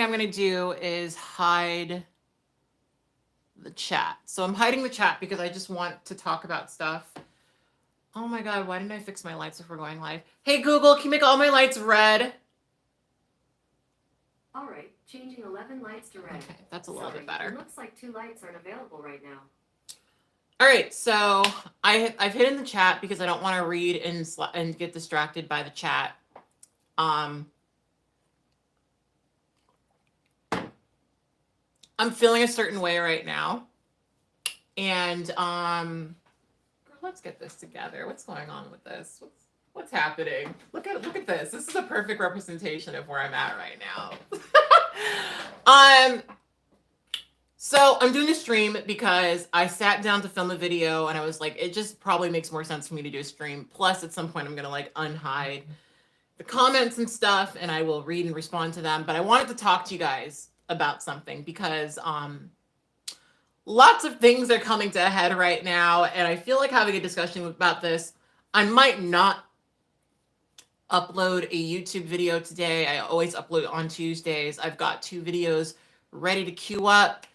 I'm going to do is hide the chat. So I'm hiding the chat because I just want to talk about stuff. Oh my God, why didn't I fix my lights before going live? Hey Google, can you make all my lights red? All right, changing 11 lights to red. Okay, that's a little bit better. It looks like 2 lights aren't available right now. All right, so I've hidden the chat because I don't want to read and get distracted by the chat. I'm feeling a certain way right now, and let's get this together. What's going on with this? What's happening? Look at this. This is a perfect representation of where I'm at right now. So I'm doing a stream because I sat down to film a video and I was like, it just probably makes more sense for me to do a stream. Plus, at some point, I'm gonna like unhide the comments and stuff, and I will read and respond to them. But I wanted to talk to you guys about something because lots of things are coming to a head right now, and I feel like having a discussion about this. I might not upload a YouTube video today. I always upload on Tuesdays. I've got 2 videos ready to queue up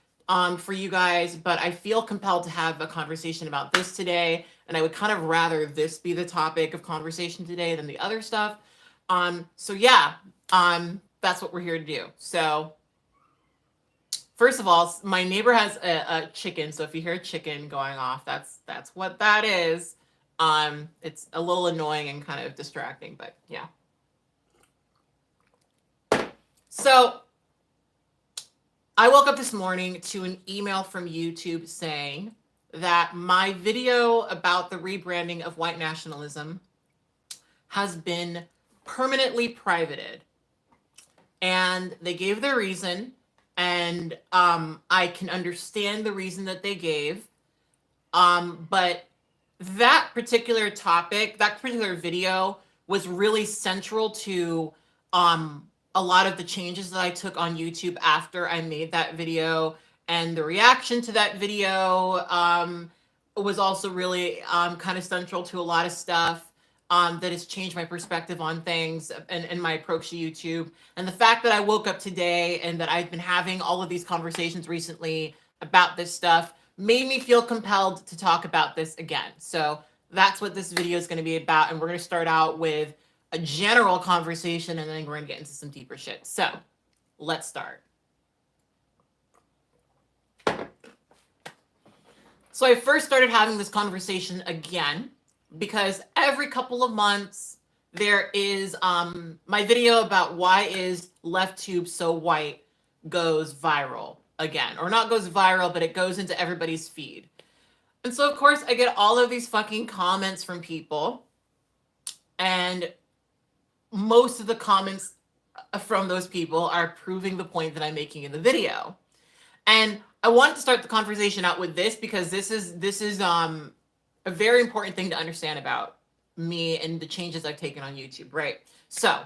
for you guys, but I feel compelled to have a conversation about this today, and I would kind of rather this be the topic of conversation today than the other stuff. So yeah, that's what we're here to do. So first of all, my neighbor has a chicken, so if you hear a chicken going off, that's what that is. It's a little annoying and kind of distracting, but yeah. So I woke up this morning to an email from YouTube saying that my video about the rebranding of white nationalism has been permanently privated. And they gave their reason, and I can understand the reason that they gave. But that particular topic, that particular video was really central to a lot of the changes that I took on YouTube after I made that video, and the reaction to that video was also really kind of central to a lot of stuff that has changed my perspective on things and my approach to YouTube. And the fact that I woke up today and that I've been having all of these conversations recently about this stuff made me feel compelled to talk about this again. So that's what this video is going to be about. And we're going to start out with a general conversation, and then we're going to get into some deeper shit. So let's start. So I first started having this conversation again because every couple of months there is my video about why is left tube so white goes viral again, or not goes viral, but it goes into everybody's feed. And so of course I get all of these fucking comments from people, and most of the comments from those people are proving the point that I'm making in the video. And I wanted to start the conversation out with this because this is a very important thing to understand about me and the changes I've taken on YouTube, right? So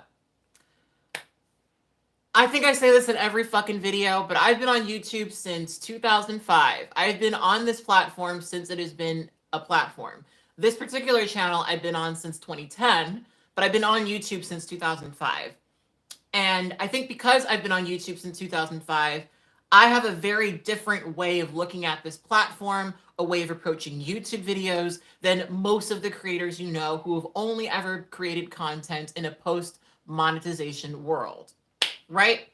I think I say this in every fucking video, but I've been on YouTube since 2005. I've been on this platform since it has been a platform. This particular channel I've been on since 2010, but I've been on YouTube since 2005. And I think because I've been on YouTube since 2005, I have a very different way of looking at this platform, a way of approaching YouTube videos than most of the creators you know who have only ever created content in a post-monetization world, right?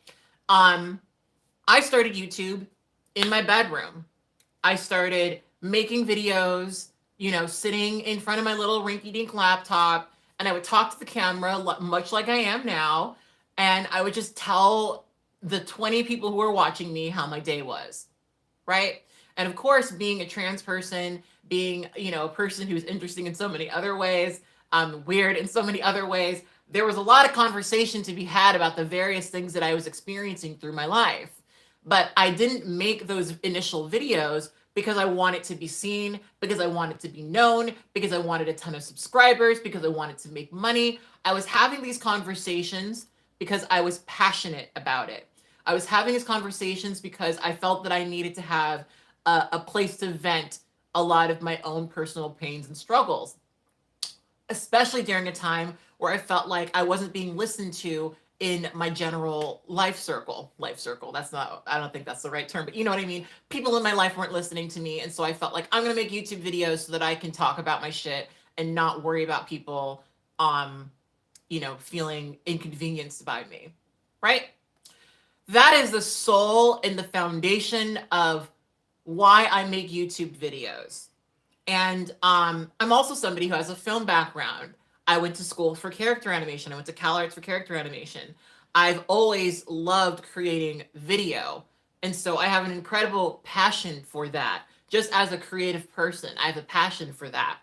I started YouTube in my bedroom. I started making videos, you know, sitting in front of my little rinky-dink laptop, and I would talk to the camera much like I am now, and I would just tell the 20 people who were watching me how my day was, right? And of course, being a trans person, being, you know, a person who's interesting in so many other ways, weird in so many other ways, there was a lot of conversation to be had about the various things that I was experiencing through my life. But I didn't make those initial videos because I wanted to be seen, because I wanted to be known, because I wanted a ton of subscribers, because I wanted to make money. I was having these conversations because I was passionate about it. I was having these conversations because I felt that I needed to have a place to vent a lot of my own personal pains and struggles, especially during a time where I felt like I wasn't being listened to in my general life circle. That's not, I don't think that's the right term, but you know what I mean? People in my life weren't listening to me. And so I felt like I'm going to make YouTube videos so that I can talk about my shit and not worry about people, feeling inconvenienced by me. Right? That is the soul and the foundation of why I make YouTube videos. And I'm also somebody who has a film background. I went to school for character animation. I went to CalArts for character animation. I've always loved creating video. And so I have an incredible passion for that. Just as a creative person, I have a passion for that.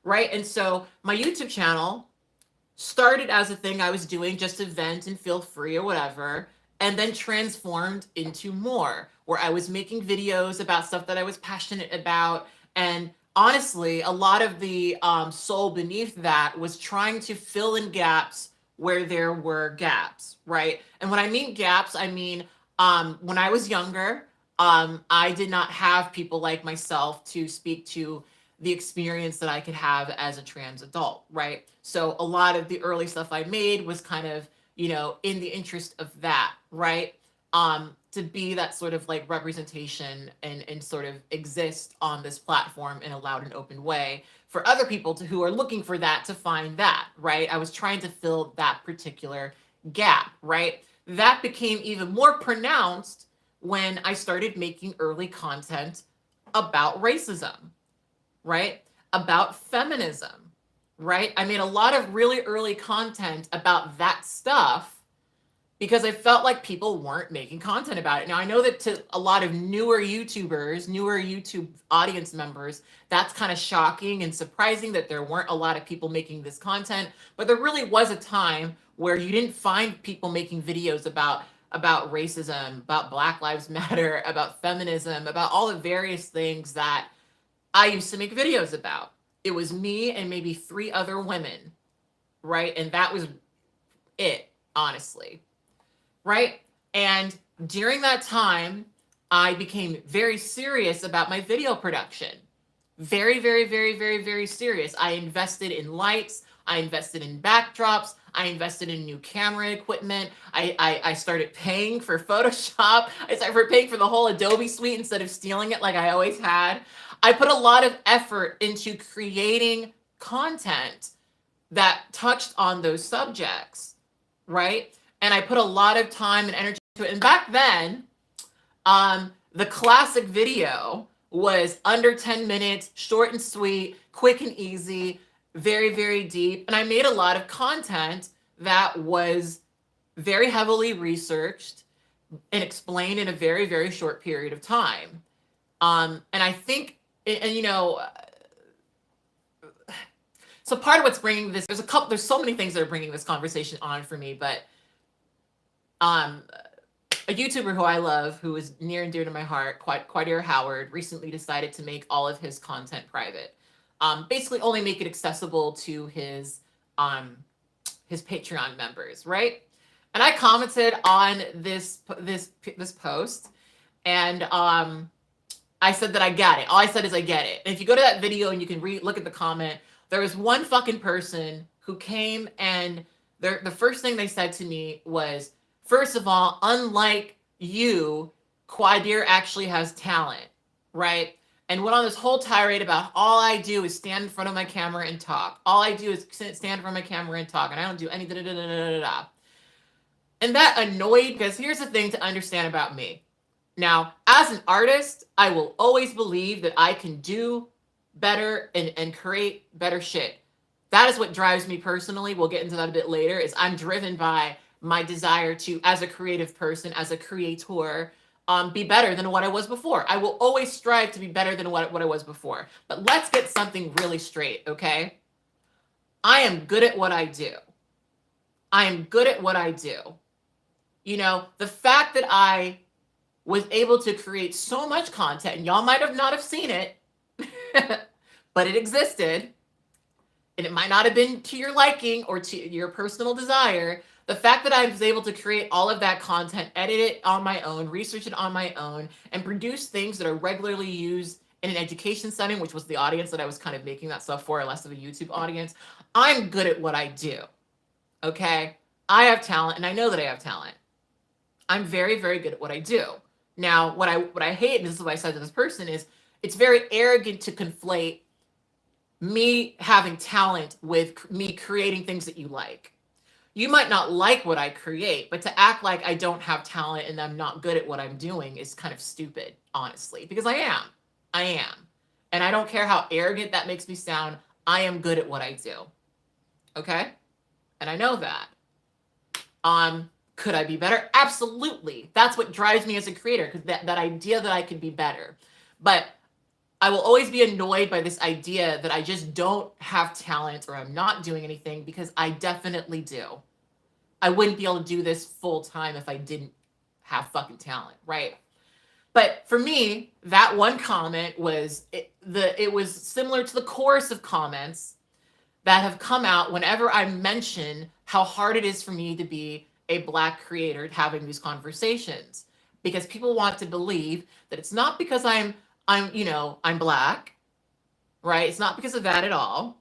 Right? And so my YouTube channel started as a thing I was doing just to vent and feel free or whatever, and then transformed into more, where I was making videos about stuff that I was passionate about. And honestly, a lot of the soul beneath that was trying to fill in gaps where there were gaps, right? And when I mean gaps, I mean when I was younger, I did not have people like myself to speak to the experience that I could have as a trans adult, right? So a lot of the early stuff I made was kind of, in the interest of that, right? To be that sort of like representation and sort of exist on this platform in a loud and open way for other people who are looking for that to find that, right? I was trying to fill that particular gap, right? That became even more pronounced when I started making early content about racism, right? About feminism, right? I made a lot of really early content about that stuff because I felt like people weren't making content about it. Now, I know that to a lot of newer YouTubers, newer YouTube audience members, that's kind of shocking and surprising that there weren't a lot of people making this content, but there really was a time where you didn't find people making videos about racism, about Black Lives Matter, about feminism, about all the various things that I used to make videos about. It was me and maybe 3 other women, right? And that was it, honestly, right? And during that time, I became very serious about my video production. Very, very, very, very, very serious. I invested in lights. I invested in backdrops. I invested in new camera equipment. I started paying for Photoshop. I started paying for the whole Adobe suite instead of stealing it like I always had. I put a lot of effort into creating content that touched on those subjects, right? And I put a lot of time and energy to it. And back then, the classic video was under 10 minutes, short and sweet, quick and easy, very, very deep. And I made a lot of content that was very heavily researched and explained in a very, very short period of time. And I think, so part of what's bringing this, there's so many things that are bringing this conversation on for me, but a YouTuber who I love, who is near and dear to my heart, Quadir Howard, recently decided to make all of his content private. Basically only make it accessible to his Patreon members, right? And I commented on this post, and I said that I get it. All I said is I get it. And if you go to that video and you can look at the comment, there was one fucking person who came and the first thing they said to me was, first of all, unlike you, Quadir actually has talent, right? And went on this whole tirade about all I do is stand in front of my camera and talk. All I do is stand in front of my camera and talk, and I don't do any da-da-da-da-da-da. And that annoyed, because here's the thing to understand about me. Now, as an artist, I will always believe that I can do better and create better shit. That is what drives me personally. We'll get into that a bit later, is I'm driven by my desire to, as a creative person, as a creator, be better than what I was before. I will always strive to be better than what I was before. But let's get something really straight, okay? I am good at what I do. I am good at what I do. The fact that I was able to create so much content, and y'all might have not have seen it, but it existed, and it might not have been to your liking or to your personal desire. The fact that I was able to create all of that content, edit it on my own, research it on my own, and produce things that are regularly used in an education setting, which was the audience that I was kind of making that stuff for, less of a YouTube audience. I'm good at what I do, okay? I have talent, and I know that I have talent. I'm very, very good at what I do. Now, what I hate, and this is what I said to this person, is it's very arrogant to conflate me having talent with me creating things that you like. You might not like what I create, but to act like I don't have talent and I'm not good at what I'm doing is kind of stupid, honestly, because I am. I am. And I don't care how arrogant that makes me sound. I am good at what I do. Okay? And I know that. Could I be better? Absolutely. That's what drives me as a creator, because that idea that I could be better. But I will always be annoyed by this idea that I just don't have talent or I'm not doing anything, because I definitely do. I wouldn't be able to do this full time if I didn't have fucking talent, right? But for me, that one comment was, it was similar to the chorus of comments that have come out whenever I mention how hard it is for me to be a Black creator having these conversations, because people want to believe that it's not because I'm Black, right? It's not because of that at all.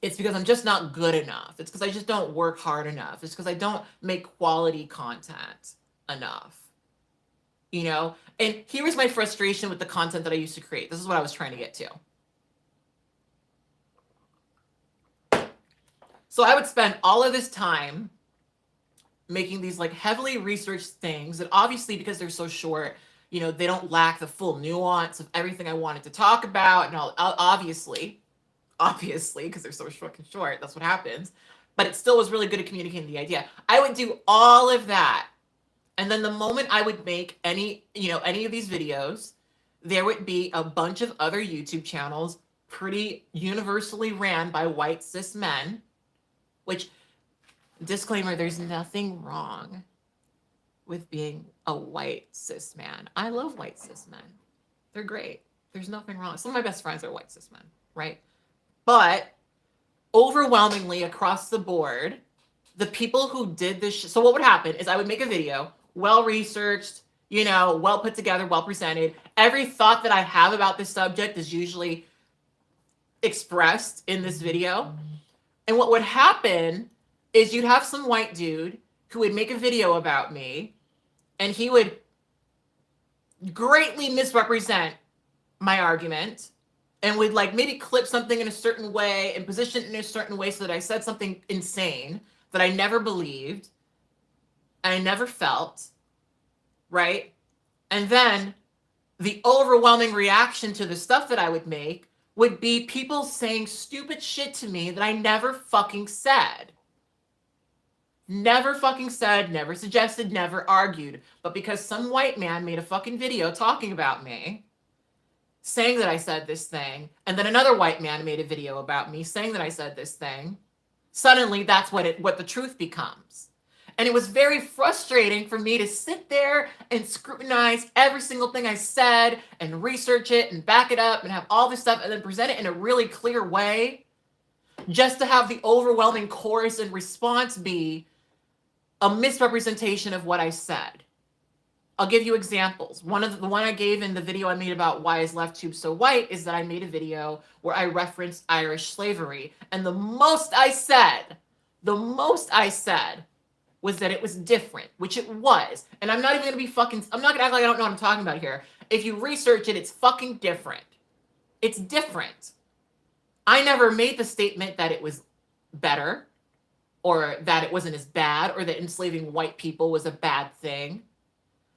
It's because I'm just not good enough. It's because I just don't work hard enough. It's because I don't make quality content enough, And here was my frustration with the content that I used to create. This is what I was trying to get to. So I would spend all of this time making these like heavily researched things that obviously, because they're so short, they don't lack the full nuance of everything I wanted to talk about. And obviously, because they're so fucking short, that's what happens. But it still was really good at communicating the idea. I would do all of that. And then the moment I would make any of these videos, there would be a bunch of other YouTube channels pretty universally ran by white cis men, which, disclaimer, there's nothing wrong with being a white cis man. I love white cis men. They're great. There's nothing wrong. Some of my best friends are white cis men, right? But overwhelmingly across the board, the people who did this, so what would happen is I would make a video, well-researched, well put together, well presented. Every thought that I have about this subject is usually expressed in this video. And what would happen is you'd have some white dude who would make a video about me, and he would greatly misrepresent my argument and would like maybe clip something in a certain way and position it in a certain way so that I said something insane that I never believed and I never felt, right? And then the overwhelming reaction to the stuff that I would make would be people saying stupid shit to me that I never fucking said. Never fucking said, never suggested, never argued. But because some white man made a fucking video talking about me, saying that I said this thing, and then another white man made a video about me saying that I said this thing, suddenly that's what the truth becomes. And it was very frustrating for me to sit there and scrutinize every single thing I said and research it and back it up and have all this stuff and then present it in a really clear way, just to have the overwhelming chorus and response be a misrepresentation of what I said. I'll give you examples. The one I gave in the video I made about why is left tube so white is that I made a video where I referenced Irish slavery. And the most I said was that it was different, which it was. And I'm not even I'm not gonna act like I don't know what I'm talking about here. If you research it, it's fucking different. It's different. I never made the statement that it was better, or that it wasn't as bad, or that enslaving white people was a bad thing.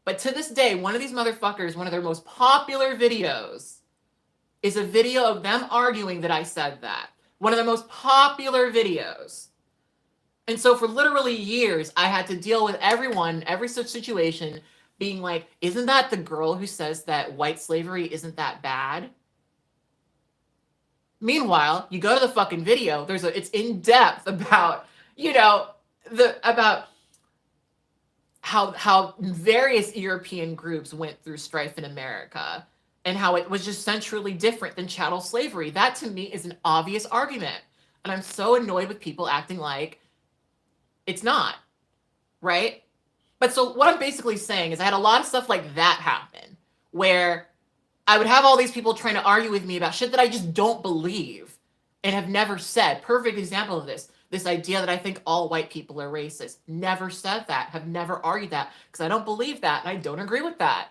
But to this day, one of these motherfuckers, one of their most popular videos is a video of them arguing that I said that. One of the most popular videos. And so for literally years, I had to deal with every such situation being like, isn't that the girl who says that white slavery isn't that bad? Meanwhile, you go to the fucking video, it's in depth about, about how various European groups went through strife in America and how it was just centrally different than chattel slavery. That to me is an obvious argument. And I'm so annoyed with people acting like it's not, right? But so what I'm basically saying is I had a lot of stuff like that happen where I would have all these people trying to argue with me about shit that I just don't believe and have never said. Perfect example of this. This idea that I think all white people are racist. Never said that, have never argued that, because I don't believe that and I don't agree with that.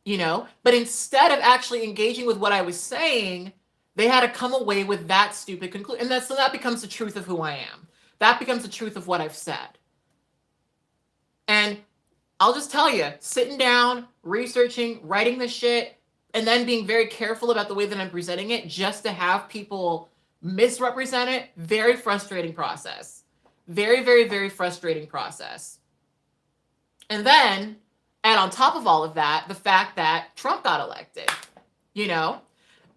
You know, but instead of actually engaging with what I was saying, they had to come away with that stupid conclusion. And so that becomes the truth of who I am. That becomes the truth of what I've said. And I'll just tell you, sitting down, researching, writing the shit, and then being very careful about the way that I'm presenting it just to have people misrepresent it, very frustrating process. Very, very, very frustrating process. And then add on top of all of that, the fact that Trump got elected, you know?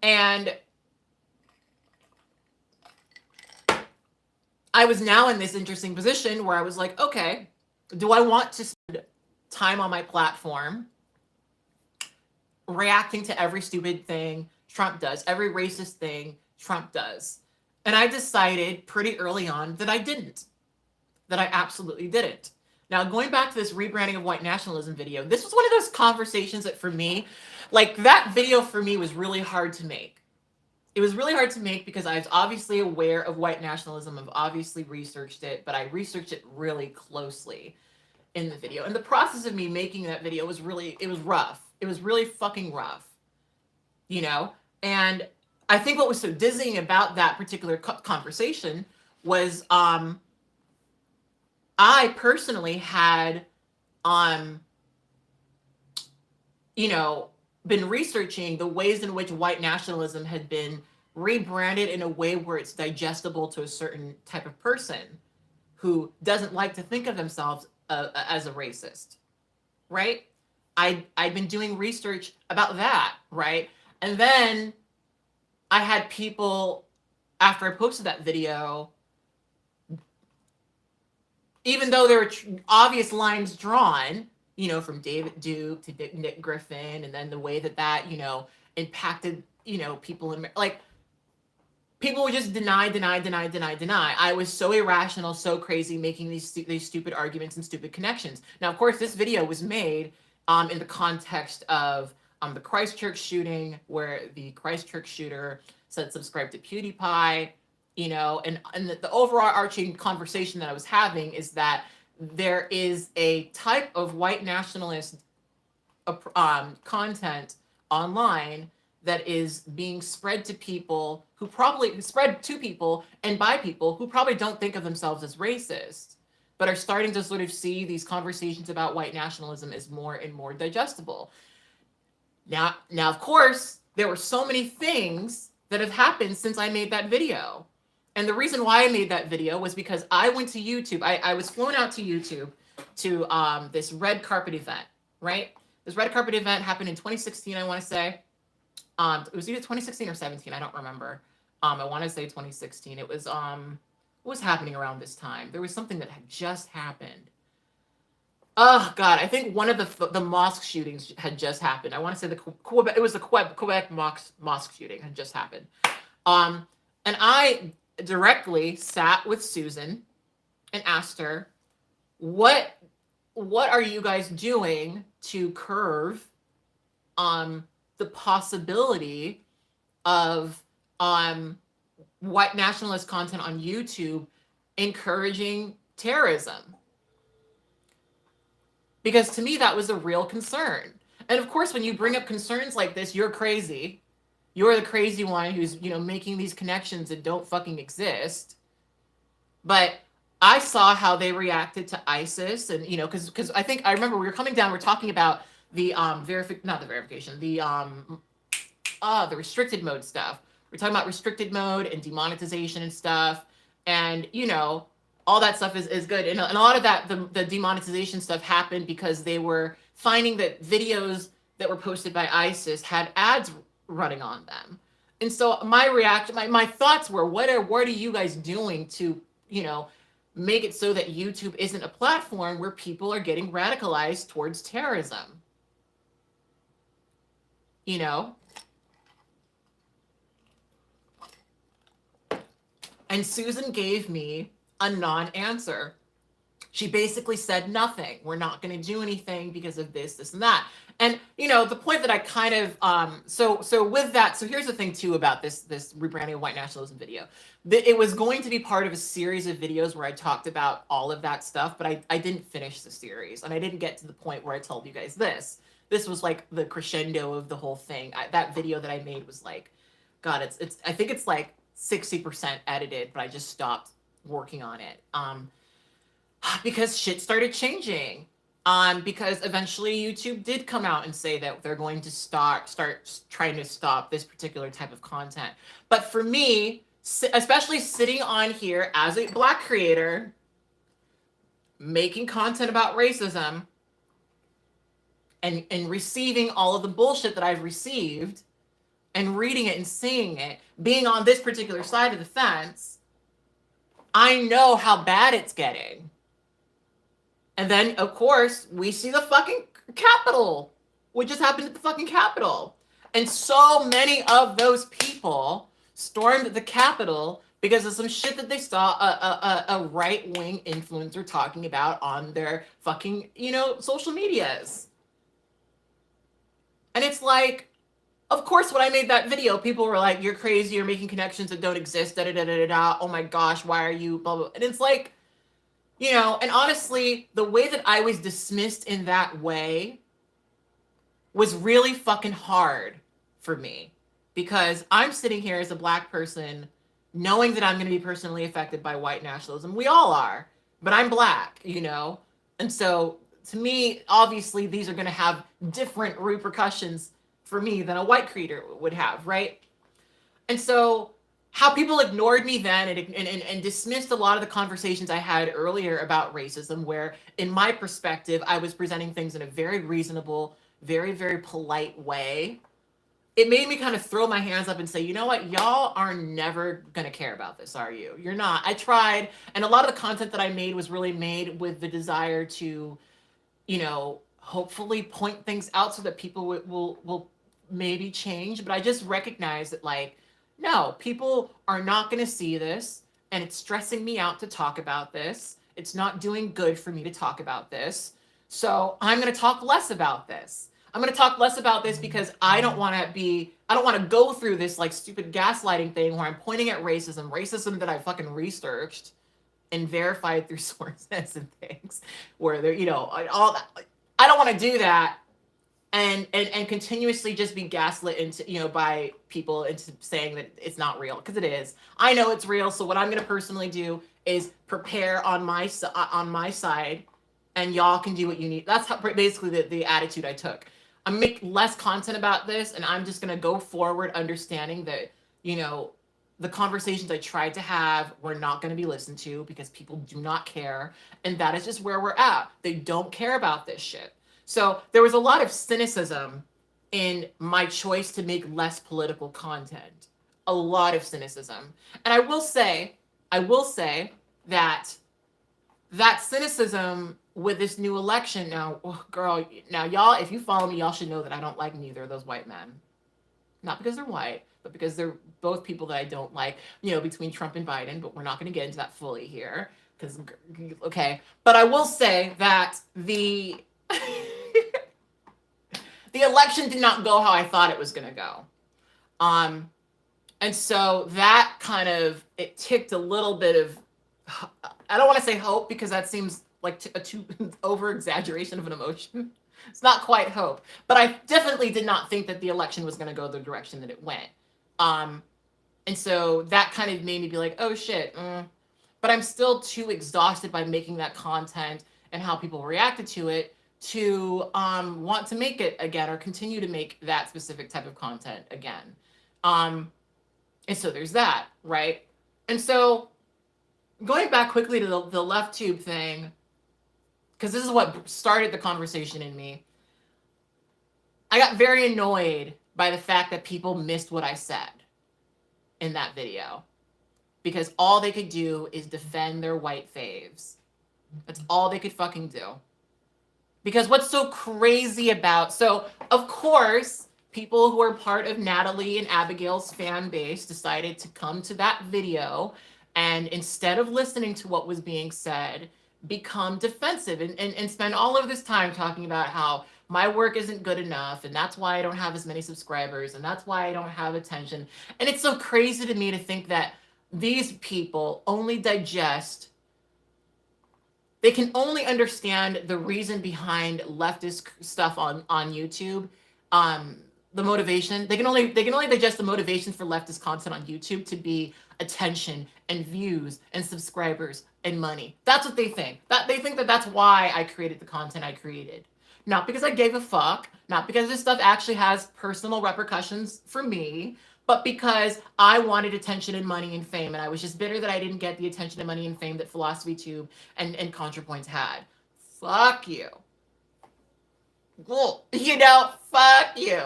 And I was now in this interesting position where I was like, okay, do I want to spend time on my platform reacting to every stupid thing Trump does, every racist thing Trump does? And I decided pretty early on that I didn't, that I absolutely didn't. Now, going back to this rebranding of white nationalism video, this was one of those conversations that for me, like that video for me was really hard to make. It was really hard to make because I was obviously aware of white nationalism. I've obviously researched it, but I researched it really closely in the video. And the process of me making that video was really, it was rough. It was really fucking rough, you know? And I think what was so dizzying about that particular conversation was, I personally had, you know, been researching the ways in which white nationalism had been rebranded in a way where it's digestible to a certain type of person who doesn't like to think of themselves as a racist, right? I'd been doing research about that, right? And then I had people, after I posted that video, even though there were obvious lines drawn, you know, from David Duke to Nick Griffin, and then the way that, you know, impacted, you know, people in, like, people would just deny. I was so irrational, so crazy, making these stupid arguments and stupid connections. Now, of course, this video was made in the context of the Christchurch shooting, where the Christchurch shooter said subscribe to PewDiePie. You know, and the overarching conversation that I was having is that there is a type of white nationalist content online that is being spread to people who probably spread to people and by people who probably don't think of themselves as racist, but are starting to sort of see these conversations about white nationalism as more and more digestible. Now, of course, there were so many things that have happened since I made that video. And the reason why I made that video was because I went to YouTube. I was flown out to YouTube to this red carpet event, right? This red carpet event happened in 2016, I want to say. It was either 2016 or 17, I don't remember. I want to say 2016. It was, what was happening around this time? There was something that had just happened. Oh, God, I think one of the mosque shootings had just happened. I want to say it was the Quebec mosque shooting had just happened. And I directly sat with Susan and asked her, what are you guys doing to curb the possibility of white nationalist content on YouTube encouraging terrorism? Because to me, that was a real concern. And of course, when you bring up concerns like this, you're crazy. You're the crazy one who's, you know, making these connections that don't fucking exist. But I saw how they reacted to ISIS, and, you know, because I remember we were coming down, we're talking about the the restricted mode stuff. We're talking about restricted mode and demonetization and stuff. And, you know, all that stuff is good. And a lot of that, the demonetization stuff happened because they were finding that videos that were posted by ISIS had ads running on them. And so my reaction, my thoughts were, what are you guys doing to, you know, make it so that YouTube isn't a platform where people are getting radicalized towards terrorism? You know? And Susan gave me a non-answer. She basically said nothing. We're not going to do anything because of this, and that. And the point that I kind of so with that, so here's the thing too about this rebranding of white nationalism video. It was going to be part of a series of videos where I talked about all of that stuff, but I didn't finish the series, and I didn't get to the point where I told you guys this. This was like the crescendo of the whole thing. That video that I made was like, God, it's I think it's like 60% edited, but I just stopped working on it. Because shit started changing. Because eventually YouTube did come out and say that they're going to start trying to stop this particular type of content. But for me, especially sitting on here as a Black creator, making content about racism, and receiving all of the bullshit that I've received, and reading it and seeing it, being on this particular side of the fence, I know how bad it's getting. And then, of course, we see the fucking Capitol. What just happened at the fucking Capitol? And so many of those people stormed the Capitol because of some shit that they saw a right-wing influencer talking about on their fucking, social medias. And it's like, of course, when I made that video, people were like, you're crazy, you're making connections that don't exist, da-da-da-da-da, oh my gosh, why are you, blah, blah. And it's like, and honestly, the way that I was dismissed in that way was really fucking hard for me, because I'm sitting here as a Black person knowing that I'm going to be personally affected by white nationalism. We all are, but I'm Black, And so to me, obviously, these are going to have different repercussions for me than a white creator would have, right? And so how people ignored me then and dismissed a lot of the conversations I had earlier about racism, where in my perspective, I was presenting things in a very reasonable, very, very polite way. It made me kind of throw my hands up and say, you know what, y'all are never going to care about this, are you? You're not. I tried. And a lot of the content that I made was really made with the desire to, hopefully point things out so that people will maybe change. But I just recognize that, like, no, people are not going to see this, and it's stressing me out to talk about this. It's not doing good for me to talk about this. So I'm going to talk less about this. I'm going to talk less about this because I don't want to go through this like stupid gaslighting thing where I'm pointing at racism that I fucking researched and verified through sources and things where they're, all that. I don't want to do that. And continuously just be gaslit into, by people into saying that it's not real, because it is. I know it's real. So what I'm going to personally do is prepare on my side, and y'all can do what you need. That's how, basically the attitude I took. I make less content about this, and I'm just going to go forward understanding that, the conversations I tried to have were not going to be listened to because people do not care. And that is just where we're at. They don't care about this shit. So there was a lot of cynicism in my choice to make less political content. A lot of cynicism. And I will say that cynicism with this new election now, y'all, if you follow me, y'all should know that I don't like neither of those white men. Not because they're white, but because they're both people that I don't like, between Trump and Biden, but we're not going to get into that fully here. Okay. But I will say that the election did not go how I thought it was going to go. And so that kind of, it ticked a little bit of, I don't want to say hope, because that seems like a too over exaggeration of an emotion. It's not quite hope, but I definitely did not think that the election was going to go the direction that it went. And so that kind of made me be like, oh shit. But I'm still too exhausted by making that content and how people reacted to it to want to make it again or continue to make that specific type of content again. And so there's that, right? And so going back quickly to the left tube thing, because this is what started the conversation in me. I got very annoyed by the fact that people missed what I said in that video, because all they could do is defend their white faves. That's all they could fucking do. Because what's so crazy about, so of course, people who are part of Natalie and Abigail's fan base decided to come to that video, and instead of listening to what was being said, become defensive and spend all of this time talking about how my work isn't good enough, and that's why I don't have as many subscribers, and that's why I don't have attention. And it's so crazy to me to think that these people only digest, they can only understand the reason behind leftist stuff on YouTube, the motivation. They can only digest the motivations for leftist content on YouTube to be attention and views and subscribers and money. That's what they think. That they think that that's why I created the content I created. Not because I gave a fuck, not because this stuff actually has personal repercussions for me, but because I wanted attention and money and fame, and I was just bitter that I didn't get the attention and money and fame that PhilosophyTube and ContraPoints had. Fuck you. Well, you know, fuck you.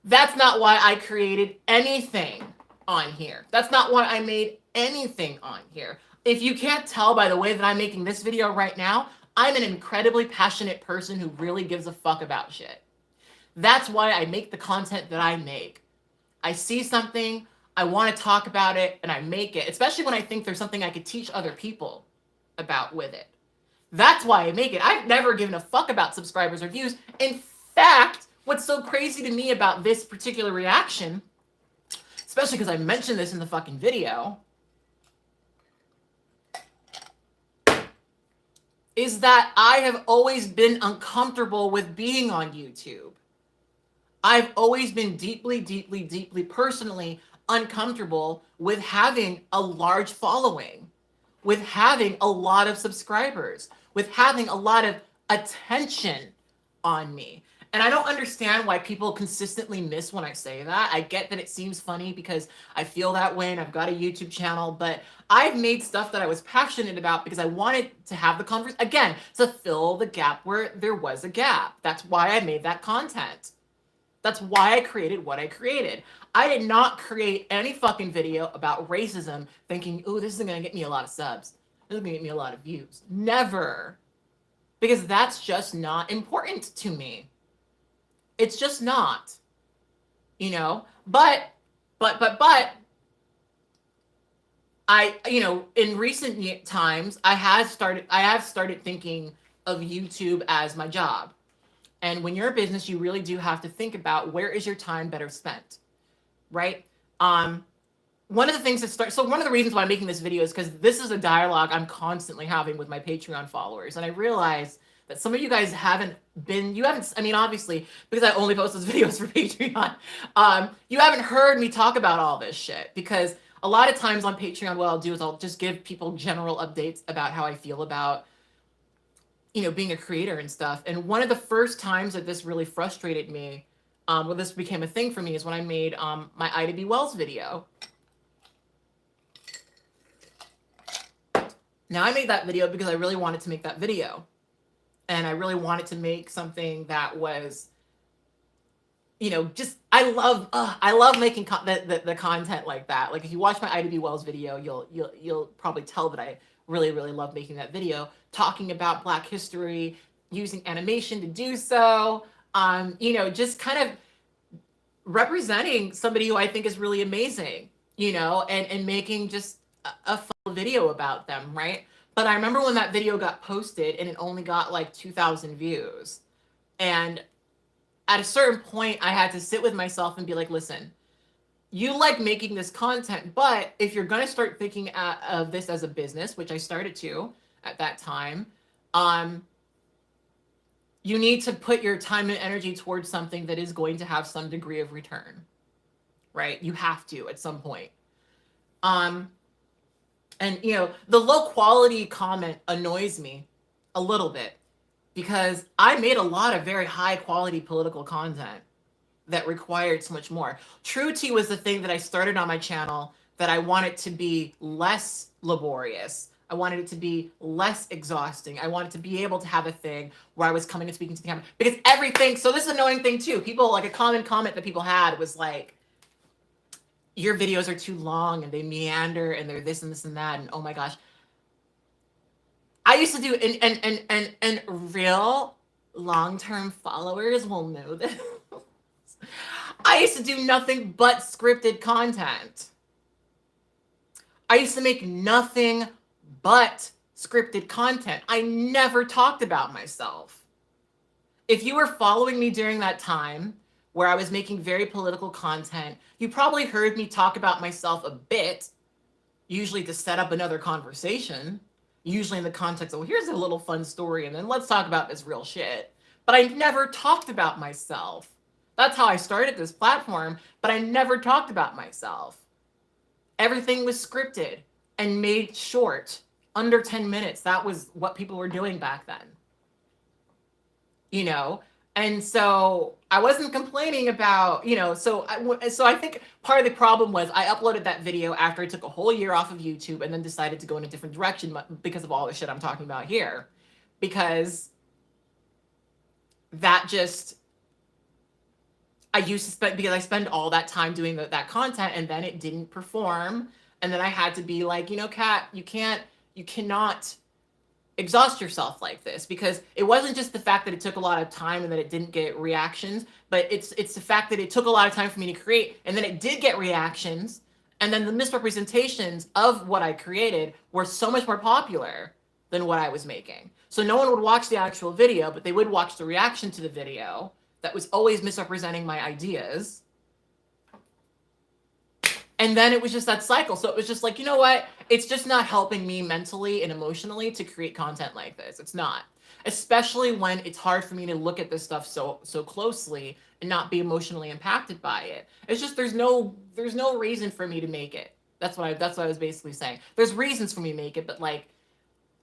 That's not why I created anything on here. That's not why I made anything on here. If you can't tell by the way that I'm making this video right now, I'm an incredibly passionate person who really gives a fuck about shit. That's why I make the content that I make. I see something, I want to talk about it, and I make it, especially when I think there's something I could teach other people about with it. That's why I make it. I've never given a fuck about subscribers or views. In fact, what's so crazy to me about this particular reaction, especially because I mentioned this in the fucking video, is that I have always been uncomfortable with being on YouTube. I've always been deeply, deeply, deeply personally uncomfortable with having a large following, with having a lot of subscribers, with having a lot of attention on me. And I don't understand why people consistently miss when I say that. I get that it seems funny because I feel that way and I've got a YouTube channel, but I've made stuff that I was passionate about because I wanted to have the conversation, again, to fill the gap where there was a gap. That's why I made that content. That's why I created what I created. I did not create any fucking video about racism thinking, oh, this is going to get me a lot of subs. This is going to get me a lot of views. Never. Because that's just not important to me. It's just not, you know, but I, you know, in recent times, I have started thinking of YouTube as my job. And when you're a business, you really do have to think about where is your time better spent, right? One of the things so one of the reasons why I'm making this video is because this is a dialogue I'm constantly having with my Patreon followers. And I realize that some of you guys I mean, obviously, because I only post those videos for Patreon, you haven't heard me talk about all this shit, because a lot of times on Patreon, what I'll do is I'll just give people general updates about how I feel about, you know, being a creator and stuff. And one of the first times that this really frustrated me, when this became a thing for me, is when I made my Ida B. Wells video. Now, I made that video because I really wanted to make that video. And I really wanted to make something that was, you know, just, I love making the content like that. Like, if you watch my Ida B. Wells video, you'll probably tell that I really, really love making that video, talking about Black history, using animation to do so, you know, just kind of representing somebody who I think is really amazing, you know, and making just a fun video about them, right? But I remember when that video got posted and it only got like 2,000 views. And at a certain point, I had to sit with myself and be like, listen, you like making this content, but if you're going to start thinking of this as a business, which I started to at that time, you need to put your time and energy towards something that is going to have some degree of return, right? You have to at some point. And, you know, the low quality comment annoys me a little bit because I made a lot of very high quality political content that required so much more. True tea was the thing that I started on my channel that I wanted to be less laborious. I wanted it to be less exhausting. I wanted to be able to have a thing where I was coming and speaking to the camera. Because everything, so this is an annoying thing too. People, like, a common comment that people had was like, your videos are too long and they meander and they're this and this and that. And oh my gosh. I used to do, and real long-term followers will know this. I used to do nothing but scripted content. I used to make nothing but scripted content. I never talked about myself. If you were following me during that time where I was making very political content, you probably heard me talk about myself a bit, usually to set up another conversation, usually in the context of, well, here's a little fun story, and then let's talk about this real shit. But I never talked about myself. That's how I started this platform, but I never talked about myself. Everything was scripted and made short, under 10 minutes. That was what people were doing back then. You know? And so I wasn't complaining about, you know, so I think part of the problem was I uploaded that video after I took a whole year off of YouTube and then decided to go in a different direction because of all the shit I'm talking about here. Because that just, I used to spend, because I spend all that time doing that content, and then it didn't perform. And then I had to be like, you know, Kat, you cannot exhaust yourself like this, because it wasn't just the fact that it took a lot of time and that it didn't get reactions, but it's the fact that it took a lot of time for me to create, and then it did get reactions, and then the misrepresentations of what I created were so much more popular than what I was making. So no one would watch the actual video, but they would watch the reaction to the video that was always misrepresenting my ideas. And then it was just that cycle. So it was just like, you know what? It's just not helping me mentally and emotionally to create content like this. It's not. Especially when it's hard for me to look at this stuff so closely and not be emotionally impacted by it. It's just there's no reason for me to make it. That's what I was basically saying. There's reasons for me to make it, but like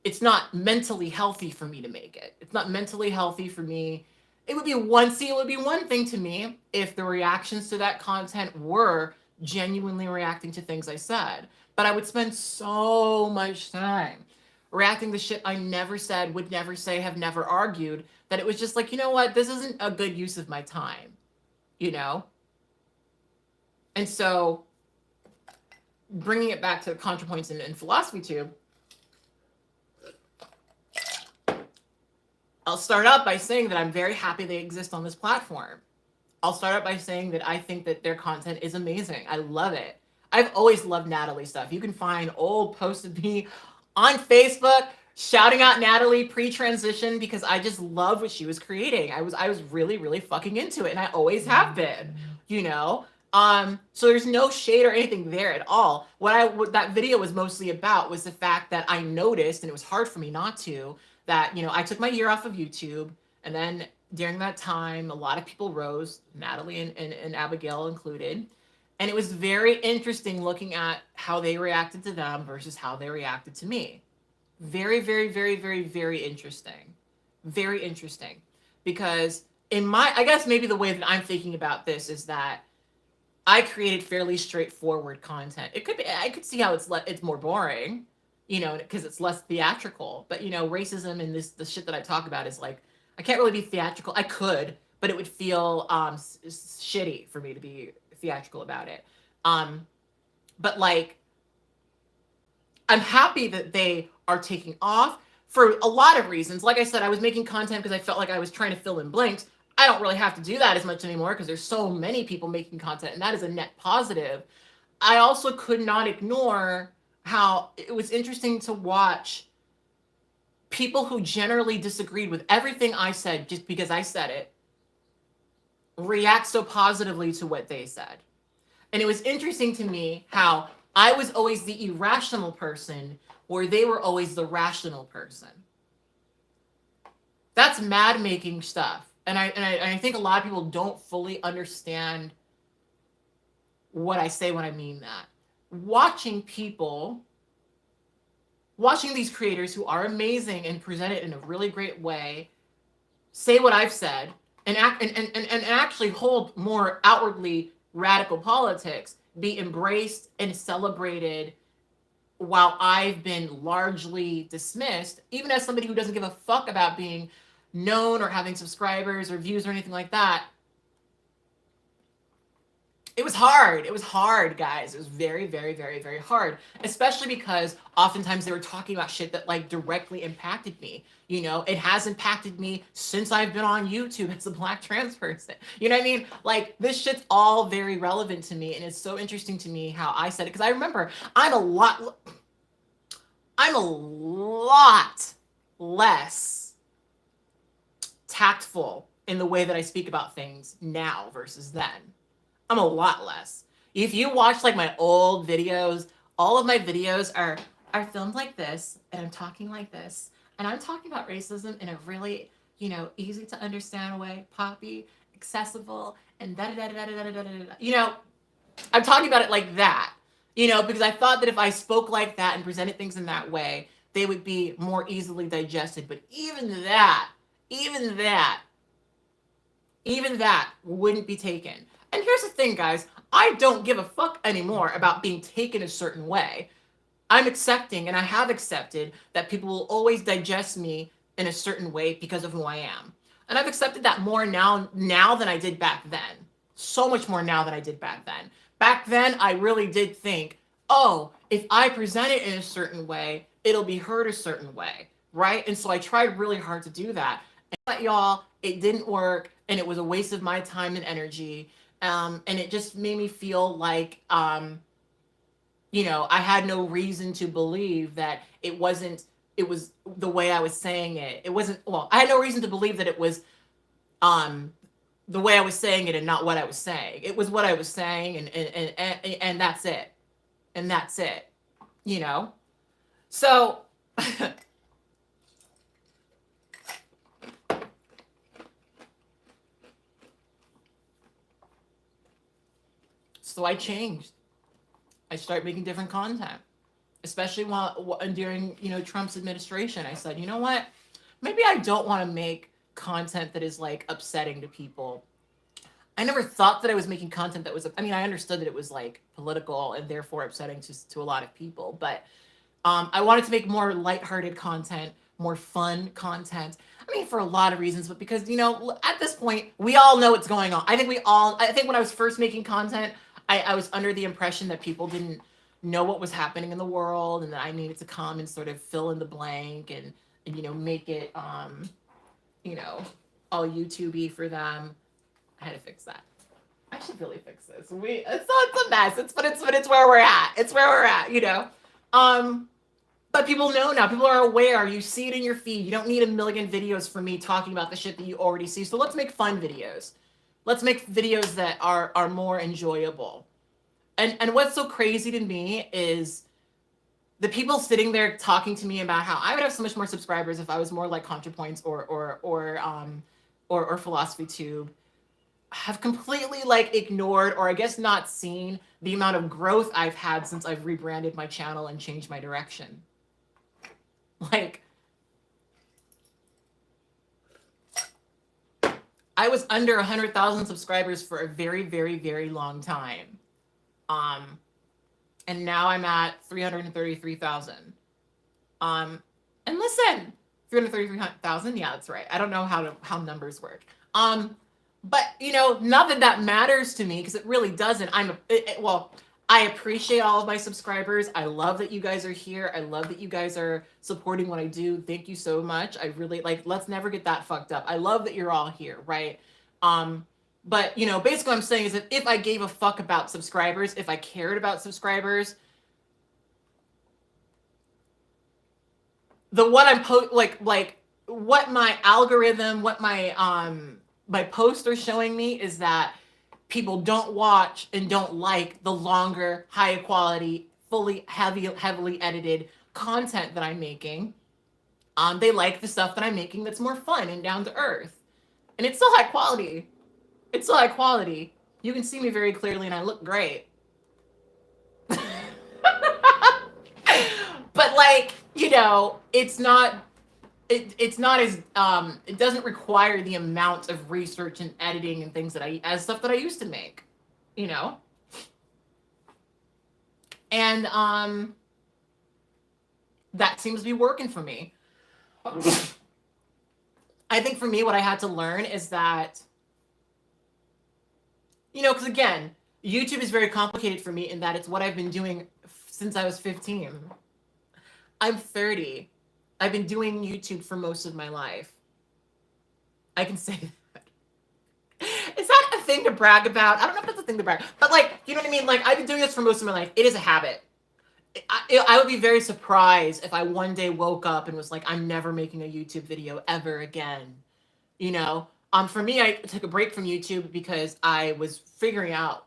it's not mentally healthy for me to make it. It's not mentally healthy for me. It would be one thing to me if the reactions to that content were genuinely reacting to things I said, but I would spend so much time reacting to shit I never said, would never say, have never argued, that it was just like, you know what, this isn't a good use of my time, you know? And so bringing it back to ContraPoints in Philosophy Tube, I'll start out by saying that I'm very happy they exist on this platform. I'll start out by saying that I think that their content is amazing. I love it. I've always loved Natalie stuff. You can find old posts of me on Facebook shouting out Natalie pre-transition because I just loved what she was creating. I was really, really fucking into it, and I always have been, you know? So there's no shade or anything there at all. What that video was mostly about was the fact that I noticed, and it was hard for me not to, that, you know, I took my year off of YouTube, and then during that time, a lot of people rose, Natalie and Abigail included. And it was very interesting looking at how they reacted to them versus how they reacted to me. Very, very, very, very, very interesting. Very interesting. Because I guess maybe the way that I'm thinking about this is that I created fairly straightforward content. It could be, I could see how it's more boring, you know, because it's less theatrical. But, you know, racism and the shit that I talk about is like, I can't really be theatrical. I could, but it would feel shitty for me to be theatrical about it. But like, I'm happy that they are taking off for a lot of reasons. Like I said, I was making content because I felt like I was trying to fill in blanks. I don't really have to do that as much anymore because there's so many people making content, and that is a net positive. I also could not ignore how it was interesting to watch people who generally disagreed with everything I said just because I said it react so positively to what they said. And it was interesting to me how I was always the irrational person where they were always the rational person. That's mad making stuff. And I think a lot of people don't fully understand what I say when I mean that. Watching these creators who are amazing and present it in a really great way, say what I've said, and actually hold more outwardly radical politics, be embraced and celebrated while I've been largely dismissed, even as somebody who doesn't give a fuck about being known or having subscribers or views or anything like that. It was hard. It was hard, guys. It was very, very, very, very hard, especially because oftentimes they were talking about shit that like directly impacted me. You know, it has impacted me since I've been on YouTube as a Black trans person. You know what I mean? Like, this shit's all very relevant to me, and it's so interesting to me how I said it, because I remember I'm a lot I'm a lot less tactful in the way that I speak about things now versus then. I'm a lot less. If you watch like my old videos, all of my videos are filmed like this, and I'm talking like this, and I'm talking about racism in a really, easy to understand way, poppy, accessible, and da da da da da da da da da. I'm talking about it like that, because I thought that if I spoke like that and presented things in that way, they would be more easily digested. But even that wouldn't be taken. And here's the thing, guys. I don't give a fuck anymore about being taken a certain way. I'm accepting, and I have accepted, that people will always digest me in a certain way because of who I am. And I've accepted that more now than I did back then. So much more now than I did back then. Back then, I really did think, oh, if I present it in a certain way, it'll be heard a certain way, right? And so I tried really hard to do that. But y'all, it didn't work, and it was a waste of my time and energy. And it just made me feel like, I had no reason to believe that it was the way I was saying it. It wasn't, well, I had no reason to believe that it was the way I was saying it and not what I was saying. It was what I was saying, and that's it. And that's it, So, so I changed. I started making different content, especially during Trump's administration. I said, you know what? Maybe I don't want to make content that is like upsetting to people. I never thought that I was making content that was. I understood that it was like political and therefore upsetting to a lot of people, but I wanted to make more lighthearted content, more fun content. For a lot of reasons, but because at this point we all know what's going on. I think when I was first making content, I was under the impression that people didn't know what was happening in the world, and that I needed to come and sort of fill in the blank and make it all YouTube-y for them. I had to fix that. I should really fix this. It's a mess. It's where we're at. It's where we're at, But people know now. People are aware. You see it in your feed. You don't need a million videos from me talking about the shit that you already see. So let's make fun videos. Let's make videos that are more enjoyable. And what's so crazy to me is the people sitting there talking to me about how I would have so much more subscribers if I was more like ContraPoints or Philosophy Tube, have completely like ignored, or I guess not seen, the amount of growth I've had since I've rebranded my channel and changed my direction. Like, I was under 100,000 subscribers for a very, very, very long time. And now I'm at 333,000. And listen, 333,000. Yeah, that's right. I don't know how numbers work. But not that matters to me, because it really doesn't. I appreciate all of my subscribers. I love that you guys are here. I love that you guys are supporting what I do. Thank you so much. I really let's never get that fucked up. I love that you're all here, right? But basically what I'm saying is that if I gave a fuck about subscribers, if I cared about subscribers, what my algorithm, what my posts are showing me is that people don't watch and don't like the longer, high quality, heavily edited content that I'm making. They like the stuff that I'm making that's more fun and down to earth. And it's still high quality. It's still high quality. You can see me very clearly and I look great. But it's not as it doesn't require the amount of research and editing and things as stuff that I used to make, and that seems to be working for me. I think for me, what I had to learn is that, because again, YouTube is very complicated for me in that it's what I've been doing since I was 15. I'm 30. I've been doing YouTube for most of my life. I can say that. It's not a thing to brag about. I don't know if that's a thing to brag, but you know what I mean? I've been doing this for most of my life. It is a habit. I would be very surprised if I one day woke up and was like, I'm never making a YouTube video ever again. You know, for me, I took a break from YouTube because I was figuring out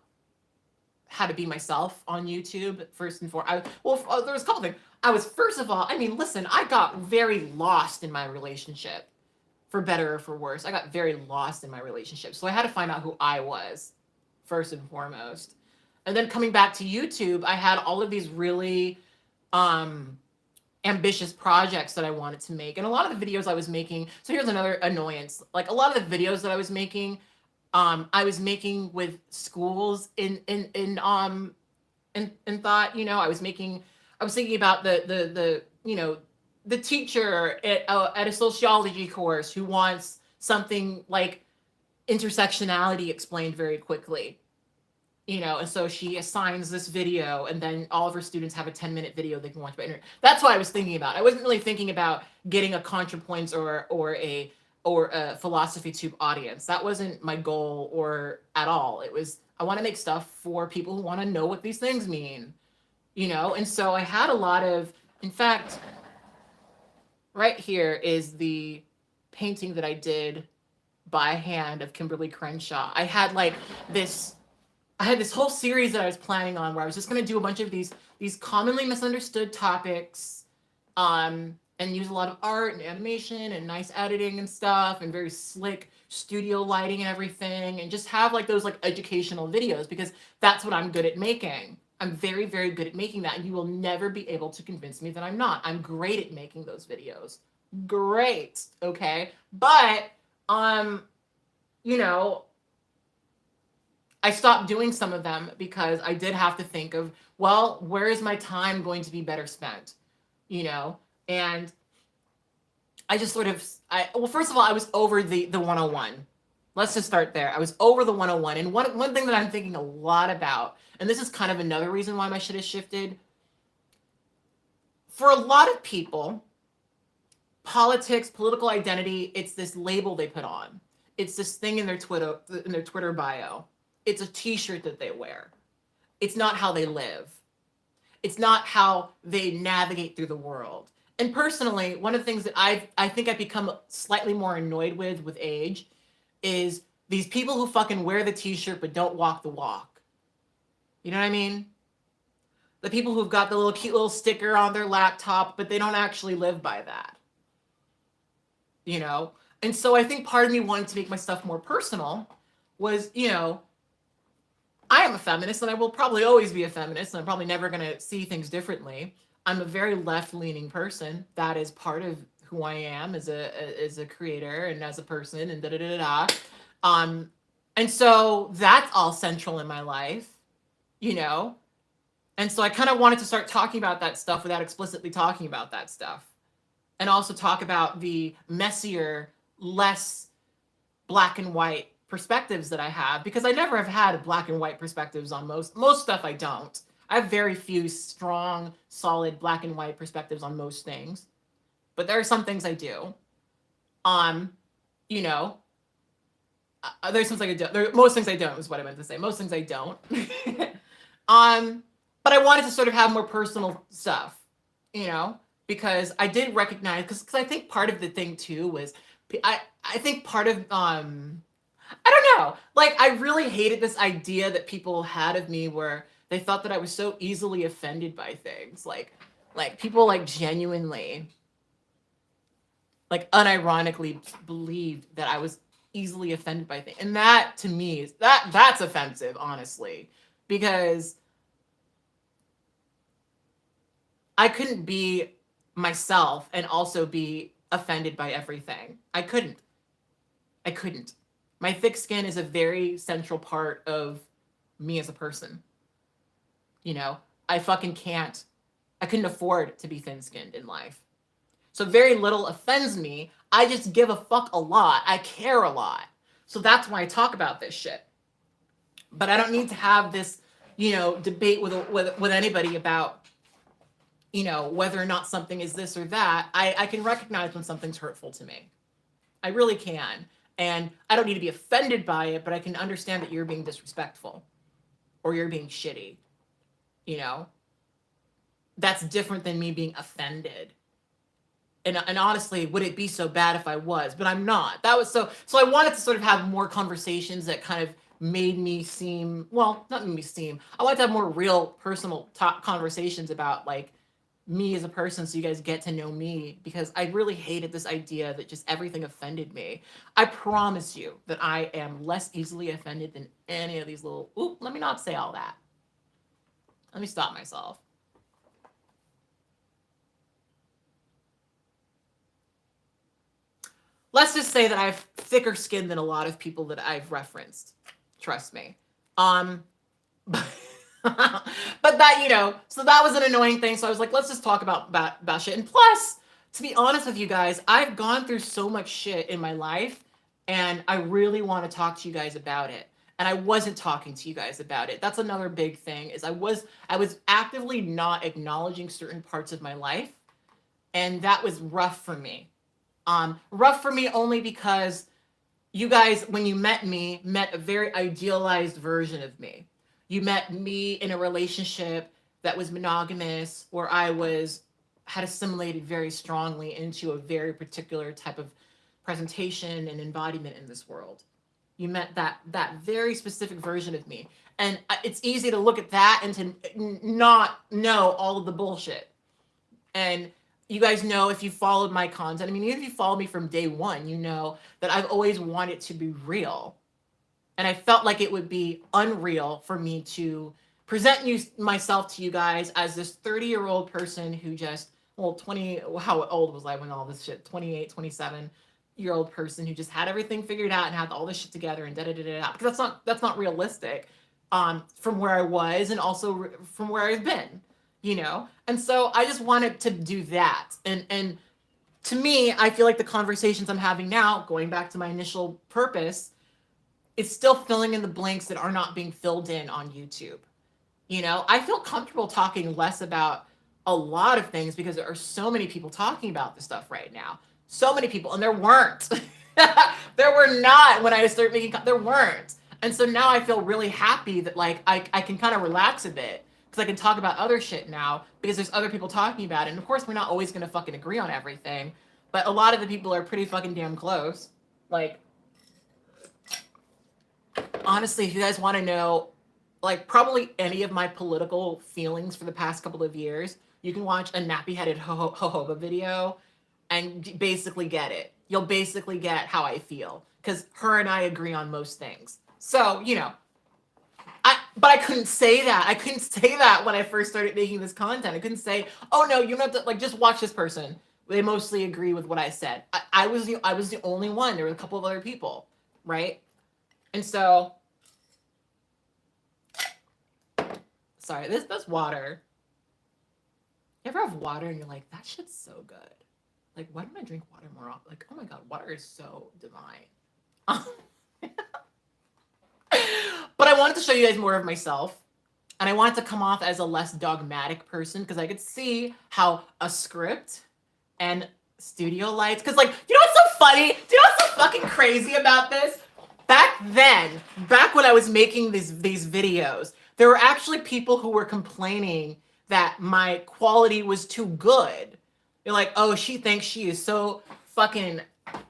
how to be myself on YouTube first and foremost. There was a couple things. I was, first of all, I mean, listen, I got very lost in my relationship, for better or for worse. I got very lost in my relationship. So I had to find out who I was first and foremost. And then coming back to YouTube, I had all of these really ambitious projects that I wanted to make. And a lot of the videos I was making, so here's another annoyance. Like a lot of the videos that I was making with schools in thought, you know, I was thinking about the you know, the teacher at a sociology course who wants something like intersectionality explained very quickly, you know, and so she assigns this video, and then all of her students have a 10-minute video they can watch by internet. That's what I was thinking about. I wasn't really thinking about getting a ContraPoints or a philosophy tube audience. That wasn't my goal or at all. It was, I want to make stuff for people who want to know what these things mean, you know? And so I had a lot of, in fact, right here is the painting that I did by hand of Kimberly Crenshaw. I had this whole series that I was planning on where I was just going to do a bunch of these commonly misunderstood topics, and use a lot of art and animation and nice editing and stuff and very slick studio lighting and everything, and just have like those like educational videos, because that's what I'm good at making. I'm very, very good at making that. And you will never be able to convince me that I'm not. I'm great at making those videos. Great. Okay. But, you know, I stopped doing some of them because I did have to think of, well, where is my time going to be better spent? You know? And I just sort of, well, first of all, I was over the 101. Let's just start there. I was over the 101. And one thing that I'm thinking a lot about, and this is kind of another reason why my shit has shifted. For a lot of people, politics, political identity, it's this label they put on. It's this thing in their Twitter bio. It's a t-shirt that they wear. It's not how they live. It's not how they navigate through the world. And personally, one of the things that I think I've become slightly more annoyed with age is these people who fucking wear the t-shirt but don't walk the walk. You know what I mean? The people who've got the little cute little sticker on their laptop, but they don't actually live by that. You know? And so I think part of me wanting to make my stuff more personal was, you know, I am a feminist and I will probably always be a feminist, and I'm probably never going to see things differently. I'm a very left-leaning person. That is part of who I am as a creator and as a person, and da-da-da-da-da. And so that's all central in my life, you know? And so I kind of wanted to start talking about that stuff without explicitly talking about that stuff. And also talk about the messier, less black and white perspectives that I have, because I never have had black and white perspectives on most stuff. I don't. I have very few strong, solid black and white perspectives on most things, but there are some things I do. You know, there's some things I do. Most things I don't is what I meant to say. Most things I don't. But I wanted to sort of have more personal stuff, you know, because I did recognize, because I think part of the thing too was, I think part of, I don't know, like I really hated this idea that people had of me where they thought that I was so easily offended by things. Like people like genuinely, like unironically believed that I was easily offended by things. And that to me is that's offensive, honestly, because I couldn't be myself and also be offended by everything. I couldn't. My thick skin is a very central part of me as a person. You know, I fucking can't. I couldn't afford to be thin-skinned in life. So very little offends me. I just give a fuck a lot. I care a lot. So that's why I talk about this shit. But I don't need to have this, you know, debate with anybody about, you know, whether or not something is this or that. I can recognize when something's hurtful to me. I really can. And I don't need to be offended by it, but I can understand that you're being disrespectful or you're being shitty, you know? that's different than me being offended. And honestly, would it be so bad if I was? But I'm not. That was so I wanted to sort of have more conversations that kind of made me seem, well, not made me seem, I wanted to have more real personal conversations about like me as a person, so you guys get to know me, because I really hated this idea that just everything offended me. I promise you that I am less easily offended than any of these little, oop, let me not say all that. Let me stop myself. Let's just say that I have thicker skin than a lot of people that I've referenced. Trust me. But that, you know, so that was an annoying thing. So I was like, let's just talk about shit. And plus, to be honest with you guys, I've gone through so much shit in my life, and I really want to talk to you guys about it. And I wasn't talking to you guys about it. That's another big thing, is I was actively not acknowledging certain parts of my life. And that was rough for me. Rough for me only because you guys, when you met me, met a very idealized version of me. You met me in a relationship that was monogamous, where I had assimilated very strongly into a very particular type of presentation and embodiment in this world. You met that very specific version of me. And it's easy to look at that and to not know all of the bullshit. And you guys know, if you followed my content, I mean, even if you followed me from day one, you know that I've always wanted to be real. And I felt like it would be unreal for me to present myself to you guys as this 30-year-old person who just, well, 20, how old was I when all this shit, 28, 27-year-old person who just had everything figured out and had all this shit together and da-da-da-da-da. Because that's not realistic from where I was, and also from where I've been. You know, and so I just wanted to do that. And to me, I feel like the conversations I'm having now, going back to my initial purpose, is still filling in the blanks that are not being filled in on YouTube. You know, I feel comfortable talking less about a lot of things because there are so many people talking about this stuff right now. So many people, and there weren't. There were not when I started making, there weren't. And so now I feel really happy that like I can kind of relax a bit. I can talk about other shit now because there's other people talking about it. And of course, we're not always going to fucking agree on everything, but a lot of the people are pretty fucking damn close. Like, honestly, if you guys want to know, like, probably any of my political feelings for the past couple of years, you can watch a nappy-headed jojoba video and basically get it. You'll basically get how I feel, because her and I agree on most things. So, you know, but I couldn't say that. I couldn't say that when I first started making this content. I couldn't say, oh no, you don't have to, like, just watch this person. They mostly agree with what I said. I was the only one. There were a couple of other people, right? And so, sorry, that's water. You ever have water and you're like, that shit's so good. Like, why don't I drink water more often? Like, oh my God, water is so divine. But I wanted to show you guys more of myself, and I wanted to come off as a less dogmatic person, because I could see how a script and studio lights, because, like, you know what's so funny? Do you know what's so fucking crazy about this? Back when I was making these videos, there were actually people who were complaining that my quality was too good. They're like, oh, she thinks she is so fucking,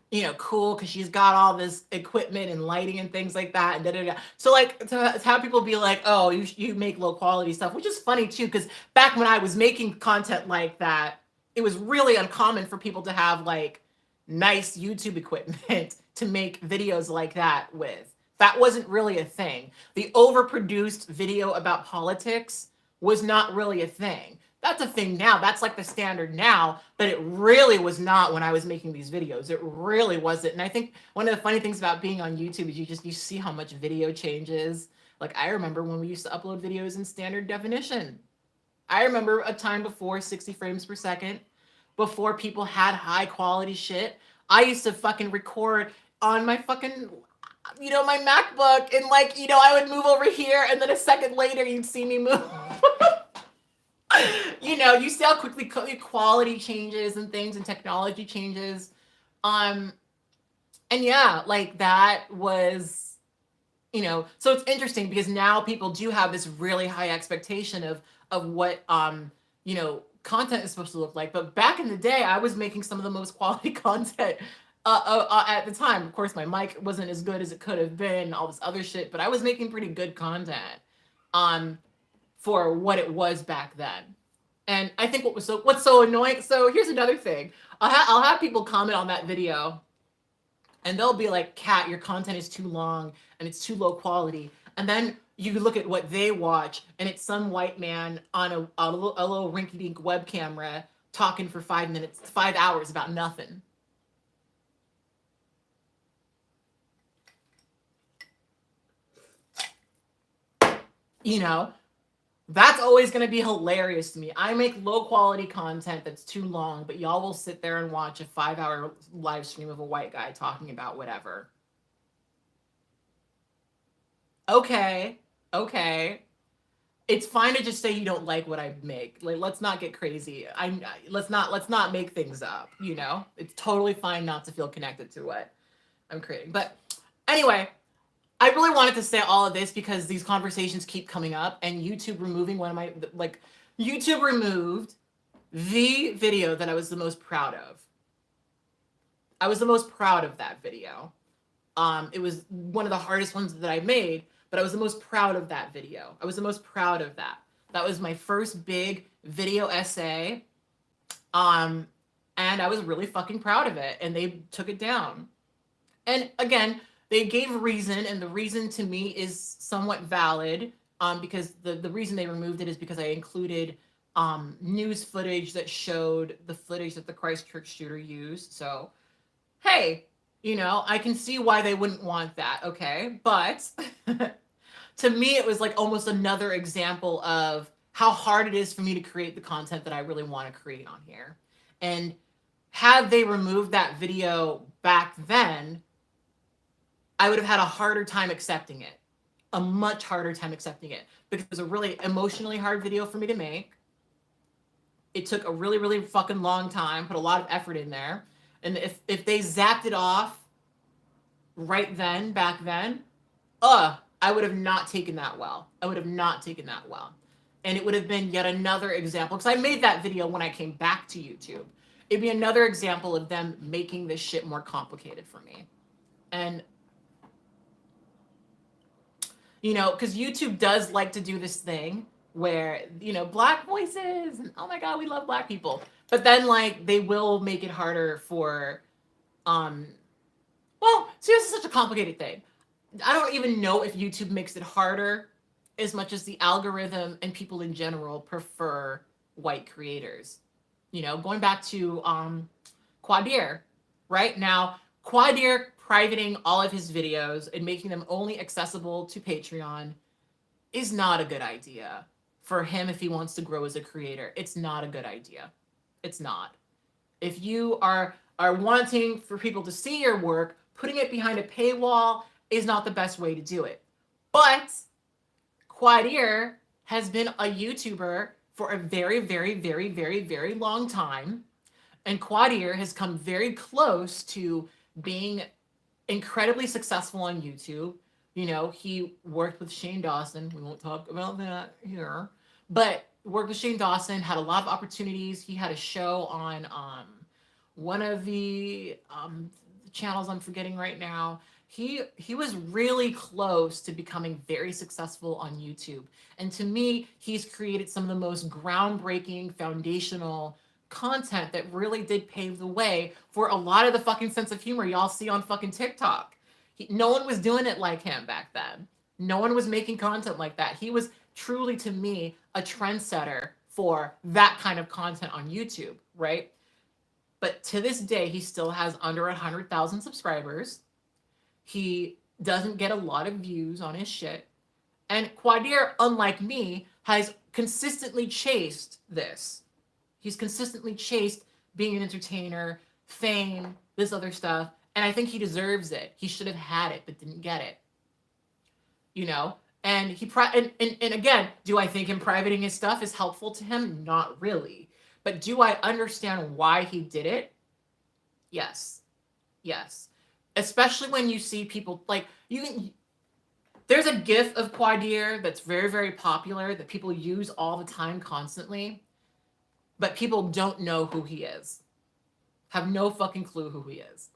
you know, cool because she's got all this equipment and lighting and things like that. And da, da, da. So like to have people be like, oh, you make low quality stuff, which is funny too, because back when I was making content like that, it was really uncommon for people to have like nice YouTube equipment to make videos like that with. That wasn't really a thing. The overproduced video about politics was not really a thing. That's a thing now. That's like the standard now, but it really was not when I was making these videos. It really wasn't. And I think one of the funny things about being on YouTube is you see how much video changes. Like, I remember when we used to upload videos in standard definition. I remember a time before 60 frames per second, before people had high quality shit. I used to fucking record on my fucking, you know, my MacBook, and like, you know, I would move over here and then a second later you'd see me move. You know, you see how quickly quality changes and things and technology changes. And yeah, like that was, you know, so it's interesting because now people do have this really high expectation of what, you know, content is supposed to look like. But back in the day, I was making some of the most quality content at the time. Of course, my mic wasn't as good as it could have been, all this other shit, but I was making pretty good content for what it was back then. And I think what's so annoying. So here's another thing. I'll have people comment on that video and they'll be like, Kat, your content is too long and it's too low quality. And then you look at what they watch and it's some white man on a little rinky-dink web camera talking for 5 minutes, 5 hours about nothing. You know, that's always going to be hilarious to me. I make low quality content that's too long, but y'all will sit there and watch a 5-hour live stream of a white guy talking about whatever. Okay. It's fine to just say you don't like what I make. Like, let's not get crazy. Let's not make things up, you know? It's totally fine not to feel connected to what I'm creating. But anyway, I really wanted to say all of this because these conversations keep coming up, and YouTube removing YouTube removed the video that I was the most proud of. I was the most proud of that video. It was one of the hardest ones that I made, but I was the most proud of that video. I was the most proud of that. That was my first big video essay. And I was really fucking proud of it, and they took it down. And again, they gave a reason, and the reason to me is somewhat valid, because the reason they removed it is because I included news footage that showed the footage that the Christchurch shooter used. So, hey, you know, I can see why they wouldn't want that, okay? But to me, it was like almost another example of how hard it is for me to create the content that I really want to create on here. And had they removed that video back then, I would have had a harder time accepting it, a much harder time accepting it, because it was a really emotionally hard video for me to make. It took a really, really fucking long time, put a lot of effort in there. And if they zapped it off right then, back then, I would have not taken that well. I would have not taken that well. And it would have been yet another example, because I made that video when I came back to YouTube. It'd be another example of them making this shit more complicated for me. And you know, because YouTube does like to do this thing where, you know, Black voices and oh my God, we love Black people. But then like they will make it harder for, well, see, this is such a complicated thing. I don't even know if YouTube makes it harder as much as the algorithm and people in general prefer white creators. You know, going back to Quadir, right? Now, Quadir privating all of his videos and making them only accessible to Patreon is not a good idea for him if he wants to grow as a creator. It's not a good idea. It's not. If you are wanting for people to see your work, putting it behind a paywall is not the best way to do it. But Quadir has been a YouTuber for a very, very, very, very, very long time. And Quadir has come very close to being incredibly successful on YouTube. You know, he worked with Shane Dawson. We won't talk about that here. But worked with Shane Dawson, had a lot of opportunities. He had a show on one of the channels I'm forgetting right now. He was really close to becoming very successful on YouTube. And to me, he's created some of the most groundbreaking, foundational content that really did pave the way for a lot of the fucking sense of humor y'all see on fucking TikTok. No one was doing it like him back then. No one was making content like that. He was truly, to me, a trendsetter for that kind of content on YouTube, right? But to this day, he still has under 100,000 subscribers. He doesn't get a lot of views on his shit. And Quadir, unlike me, has consistently chased this. He's consistently chased being an entertainer, fame, this other stuff. And I think he deserves it. He should have had it, but didn't get it. You know? And and again, do I think him privating his stuff is helpful to him? Not really. But do I understand why he did it? Yes. Yes. Especially when you see people like there's a GIF of Quadir that's very, very popular that people use all the time constantly. but people don't know who he is, have no fucking clue who he is.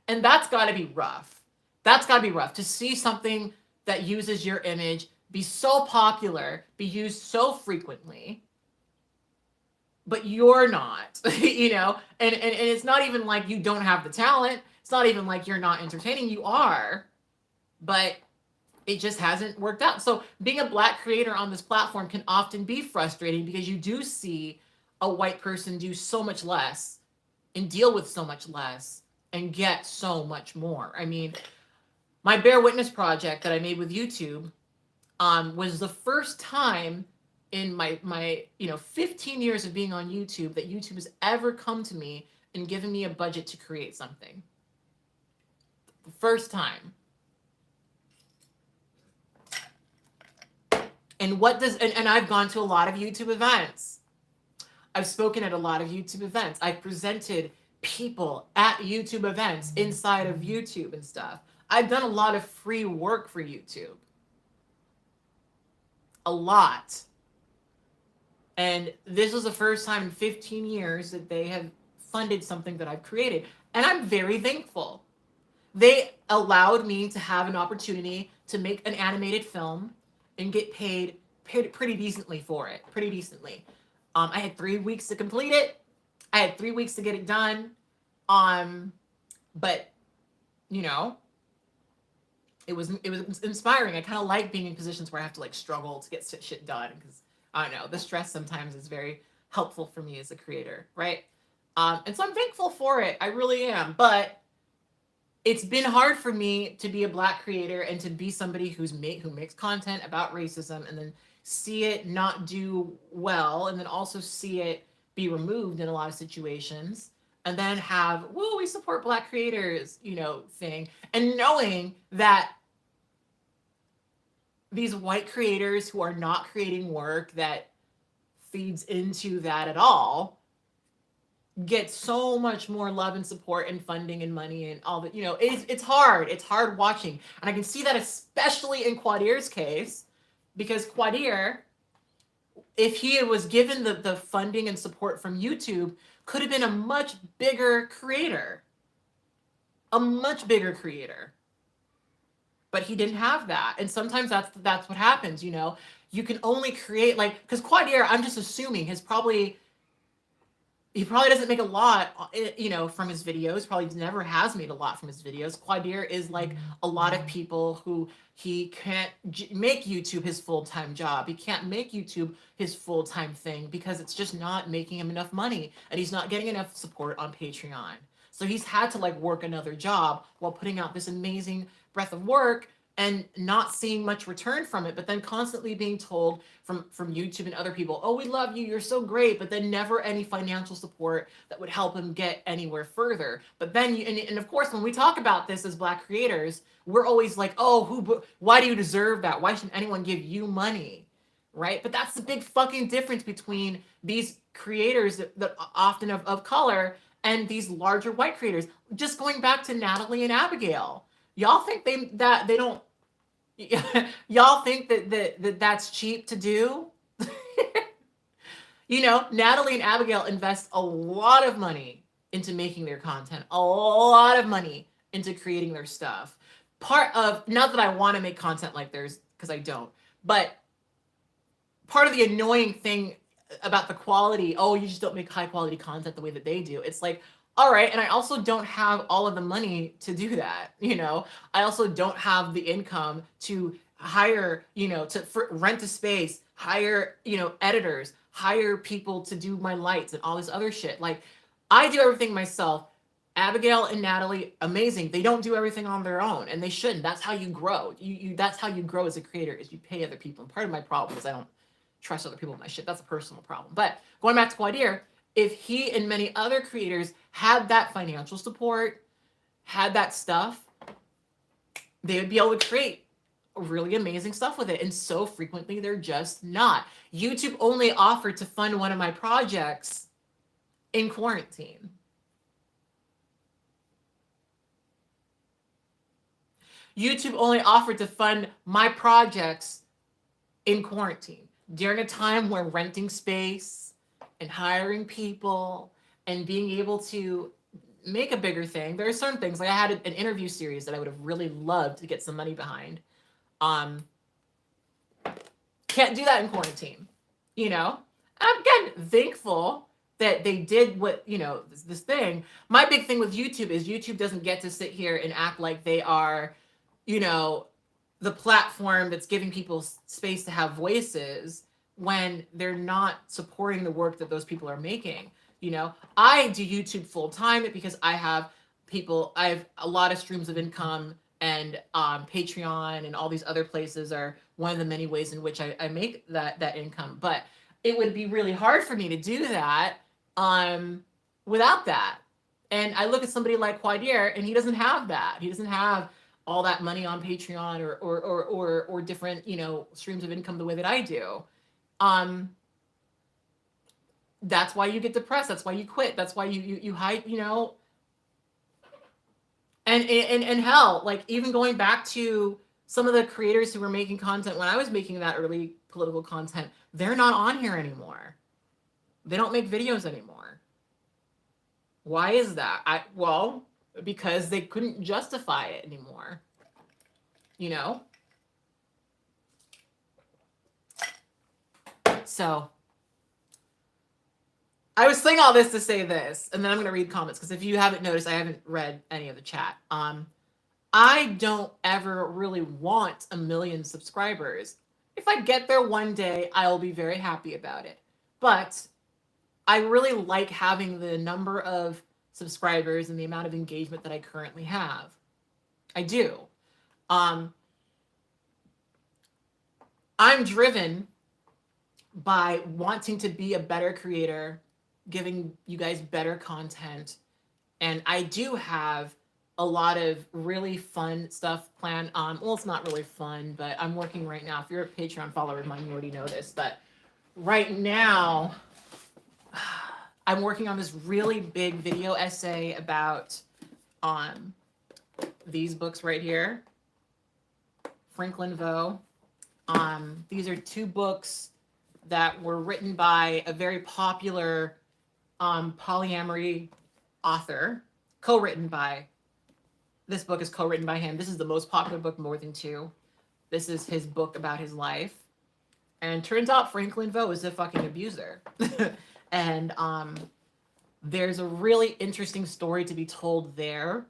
And that's got to be rough. That's got to be rough to see something that uses your image be so popular, be used so frequently, but you're not, you know, and it's not even like you don't have the talent. It's not even like you're not entertaining. You are, but it just hasn't worked out. So being a Black creator on this platform can often be frustrating because you do see a white person do so much less and deal with so much less and get so much more. I mean, my Bear Witness project that I made with YouTube was the first time in my 15 years of being on YouTube that YouTube has ever come to me and given me a budget to create something. The first time. And what does and I've gone to a lot of YouTube events. I've spoken at a lot of YouTube events. I've presented people at YouTube events inside of YouTube and stuff. I've done a lot of free work for YouTube. A lot. And this was the first time in 15 years that they have funded something that I've created. And I'm very thankful. They allowed me to have an opportunity to make an animated film and get paid pretty decently for it. Pretty decently. I had 3 weeks to complete it. I had 3 weeks to get it done. But you know, it was inspiring. I kind of like being in positions where I have to like struggle to get shit done because I don't know, the stress sometimes is very helpful for me as a creator, right? And so I'm thankful for it. I really am. But it's been hard for me to be a Black creator and to be somebody who makes content about racism and then see it not do well and then also see it be removed in a lot of situations and then have, woo, we support Black creators, thing. And knowing that these white creators who are not creating work that feeds into that at all get so much more love and support and funding and money and all that. It's hard. It's hard watching. And I can see that especially in Quadir's case, because Quadir, if he was given the funding and support from YouTube, could have been a much bigger creator. A much bigger creator. But he didn't have that. And sometimes that's what happens, You can only create, because Quadir, I'm just assuming, he probably doesn't make a lot, from his videos. Probably never has made a lot from his videos. Quadir is like a lot of people who he can't make YouTube his full-time job. He can't make YouTube his full-time thing because it's just not making him enough money and he's not getting enough support on Patreon. So he's had to work another job while putting out this amazing breadth of work and not seeing much return from it, but then constantly being told from YouTube and other people, oh, we love you, you're so great, but then never any financial support that would help him get anywhere further. But then, and of course, when we talk about this as Black creators, we're always like, oh, why do you deserve that? Why should anyone give you money, right? But that's the big fucking difference between these creators that often of color and these larger white creators. Just going back to Natalie and Abigail. Y'all think they don't y'all think that that's cheap to do? Natalie and Abigail invest a lot of money into making their content, a lot of money into creating their stuff. Part of, not that I want to make content like theirs, because I don't, but part of the annoying thing about the quality, oh, you just don't make high quality content the way that they do. It's like, all right, and I also don't have all of the money to do that, I also don't have the income to hire, rent a space, hire, editors, hire people to do my lights and all this other shit. I do everything myself. Abigail and Natalie, amazing. They don't do everything on their own, and they shouldn't. That's how you grow. That's how you grow as a creator, is you pay other people. And part of my problem is I don't trust other people with my shit. That's a personal problem. But going back to Quadir, if he and many other creators had that financial support, had that stuff, they would be able to create really amazing stuff with it. And so frequently they're just not. YouTube only offered to fund one of my projects in quarantine. YouTube only offered to fund my projects in quarantine during a time where renting space and hiring people and being able to make a bigger thing. There are certain things, like I had an interview series that I would have really loved to get some money behind. Can't do that in quarantine, you know? I'm again thankful that they did what, you know, this thing. My big thing with YouTube is YouTube doesn't get to sit here and act like they are, you know, the platform that's giving people space to have voices when they're not supporting the work that those people are making. You know, I do YouTube full time because I have a lot of streams of income, and Patreon and all these other places are one of the many ways in which I make that income. But it would be really hard for me to do that without that. And I look at somebody like Quadier, and he doesn't have that. He doesn't have all that money on Patreon or different, you know, streams of income the way that I do. That's why you get depressed. That's why you quit. That's why you hide, you know. And hell, like even going back to some of the creators who were making content when I was making that early political content, they're not on here anymore. They don't make videos anymore. Why is that? Well, because they couldn't justify it anymore. You know? So I was saying all this to say this, and then I'm going to read comments, because if you haven't noticed, I haven't read any of the chat. I don't ever really want 1 million subscribers. If I get there one day, I'll be very happy about it. But I really like having the number of subscribers and the amount of engagement that I currently have. I do. I'm driven by wanting to be a better creator, giving you guys better content. And I do have a lot of really fun stuff planned. Well, it's not really fun, but I'm working right now. If you're a Patreon follower of mine, you already know this, but right now I'm working on this really big video essay about these books right here, Franklin Vo. These are 2 books that were written by a very popular polyamory author, co-written by, this book is co-written by him. This is the most popular book, More Than Two. This is his book about his life. And turns out Franklin Vo is a fucking abuser. And there's a really interesting story to be told there.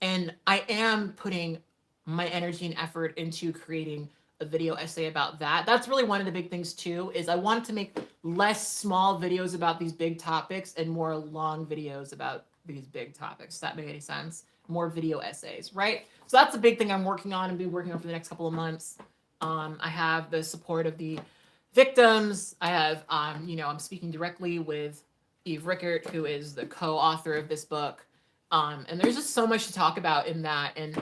And I am putting my energy and effort into creating a video essay about that. That's really one of the big things too, is I wanted to make less small videos about these big topics and more long videos about these big topics. Does that make any sense? More video essays, right? So that's a big thing I'm working on and be working on for the next couple of months. I have the support of the victims. I have, you know, I'm speaking directly with Eve Rickert, who is the co-author of this book. And there's just so much to talk about in that. And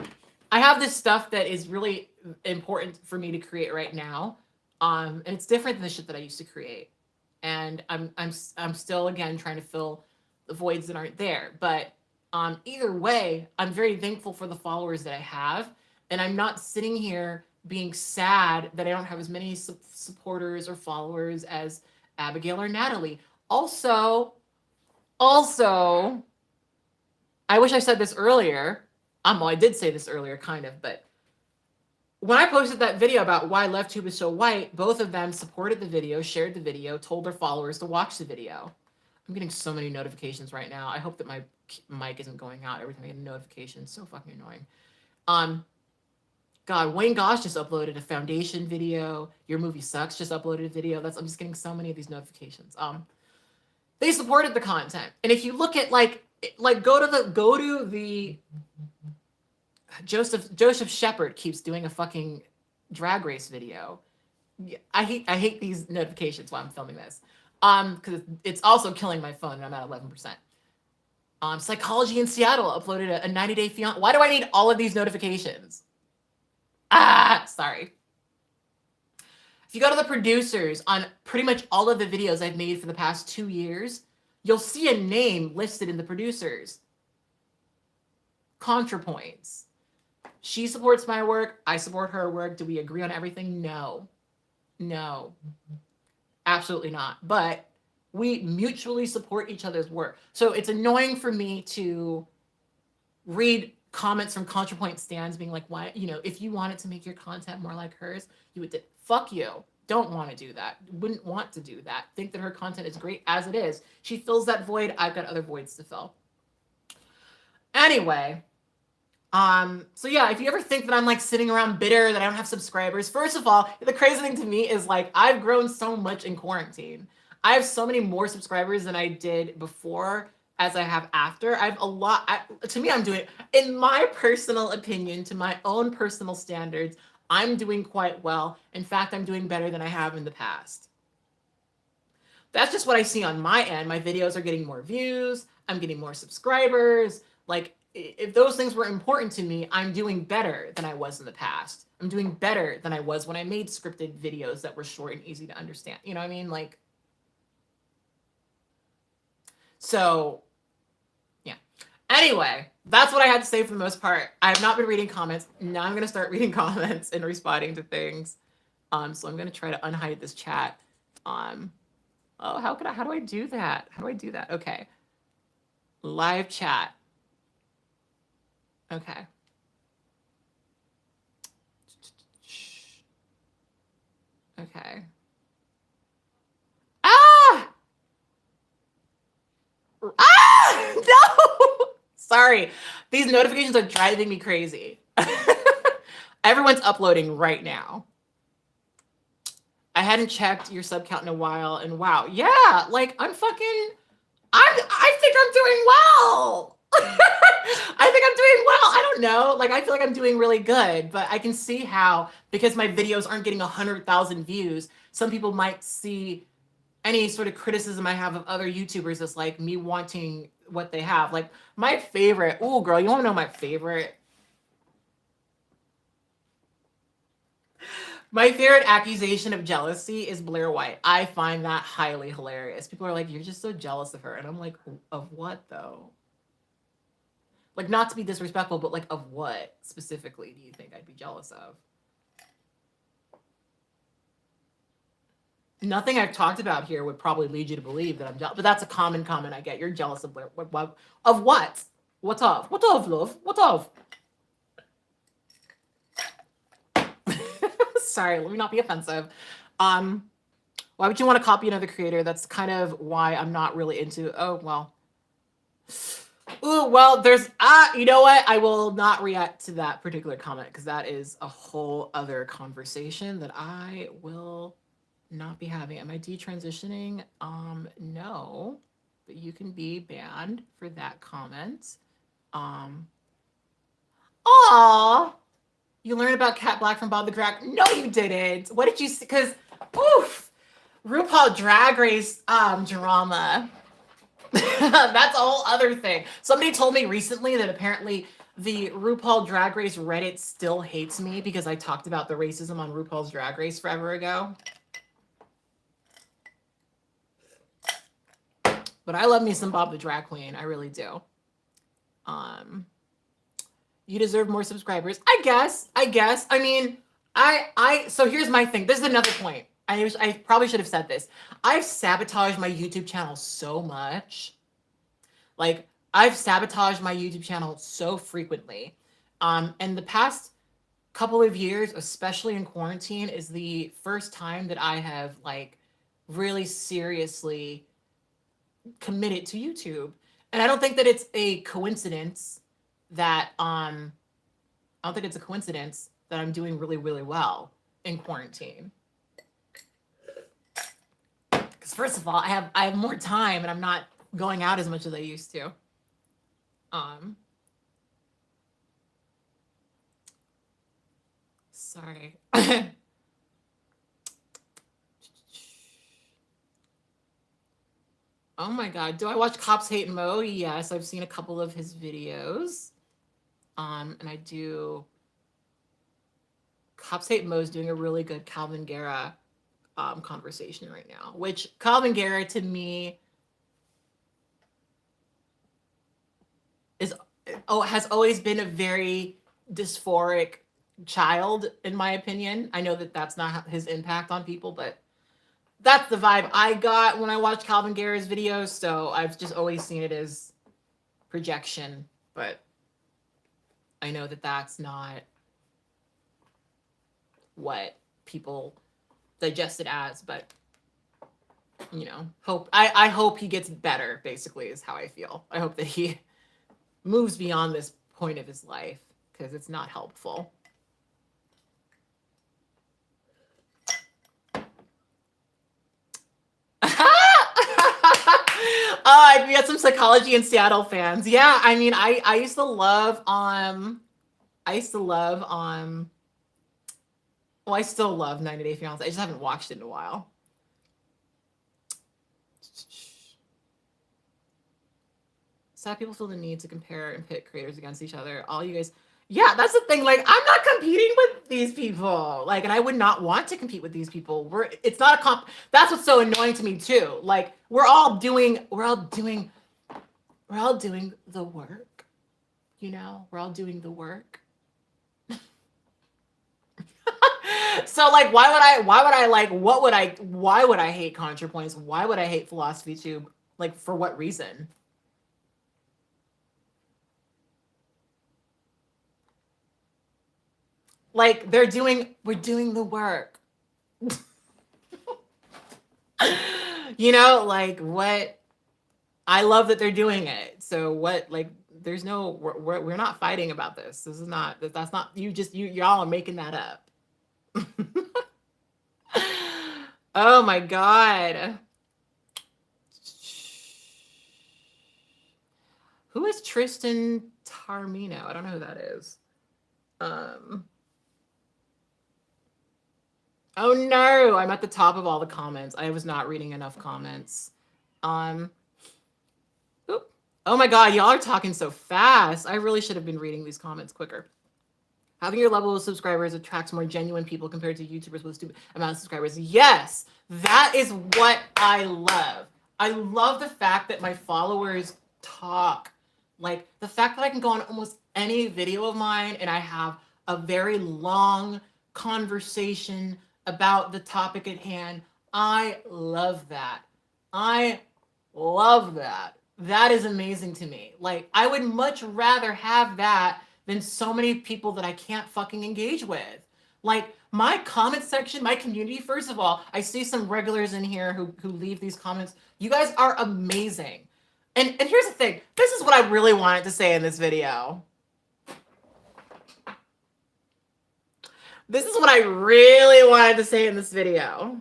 I have this stuff that is really important for me to create right now. And it's different than the shit that I used to create. And I'm still, again, trying to fill the voids that aren't there. But either way, I'm very thankful for the followers that I have. And I'm not sitting here being sad that I don't have as many supporters or followers as Abigail or Natalie. Also, I wish I said this earlier. Well, I did say this earlier, kind of, but when I posted that video about why LeftTube is so white, both of them supported the video, shared the video, told their followers to watch the video. I'm getting so many notifications right now. I hope that my mic isn't going out every time I get a notification. It's so fucking annoying. God, Wayne Gosh just uploaded a foundation video. Your Movie Sucks just uploaded a video. I'm just getting so many of these notifications. They supported the content. And if you look at go to the Joseph Shepard keeps doing a fucking drag race video. I hate these notifications while I'm filming this. Because it's also killing my phone and I'm at 11%. Psychology in Seattle uploaded a 90-day fiance. Why do I need all of these notifications? Sorry. If you go to the producers on pretty much all of the videos I've made for the past 2 years, you'll see a name listed in the producers. ContraPoints. She supports my work. I support her work. Do we agree on everything? No. Absolutely not. But We mutually support each other's work. So it's annoying for me to read comments from ContraPoint stands being like, why, you know, if you wanted to make your content more like hers, you would, fuck you. Don't want to do that. Wouldn't want to do that. Think that her content is great as it is. She fills that void. I've got other voids to fill. Anyway, so yeah, if you ever think that I'm like sitting around bitter that I don't have subscribers, first of all, the crazy thing to me is like, I've grown so much in quarantine. I have so many more subscribers than I did before as I have after. I have a lot, to me, I'm doing, in my personal opinion, to my own personal standards, I'm doing quite well. In fact, I'm doing better than I have in the past. That's just what I see on my end. My videos are getting more views. I'm getting more subscribers. Like, if those things were important to me, I'm doing better than I was in the past. I'm doing better than I was when I made scripted videos that were short and easy to understand. You know what I mean? Like, so yeah. Anyway, that's what I had to say for the most part. I have not been reading comments. Now I'm going to start reading comments and responding to things. So I'm going to try to unhide this chat. Oh, how do I do that? How do I do that? Okay. Live chat. Okay. Okay. Ah! Ah! No! Sorry. These notifications are driving me crazy. Everyone's uploading right now. I hadn't checked your sub count in a while, and wow. Yeah, like I think I'm doing well. I think I'm doing well. I don't know. Like, I feel like I'm doing really good, but I can see how, because my videos aren't getting 100,000 views, some people might see any sort of criticism I have of other YouTubers as like me wanting what they have. Like my favorite, oh girl, you want to know my favorite? My favorite accusation of jealousy is Blaire White. I find that highly hilarious. People are like, you're just so jealous of her. And I'm like, of what though? Like, not to be disrespectful, but like, of what specifically do you think I'd be jealous of? Nothing I've talked about here would probably lead you to believe that I'm jealous, but that's a common comment I get. You're jealous of Blaire. Of what? What of? What of, love? What of? Sorry, let me not be offensive. Why would you want to copy another creator? That's kind of why I'm not really into, oh, well. Ooh, well, there's, you know what? I will not react to that particular comment because that is a whole other conversation that I will not be having. Am I detransitioning? No, but you can be banned for that comment. Aw, you learned about katblaque from Bob the Crack? No, you didn't. What did you see? Because, oof, RuPaul Drag Race drama. That's a whole other thing. Somebody told me recently that apparently the RuPaul Drag Race Reddit still hates me because I talked about the racism on RuPaul's Drag Race forever ago. But I love me some Bob the Drag Queen. I really do. You deserve more subscribers. I guess. I mean, so here's my thing. This is another point. I probably should have said this. I've sabotaged my YouTube channel so much. Like, I've sabotaged my YouTube channel so frequently. And the past couple of years, especially in quarantine, is the first time that I have like really seriously committed to YouTube. And I don't think that it's a coincidence that I'm doing really, really well in quarantine. Because first of all, I have more time and I'm not going out as much as I used to. Sorry. Oh my God. Do I watch Cops Hate Mo? Yes, I've seen a couple of his videos. And I do. Cops Hate Mo is doing a really good Calvin Guerra conversation right now, which Calvin Guerra to me has always been a very dysphoric child, in my opinion. I know that that's not his impact on people, but That's the vibe I got when I watched Calvin Garrett's videos. So I've just always seen it as projection, but I know that that's not what people digest it as, but you know, I hope he gets better, basically, is how I feel. I hope that he moves beyond this point of his life, because it's not helpful. We got some Psychology in Seattle fans. Yeah, I mean, I used to love I still love 90 Day Fiancé. I just haven't watched it in a while. Sad people feel the need to compare and pit creators against each other. All you guys, yeah, that's the thing. Like, I'm not competing with these people. Like, and I would not want to compete with these people. It's not a comp. That's what's so annoying to me too. Like, we're all doing the work. You know, we're all doing the work. So like, why would I hate ContraPoints? Why would I hate Philosophy Tube? Like, for what reason? Like, we're doing the work. You know, like, what? I love that they're doing it. So what, like, there's no, we're not fighting about this. This is not, that's not, y'all are making that up. Oh my God. Who is Tristan Tarmino? I don't know who that is. Oh no, I'm at the top of all the comments. I was not reading enough comments. Oh my God, y'all are talking so fast. I really should have been reading these comments quicker. Having your level of subscribers attracts more genuine people compared to YouTubers with a stupid amount of subscribers. Yes, that is what I love. I love the fact that my followers talk. Like, the fact that I can go on almost any video of mine and I have a very long conversation about the topic at hand. I love that. I love that. That is amazing to me. Like, I would much rather have that than so many people that I can't fucking engage with. Like, my comment section, my community, first of all, I see some regulars in here who leave these comments. You guys are amazing. And here's the thing. This is what I really wanted to say in this video. This is what I really wanted to say in this video.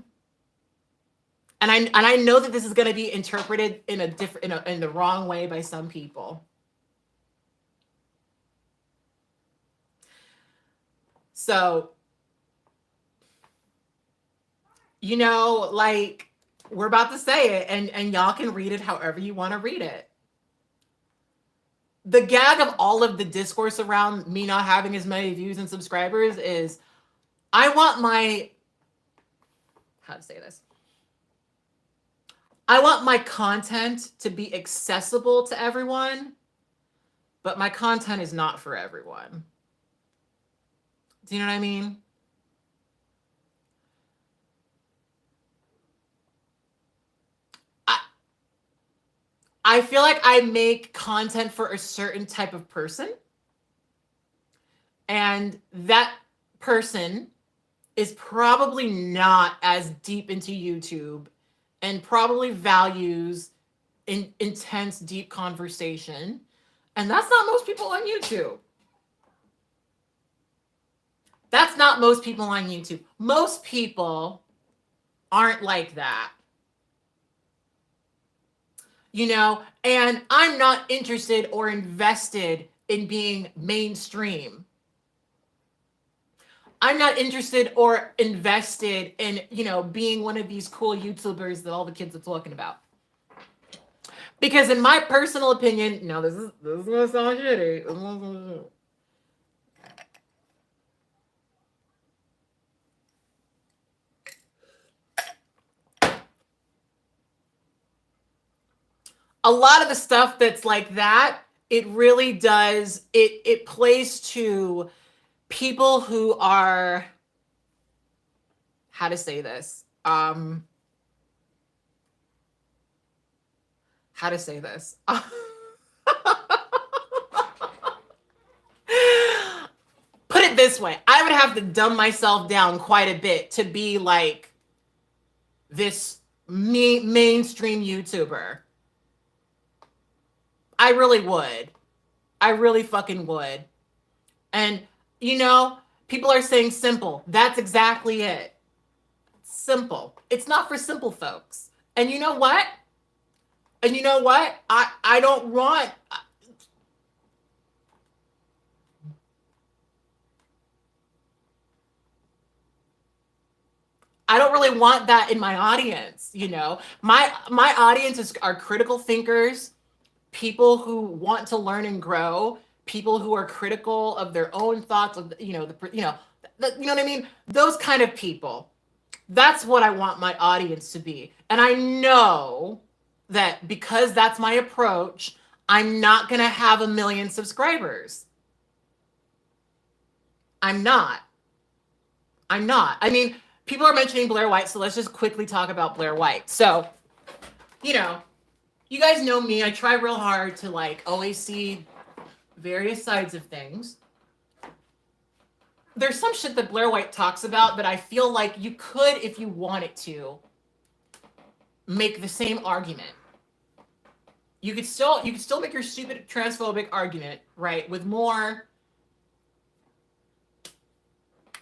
And I know that this is going to be interpreted in the wrong way by some people. So, you know, like, we're about to say it, and y'all can read it however you want to read it. The gag of all of the discourse around me not having as many views and subscribers is, I want my, how to say this? I want my content to be accessible to everyone, but my content is not for everyone. Do you know what I mean? I feel like I make content for a certain type of person, and that person is probably not as deep into YouTube and probably values intense, deep conversation. And that's not most people on YouTube. That's not most people on YouTube. Most people aren't like that. You know, and I'm not interested or invested in being mainstream. I'm not interested or invested in, you know, being one of these cool YouTubers that all the kids are talking about. Because in my personal opinion, no, this is gonna sound shitty. A lot of the stuff that's like that, it really does, it plays to people who are, how to say this, how to say this. Put it this way, I would have to dumb myself down quite a bit to be like this mainstream YouTuber. I really would. I really fucking would. And, you know, people are saying simple. That's exactly it. Simple. It's not for simple folks. And you know what? I don't want... I don't really want that in my audience, you know. My audience are critical thinkers, people who want to learn and grow, people who are critical of their own thoughts, of you know what I mean. Those kind of people. That's what I want my audience to be, and I know that because that's my approach, I'm not gonna have 1 million subscribers. I'm not. I mean, people are mentioning Blaire White, so let's just quickly talk about Blaire White. So, you know, you guys know me. I try real hard to like always see various sides of things. There's some shit that Blaire White talks about that I feel like you could, if you wanted to, make the same argument. You could still make your stupid transphobic argument, right, with more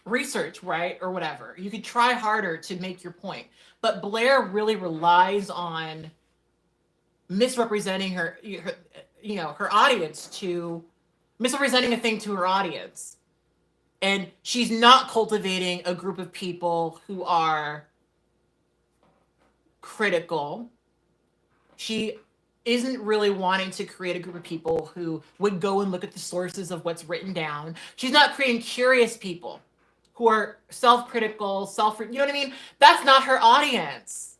research, right, or whatever. You could try harder to make your point, but Blaire really relies on misrepresenting her audience, to misrepresenting a thing to her audience, and she's not cultivating a group of people who are critical. She isn't really wanting to create a group of people who would go and look at the sources of what's written down. She's not creating curious people who are self-critical, you know what I mean? That's not her audience.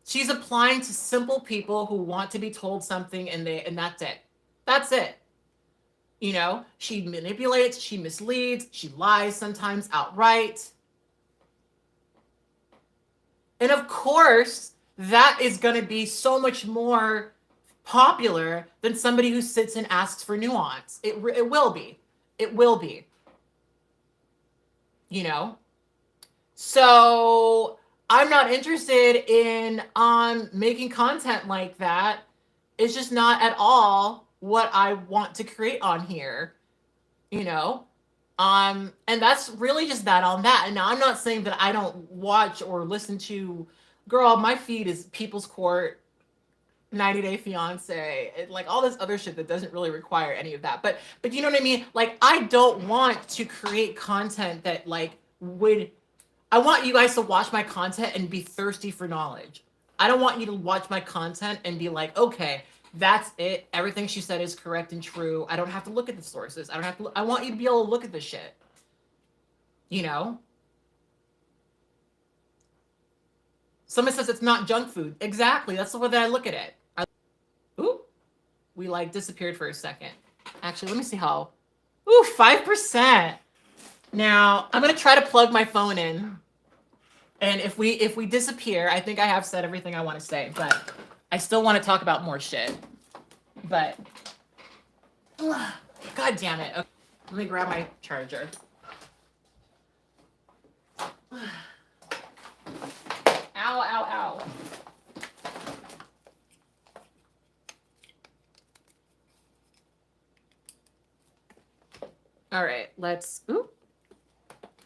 She's applying to simple people who want to be told something, and that's it. That's it. You know, she manipulates, she misleads, she lies sometimes outright. And of course, that is going to be so much more popular than somebody who sits and asks for nuance. It will be. It will be. You know? So I'm not interested in making content like that. It's just not at all what I want to create on here, you know? And that's really just that on that. And now I'm not saying that I don't watch or listen to, girl, my feed is People's Court, 90 Day Fiance, like all this other shit that doesn't really require any of that. But you know what I mean? Like, I don't want to create content that like I want you guys to watch my content and be thirsty for knowledge. I don't want you to watch my content and be like, okay, that's it. Everything she said is correct and true. I don't have to look at the sources. I want you to be able to look at the shit. You know? Someone says it's not junk food. Exactly. That's the way that I look at it. Ooh, we like disappeared for a second. Actually, let me see how. Ooh, 5%. Now I'm gonna try to plug my phone in, and if we disappear, I think I have said everything I want to say, but I still want to talk about more shit. But God damn it! Okay, let me grab my charger. Ow! Ow! Ow! All right, let's. Ooh.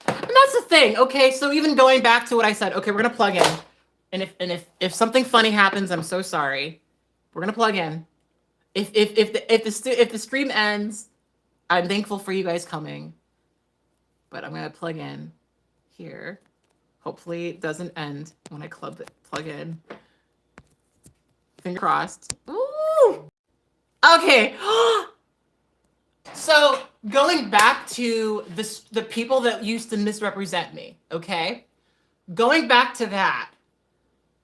And that's the thing, okay? So even going back to what I said, okay, we're gonna plug in, and if something funny happens, I'm so sorry. We're gonna plug in. If the stream ends, I'm thankful for you guys coming, but I'm gonna plug in here. Hopefully it doesn't end when I plug in. Finger crossed. Ooh. Okay. So going back to the people that used to misrepresent me, okay? Going back to that,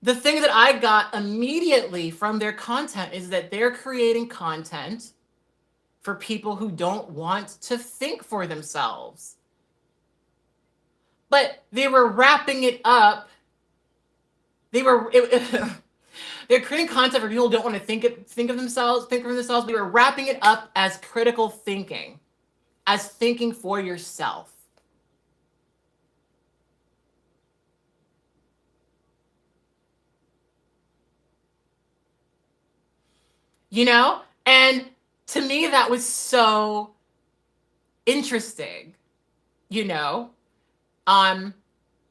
the thing that I got immediately from their content is that they're creating content for people who don't want to think for themselves. But they were wrapping it up. They're creating content for people who don't want to think for themselves. We were wrapping it up as critical thinking, as thinking for yourself. You know? And to me, that was so interesting, you know?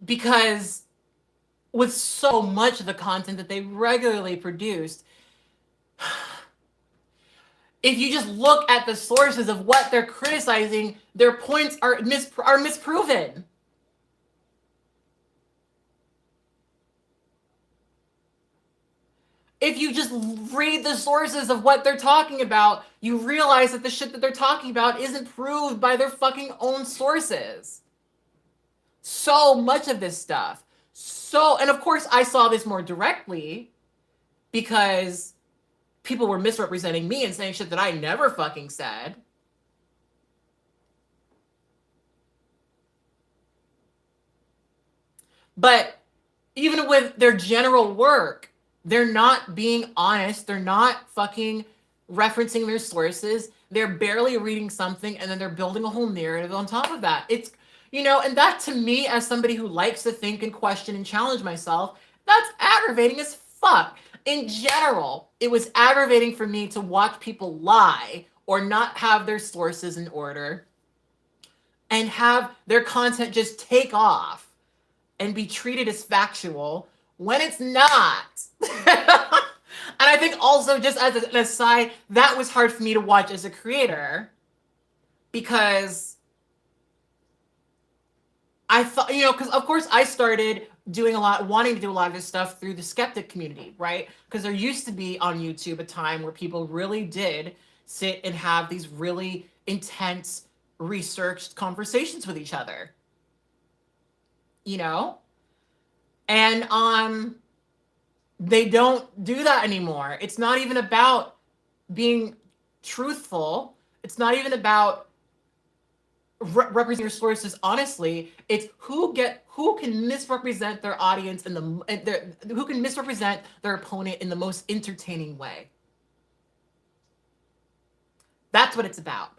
Because with so much of the content that they regularly produced, if you just look at the sources of what they're criticizing, their points are misproven. If you just read the sources of what they're talking about, you realize that the shit that they're talking about isn't proved by their fucking own sources. So much of this stuff. And of course, I saw this more directly because people were misrepresenting me and saying shit that I never fucking said. But even with their general work, they're not being honest. They're not fucking referencing their sources. They're barely reading something and then they're building a whole narrative on top of that. It's, you know, and that to me, as somebody who likes to think and question and challenge myself, that's aggravating as fuck. In general, it was aggravating for me to watch people lie or not have their sources in order and have their content just take off and be treated as factual when it's not. And I think also, just as an aside, that was hard for me to watch as a creator because I thought, you know, because of course I started wanting to do a lot of this stuff through the skeptic community, right? Because there used to be on YouTube a time where people really did sit and have these really intense, researched conversations with each other, you know? And they don't do that anymore. It's not even about being truthful. It's not even about representing your sources honestly. It's who can misrepresent their audience and who can misrepresent their opponent in the most entertaining way. That's what it's about.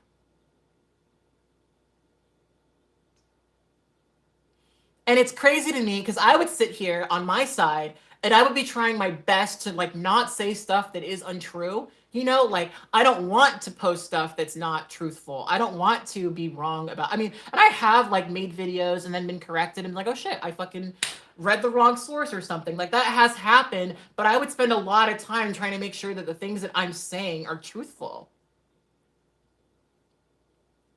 And it's crazy to me because I would sit here on my side and I would be trying my best to like not say stuff that is untrue. You know, like I don't want to post stuff that's not truthful. I don't want to be wrong about, and I have like made videos and then been corrected and like, oh shit, I fucking read the wrong source or something. Like that has happened, but I would spend a lot of time trying to make sure that the things that I'm saying are truthful.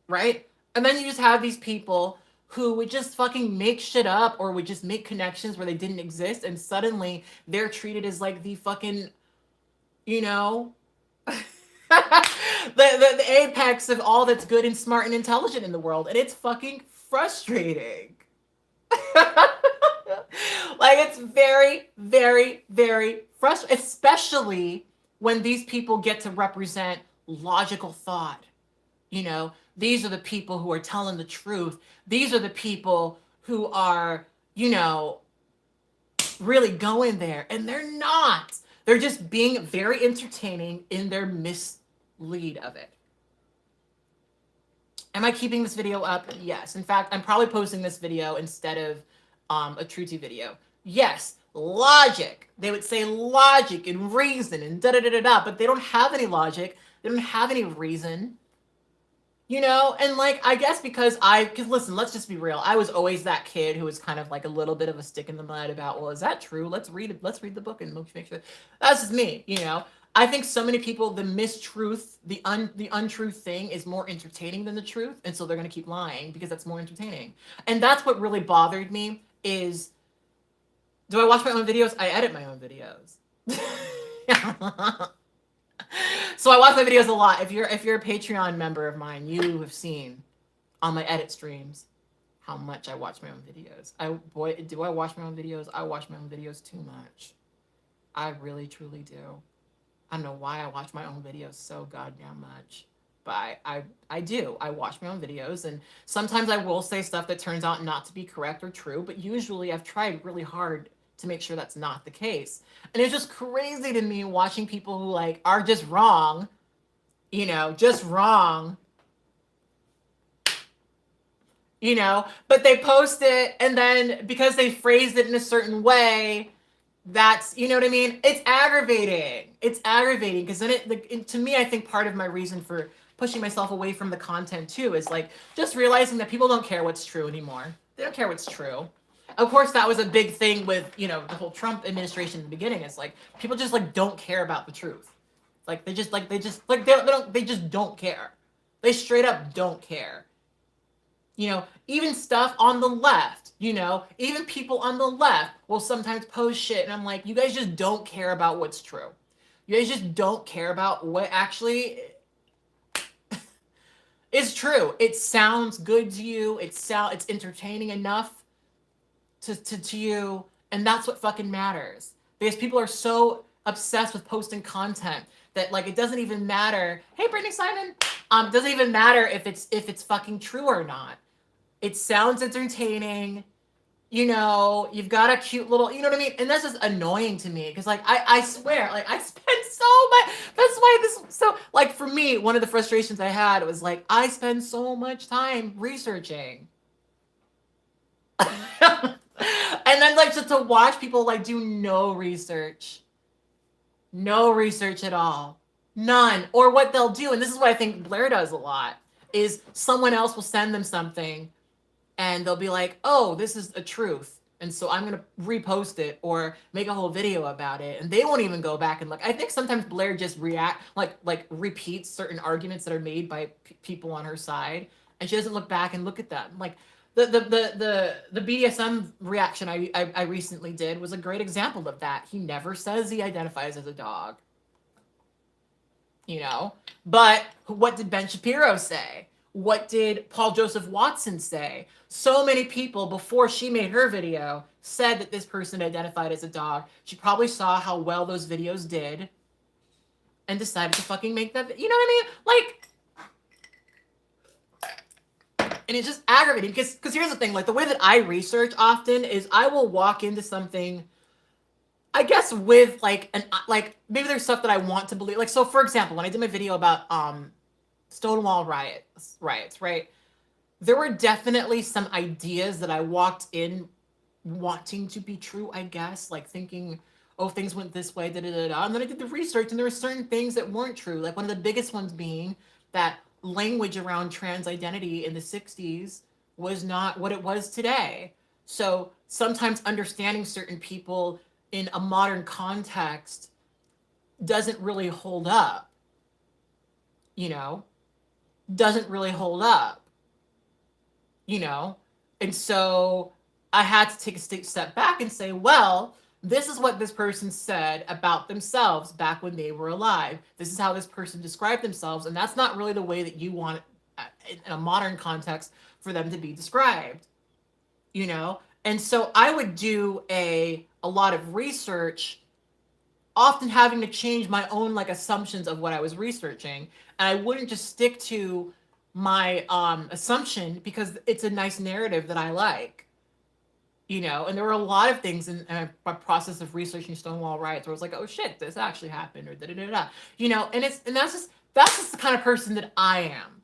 Right? And then you just have these people who would just fucking make shit up or would just make connections where they didn't exist. And suddenly they're treated as like the fucking, you know, the apex of all that's good and smart and intelligent in the world. And it's fucking frustrating. Like it's very, very, very frustrating, especially when these people get to represent logical thought. You know, these are the people who are telling the truth. These are the people who are, you know, really going there. And they're not. They're just being very entertaining in their mislead of it. Am I keeping this video up? Yes. In fact, I'm probably posting this video instead of a Truty video. Yes, logic. They would say logic and reason and da-da-da-da-da, but they don't have any logic. They don't have any reason. You know, and like, I guess because listen, let's just be real. I was always that kid who was kind of like a little bit of a stick in the mud about, well, is that true? Let's read it. Let's read the book and make sure. That's just me, you know. I think so many people, the mistruth, the untrue thing is more entertaining than the truth. And so they're going to keep lying because that's more entertaining. And that's what really bothered me is, do I watch my own videos? I edit my own videos. So I watch my videos a lot. If you're a Patreon member of mine, you have seen on my edit streams how much I watch my own videos. Boy, do I watch my own videos? I watch my own videos too much. I really, truly do. I don't know why I watch my own videos so goddamn much, but I do. I watch my own videos, and sometimes I will say stuff that turns out not to be correct or true, but usually I've tried really hard to make sure that's not the case. And it's just crazy to me watching people who like are just wrong, you know, just wrong, you know, but they post it, and then because they phrased it in a certain way, that's, you know what I mean? It's aggravating. It's aggravating because then to me, I think part of my reason for pushing myself away from the content too is like just realizing that people don't care what's true anymore. They don't care what's true. Of course, that was a big thing with, you know, the whole Trump administration in the beginning. It's like people just like don't care about the truth. Like they just don't care. They straight up don't care. You know, even stuff on the left, you know, even people on the left will sometimes post shit. And I'm like, you guys just don't care about what's true. You guys just don't care about what actually is true. It sounds good to you. It's entertaining enough to you. And that's what fucking matters. Because people are so obsessed with posting content that like it doesn't even matter. Hey, Brittany Simon. It doesn't even matter if it's fucking true or not. It sounds entertaining, you know, you've got a cute little, you know what I mean? And that's just annoying to me because like, I swear, like I spend so much, that's why so like for me, one of the frustrations I had was like, I spend so much time researching. And then like just to watch people like do no research at all, none. Or what they'll do, and this is what I think Blaire does a lot, is someone else will send them something and they'll be like, oh, this is a truth. And so I'm going to repost it or make a whole video about it. And they won't even go back and look. I think sometimes Blaire just repeats certain arguments that are made by people on her side. And she doesn't look back and look at them. Like the BDSM reaction I recently did was a great example of that. He never says he identifies as a dog. You know, but what did Ben Shapiro say? What did Paul Joseph Watson say? So many people before she made her video said that this person identified as a dog. She probably saw how well those videos did and decided to fucking make that, you know what I mean? Like, and it's just aggravating because here's the thing, like the way that I research often is I will walk into something, I guess with like maybe there's stuff that I want to believe. Like, so for example, when I did my video about Stonewall riots, right? There were definitely some ideas that I walked in wanting to be true, I guess, like thinking, oh, things went this way, And then I did the research and there were certain things that weren't true. Like one of the biggest ones being that language around trans identity in the 60s was not what it was today. So sometimes understanding certain people in a modern context doesn't really hold up, you know? Doesn't really hold up, you know? And so I had to take a step back and say, well, this is what this person said about themselves back when they were alive. This is how this person described themselves. And that's not really the way that you want in a modern context for them to be described, you know? And so I would do a lot of research, often having to change my own like assumptions of what I was researching. And I wouldn't just stick to my assumption because it's a nice narrative that I like, you know? And there were a lot of things in my process of researching Stonewall riots where I was like, oh shit, this actually happened, or da-da-da-da, you know? And that's just the kind of person that I am.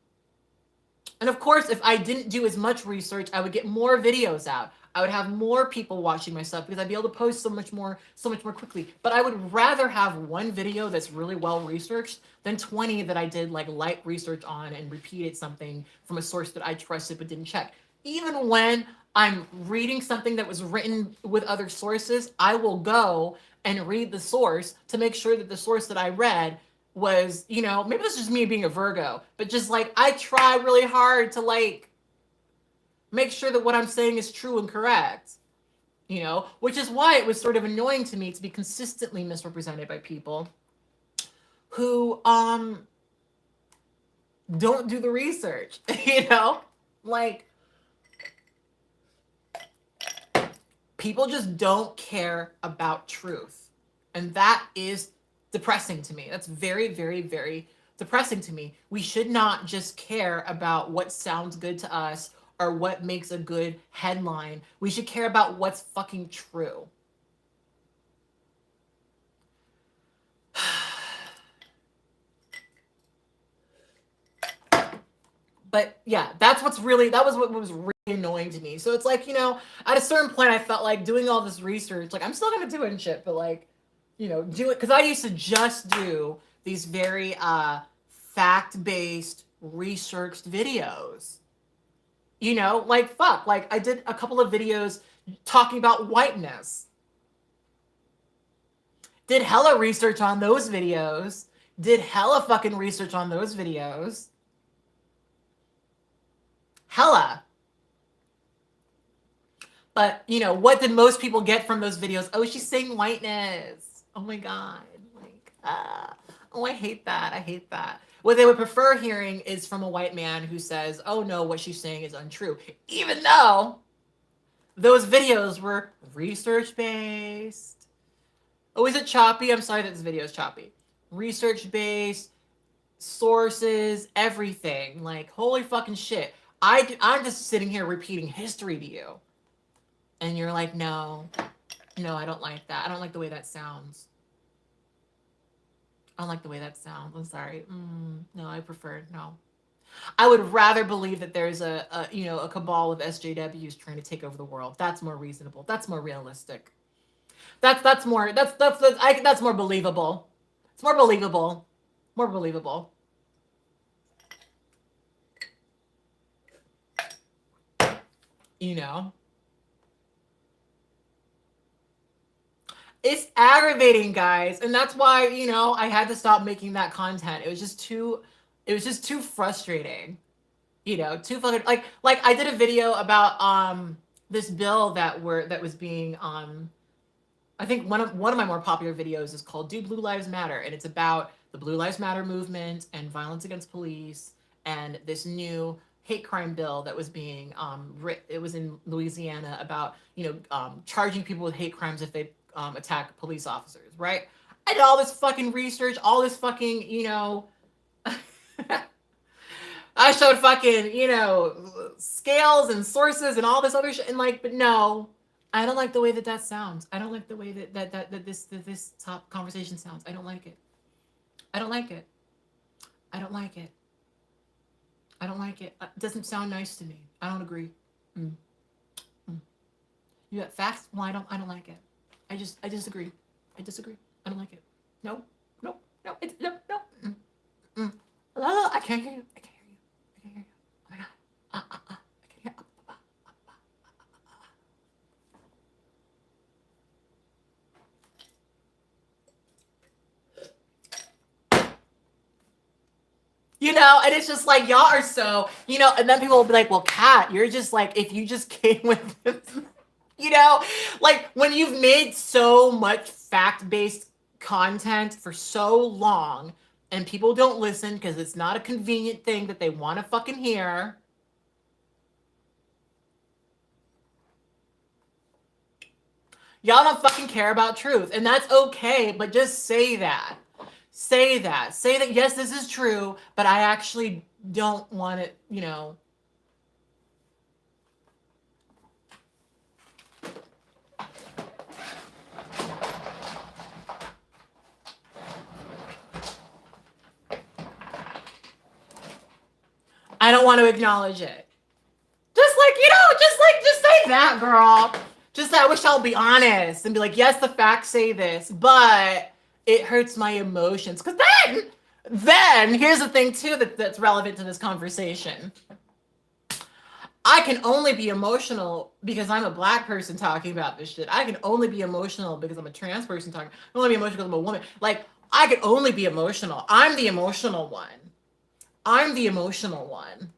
And of course, if I didn't do as much research, I would get more videos out. I would have more people watching my stuff because I'd be able to post so much more quickly. But I would rather have one video that's really well researched than 20 that I did like light research on and repeated something from a source that I trusted but didn't check. Even when I'm reading something that was written with other sources, I will go and read the source to make sure that the source that I read was, you know, maybe this is just me being a Virgo, but just like I try really hard to like make sure that what I'm saying is true and correct, you know, which is why it was sort of annoying to me to be consistently misrepresented by people who don't do the research, you know, like people just don't care about truth. And that is depressing to me. That's very, very, very depressing to me. We should not just care about what sounds good to us or what makes a good headline. We should care about what's fucking true. But yeah, that was what was really annoying to me. So it's like, at a certain point I felt like doing all this research, like I'm still gonna do it and shit, but like, do it, because I used to just do these very fact-based researched videos. Like fuck, like I did a couple of videos talking about whiteness. Did hella research on those videos. Did hella fucking research on those videos. Hella. But, what did most people get from those videos? Oh, she's saying whiteness. Oh my God. Like, oh, I hate that. I hate that. What they would prefer hearing is from a white man who says, oh no, what she's saying is untrue. Even though those videos were research-based. Oh, is it choppy? I'm sorry that this video is choppy. Research-based, sources, everything. Like, holy fucking shit. I'm just sitting here repeating history to you. And you're like, no, I don't like that. I don't like the way that sounds. I don't like the way that sounds. I'm sorry. No, I prefer, no. I would rather believe that there's a cabal of SJWs trying to take over the world. That's more reasonable. That's more realistic. That's more believable. It's more believable. More believable. It's aggravating, guys, and that's why I had to stop making that content. It was just too frustrating. Too fucking like I did a video about this bill that was being I think one of my more popular videos is called Do Blue Lives Matter, and it's about the Blue Lives Matter movement and violence against police and this new hate crime bill that was being it was in Louisiana about charging people with hate crimes if they attack police officers, right? I did all this fucking research, all this fucking I showed fucking scales and sources and all this other shit, and like, but no, I don't like the way that sounds. I don't like the way that this top conversation sounds. I don't like it. I don't like it. I don't like it. I don't like it. It doesn't sound nice to me. I don't agree. You got facts? Well, I don't like it. I disagree. I disagree. I don't like it. No. It's no. I can't hear you. I can't hear you. I can't hear you. Oh my God. I can't hear. And it's just like, y'all are so, and then people will be like, well, Kat, you're just like, if you just came with this, like when you've made so much fact-based content for so long and people don't listen because it's not a convenient thing that they want to fucking hear. Y'all don't fucking care about truth, and that's okay, but just say that. Say that, yes, this is true, but I actually don't want it, I don't want to acknowledge it. Just say that, girl. Just I wish I'll be honest and be like, yes, the facts say this, but it hurts my emotions. Because then here's the thing too that's relevant to this conversation. I can only be emotional because I'm a Black person talking about this shit. I can only be emotional because I'm a trans person talking. I can only be emotional because I'm a woman. Like, I can only be emotional. I'm the emotional one. I'm the emotional one.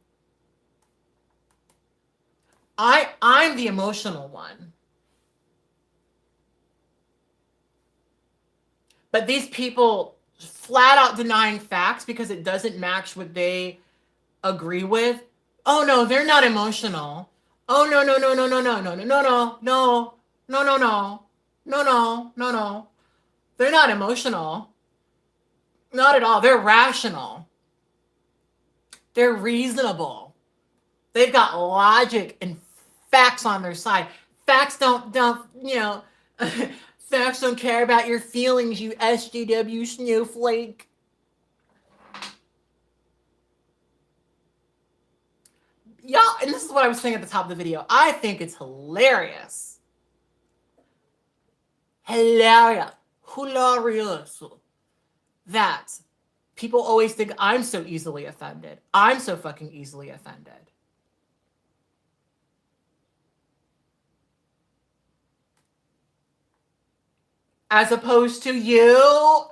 I'm the emotional one. But these people flat out denying facts because it doesn't match what they agree with. Oh no, they're not emotional. Oh no. They're not emotional. Not at all. They're rational. They're reasonable. They've got logic and facts on their side. Facts don't facts don't care about your feelings, you SJW snowflake. y'all, and this is what I was saying at the top of the video, I think it's hilarious. Hilarious that people always think I'm so easily offended. I'm so fucking easily offended. As opposed to you.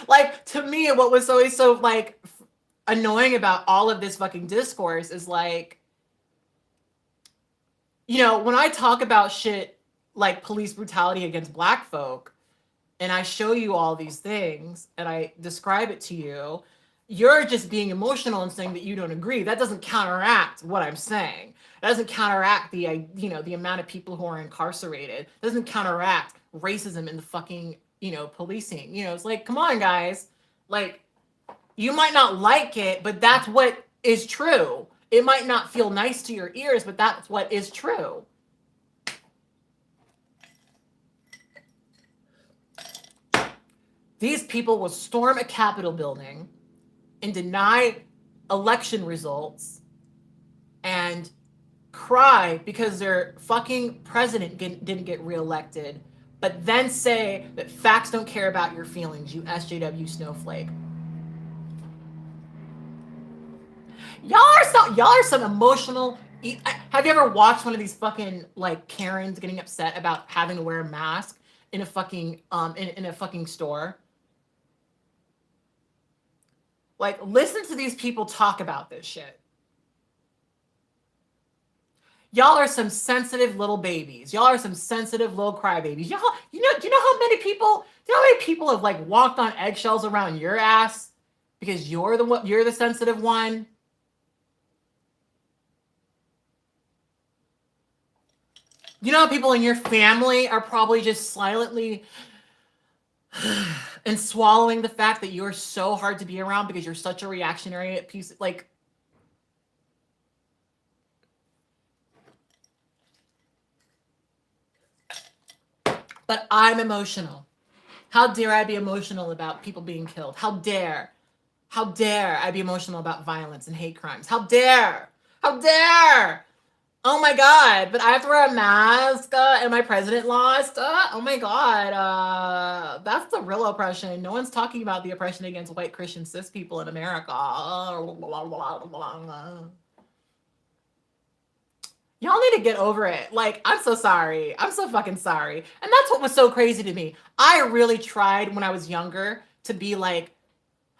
Like, to me, what was always so, like, annoying about all of this fucking discourse is, like, you know, when I talk about shit like police brutality against Black folk, and I show you all these things, and I describe it to you, you're just being emotional and saying that you don't agree. That doesn't counteract what I'm saying. That doesn't counteract the, you know, the amount of people who are incarcerated. It doesn't counteract racism in the fucking, you know, policing. You know, it's like, come on, guys. Like, you might not like it, but that's what is true. It might not feel nice to your ears, but that's what is true. These people will storm a Capitol building and deny election results and cry because their fucking president didn't get reelected, but then say that facts don't care about your feelings, you SJW snowflake. Y'all are some emotional. Have you ever watched one of these fucking, like, Karens getting upset about having to wear a mask in a fucking in a fucking store? Like, listen to these people talk about this shit. Y'all are some sensitive little babies. Y'all are some sensitive little crybabies. Y'all, do you know how many people have, like, walked on eggshells around your ass because you're the sensitive one? You know, people in your family are probably just silently and swallowing the fact that you're so hard to be around because you're such a reactionary piece. Like, but I'm emotional. How dare I be emotional about people being killed? How dare I be emotional about violence and hate crimes? How dare? Oh my God, but I have to wear a mask and my president lost. Oh my God, that's the real oppression. No one's talking about the oppression against white Christian cis people in America. Y'all need to get over it. Like, I'm so sorry. I'm so fucking sorry. And that's what was so crazy to me. I really tried when I was younger to be like,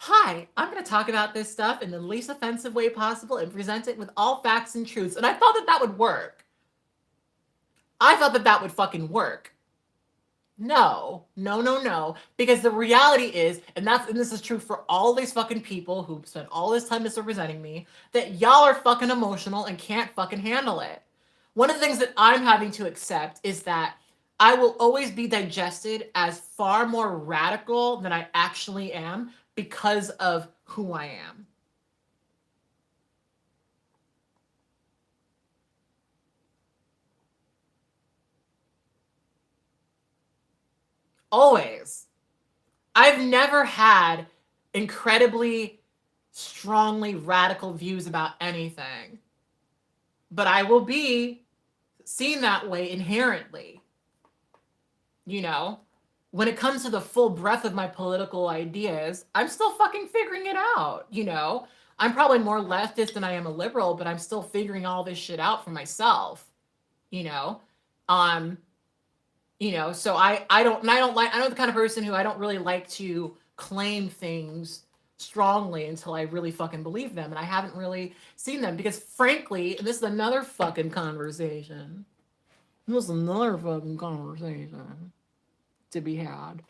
hi, I'm going to talk about this stuff in the least offensive way possible and present it with all facts and truths. And I thought that that would work. I thought that that would fucking work. No. Because the reality is, and this is true for all these fucking people who spent all this time misrepresenting me, that y'all are fucking emotional and can't fucking handle it. One of the things that I'm having to accept is that I will always be digested as far more radical than I actually am because of who I am. Always. I've never had incredibly strongly radical views about anything, but I will be seen that way inherently. You know, when it comes to the full breadth of my political ideas, I'm still fucking figuring it out. You know, I'm probably more leftist than I am a liberal, but I'm still figuring all this shit out for myself. You know, so I'm the kind of person who I don't really like to claim things strongly until I really fucking believe them. And I haven't really seen them because, frankly, this is another fucking conversation. This is another fucking conversation to be had.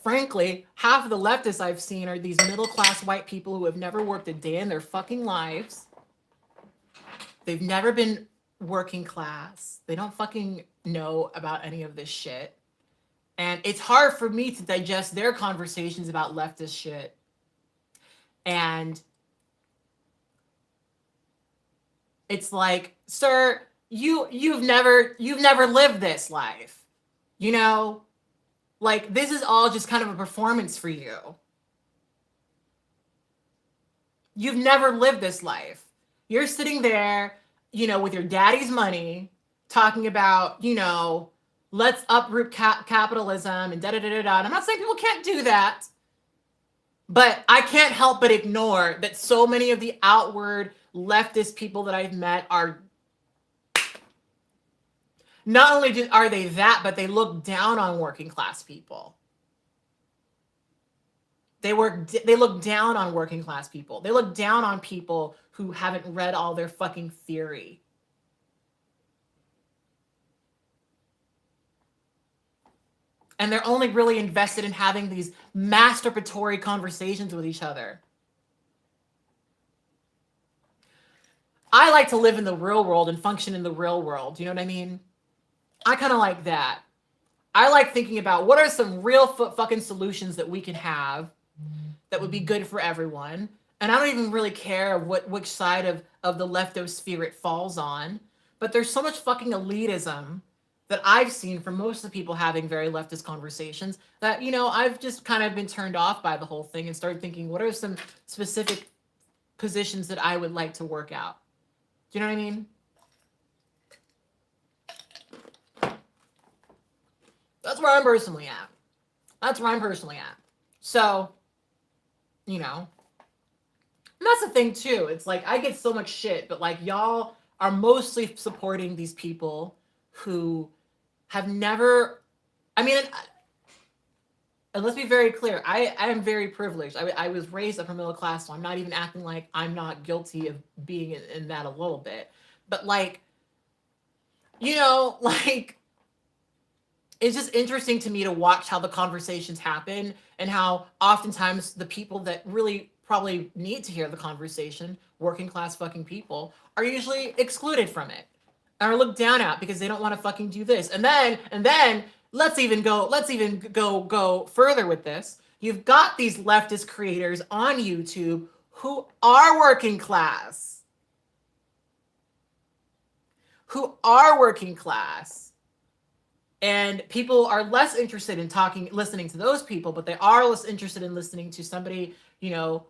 Frankly, half of the leftists I've seen are these middle-class white people who have never worked a day in their fucking lives. They've never been working class. They don't fucking know about any of this shit. And it's hard for me to digest their conversations about leftist shit. And it's like, sir, you've never lived this life. You know? Like, this is all just kind of a performance for you. You've never lived this life. You're sitting there, you know, with your daddy's money, talking about, you know, let's uproot capitalism and da-da-da-da-da. And I'm not saying people can't do that, but I can't help but ignore that so many of the outward leftist people that I've met are not only are they that, but they look down on working class people. They look down on working class people. They look down on people who haven't read all their fucking theory. And they're only really invested in having these masturbatory conversations with each other. I like to live in the real world and function in the real world. You know what I mean? I kind of like that. I like thinking about what are some real fucking solutions that we can have that would be good for everyone. And I don't even really care which side of the leftosphere it falls on. But there's so much fucking elitism that I've seen from most of the people having very leftist conversations that, you know, I've just kind of been turned off by the whole thing and started thinking, what are some specific positions that I would like to work out? Do you know what I mean? That's where I'm personally at. That's where I'm personally at. So, you know, and that's the thing too. It's like, I get so much shit, but like y'all are mostly supporting these people who have never, I mean, and let's be very clear, I am very privileged. I was raised upper middle class, so I'm not even acting like I'm not guilty of being in that a little bit. But like, you know, like, it's just interesting to me to watch how the conversations happen and how oftentimes the people that really probably need to hear the conversation, working class fucking people, are usually excluded from it. Or looked down at because they don't want to fucking do this. And then let's even go further with this. You've got these leftist creators on YouTube who are working class. And people are less interested in listening to those people, but they are less interested in listening to somebody, you know.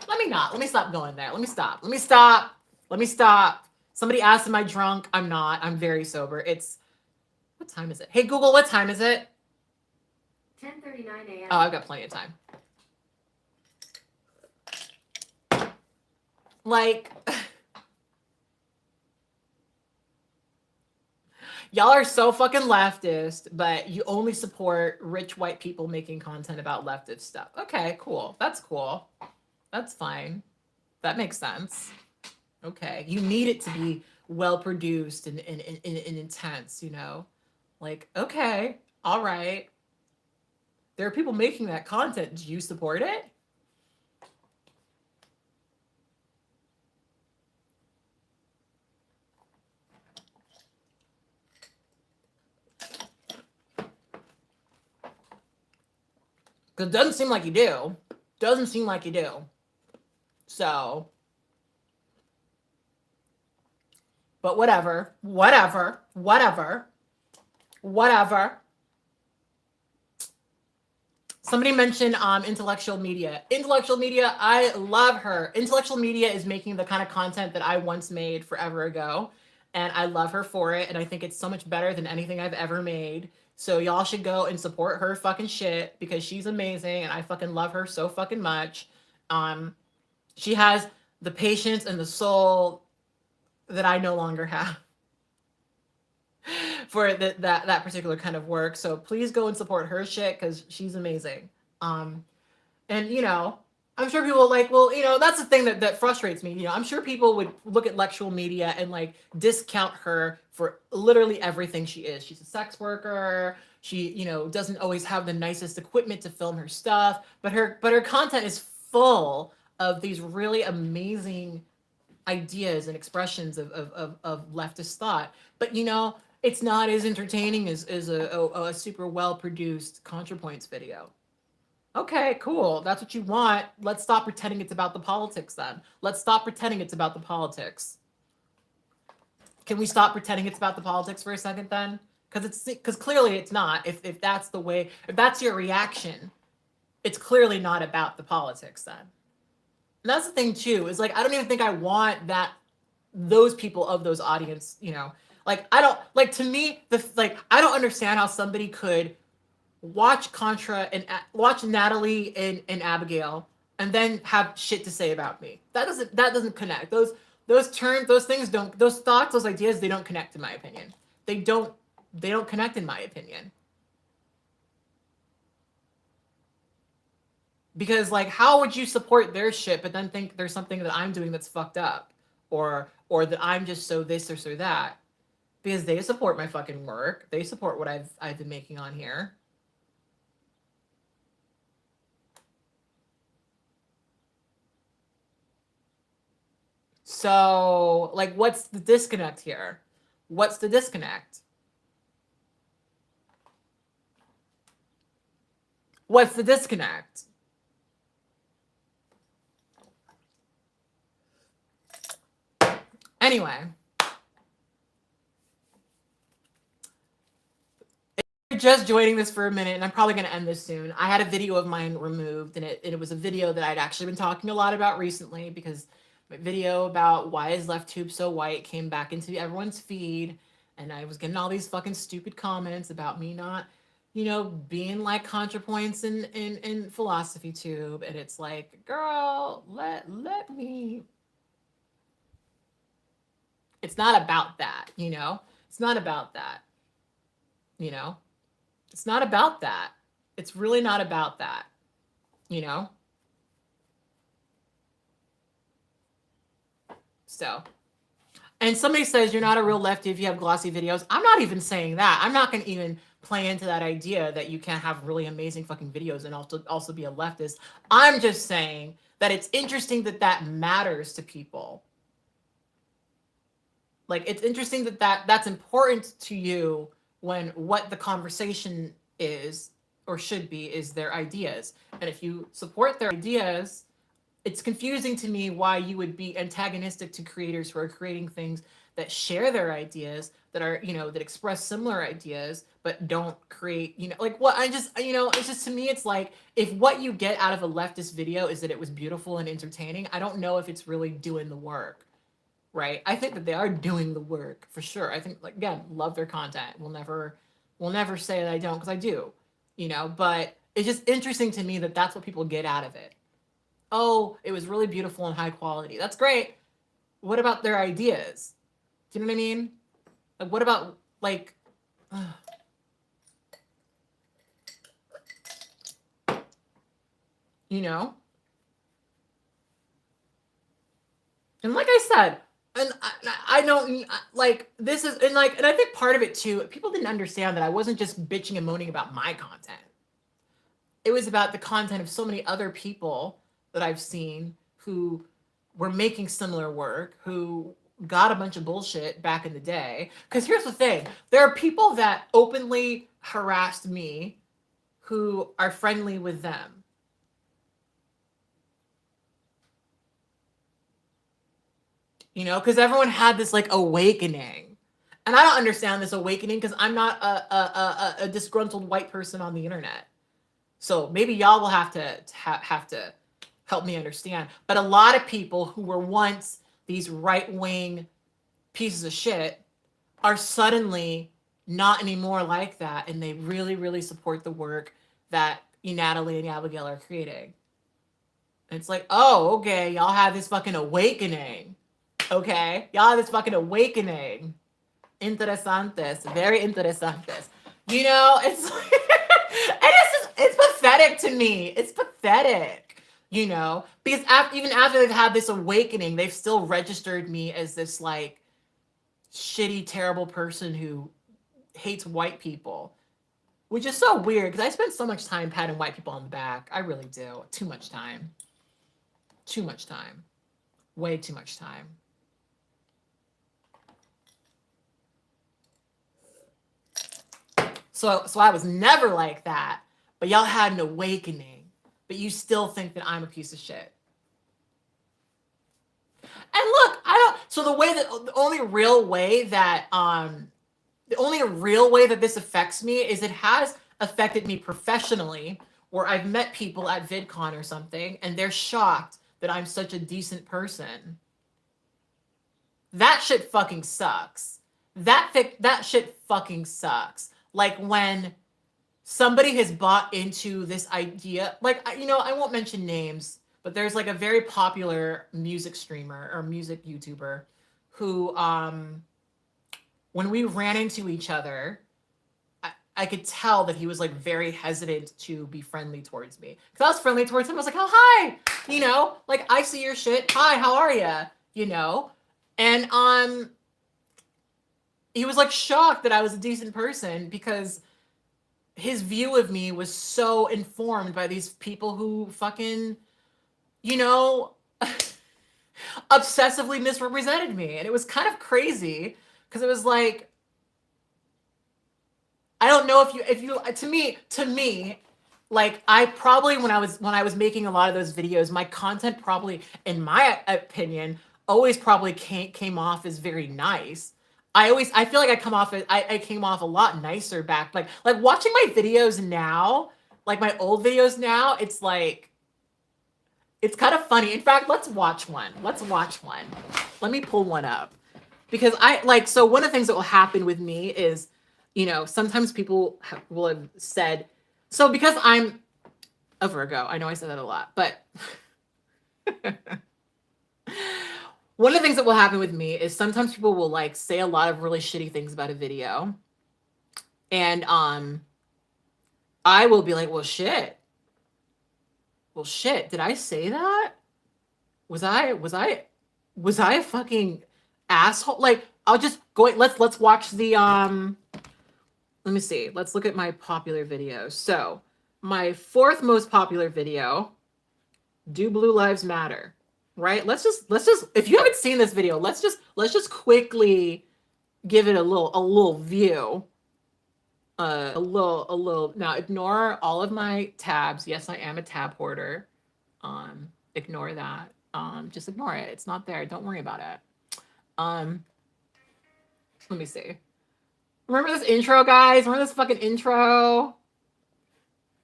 Let me stop going there. Let me stop. Somebody asked, am I drunk? I'm not. I'm very sober. What time is it? Hey, Google, what time is it? 10:39 a.m. Oh, I've got plenty of time. Like, y'all are so fucking leftist, but you only support rich white people making content about leftist stuff. Okay, cool. That's cool. That's fine. That makes sense. Okay, you need it to be well produced and intense, you know? Like, okay, all right. There are people making that content. Do you support it? Because it doesn't seem like you do. Doesn't seem like you do. So... But whatever. Somebody mentioned intellectual media. Intellectual media, I love her. Intellectual media is making the kind of content that I once made forever ago. And I love her for it. And I think it's so much better than anything I've ever made. So y'all should go and support her fucking shit because she's amazing. And I fucking love her so fucking much. She has the patience and the soul that I no longer have for that particular kind of work. So please go and support her shit because she's amazing. And you know, I'm sure people like, well, you know, that's the thing that frustrates me. You know, I'm sure people would look at lectual media and like discount her for literally everything she is. She's a sex worker. She, you know, doesn't always have the nicest equipment to film her stuff, but her content is full of these really amazing ideas and expressions of leftist thought. But you know, it's not as entertaining as a super well produced ContraPoints video. Okay, cool. That's what you want. Let's stop pretending it's about the politics then. Let's stop pretending it's about the politics. Can we stop pretending it's about the politics for a second then? Because clearly it's not. If that's the way, if that's your reaction, it's clearly not about the politics then. And that's the thing too, is like, I don't even think I want that, those people of those audience, you know, like, I don't, like, to me, I don't understand how somebody could watch Contra and watch Natalie and Abigail and then have shit to say about me. That doesn't connect. Those terms, those things don't, those thoughts, those ideas, they don't connect in my opinion. They don't connect in my opinion. Because like, how would you support their shit but then think there's something that I'm doing that's fucked up, or that I'm just so this or so that? Because they support my fucking work. They support what I've been making on here. So like, what's the disconnect here? What's the disconnect? What's the disconnect? Anyway, if you're just joining this for a minute, and I'm probably going to end this soon, I had a video of mine removed, and it was a video that I'd actually been talking a lot about recently, because my video about why is LeftTube so white came back into everyone's feed, and I was getting all these fucking stupid comments about me not, you know, being like ContraPoints in Philosophy Tube, and it's like, girl, let me. It's not about that, you know? It's not about that, you know? It's not about that. It's really not about that, you know? So, and somebody says you're not a real lefty if you have glossy videos. I'm not even saying that. I'm not going to even play into that idea that you can't have really amazing fucking videos and also be a leftist. I'm just saying that it's interesting that that matters to people. Like, it's interesting that that's important to you when what the conversation is or should be is their ideas. And if you support their ideas, it's confusing to me why you would be antagonistic to creators who are creating things that share their ideas, that are, you know, that express similar ideas, but don't create, you know, like what I just, you know, it's just, to me, it's like, if what you get out of a leftist video is that it was beautiful and entertaining, I don't know if it's really doing the work. Right. I think that they are doing the work for sure. I think, like, again, love their content. We'll never say that I don't, because I do, you know, but it's just interesting to me that that's what people get out of it. Oh, it was really beautiful and high quality. That's great. What about their ideas? Do you know what I mean? Like, what about, like, you know? And like I said, and I don't like, this is, and like, and I think part of it too, people didn't understand that I wasn't just bitching and moaning about my content. It was about the content of so many other people that I've seen who were making similar work, who got a bunch of bullshit back in the day. Because here's the thing, there are people that openly harassed me who are friendly with them. You know, because everyone had this like awakening, and I don't understand this awakening because I'm not a disgruntled white person on the internet. So maybe y'all will have to help me understand. But a lot of people who were once these right-wing pieces of shit are suddenly not anymore like that, and they really, really support the work that Natalie and Abigail are creating. And it's like, oh, okay, y'all have this fucking awakening. Okay, y'all have this fucking awakening. Interesantes, very interesantes. You know, it's like, and it's pathetic to me. It's pathetic, you know, because even after they've had this awakening, they've still registered me as this like shitty, terrible person who hates white people, which is so weird because I spend so much time patting white people on the back. I really do. Too much time. Too much time. Way too much time. So I was never like that, but y'all had an awakening, but you still think that I'm a piece of shit. And look, so the only real way that this affects me is it has affected me professionally, where I've met people at VidCon or something, and they're shocked that I'm such a decent person. That shit fucking sucks. That shit fucking sucks. Like when somebody has bought into this idea, like, you know, I won't mention names, but there's like a very popular music streamer or music YouTuber who, when we ran into each other, I could tell that he was like very hesitant to be friendly towards me. Because I was friendly towards him. I was like, oh, hi, you know, like, I see your shit. Hi, how are you? You know? And he was like shocked that I was a decent person because his view of me was so informed by these people who fucking, you know, obsessively misrepresented me. And it was kind of crazy because it was like, I don't know if you to me, like, I probably when I was making a lot of those videos, my content probably, in my opinion, always probably came off as very nice. I feel like I came off a lot nicer back. Like watching my videos now, like my old videos now, it's like, it's kind of funny. In fact, let's watch one. Let me pull one up. Because so one of the things that will happen with me is, you know, sometimes people will have said, so because I'm a Virgo, I know I said that a lot, but one of the things that will happen with me is sometimes people will like say a lot of really shitty things about a video. And I will be like, well, shit, did I say that? Was I a fucking asshole? Like, I'll just go, let's watch the, let me see. Let's look at my popular videos. So my 4th most popular video, Do Blue Lives Matter, right? Let's just, if you haven't seen this video, let's just quickly give it a little view. A little, now ignore all of my tabs. Yes, I am a tab hoarder. Ignore that. Just ignore it. It's not there. Don't worry about it. Let me see. Remember this intro, guys? Remember this fucking intro?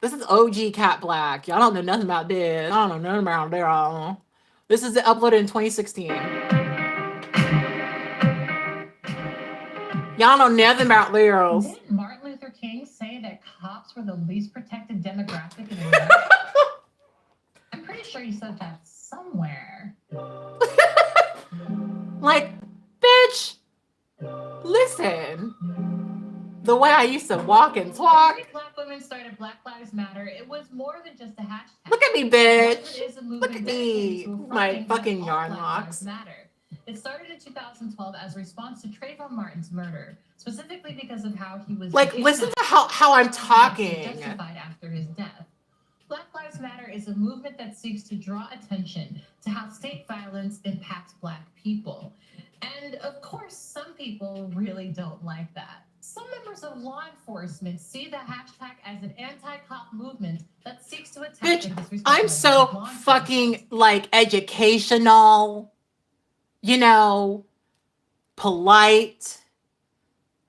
This is OG katblaque. Y'all don't know nothing about this. I don't know nothing about this. This is uploaded in 2016. Y'all know nothing about lyrics. Didn't Martin Luther King say that cops were the least protected demographic in America? I'm pretty sure you said that somewhere. Like, bitch, listen. The way I used to walk and talk. When Black women started Black Lives Matter, it was more than just a hashtag. Look at me, bitch. It is a movement Look at me. My fucking yarn Black locks. Lives Matter. It started in 2012 as a response to Trayvon Martin's murder, specifically because of how he was like, listen to how I'm talking. Justified after his death. Black Lives Matter is a movement that seeks to draw attention to how state violence impacts Black people. And of course, some people really don't like that. Some members of law enforcement see the hashtag as an anti-cop movement that seeks to attack Bitch, and disrespect I'm so fucking, like, educational, you know, polite,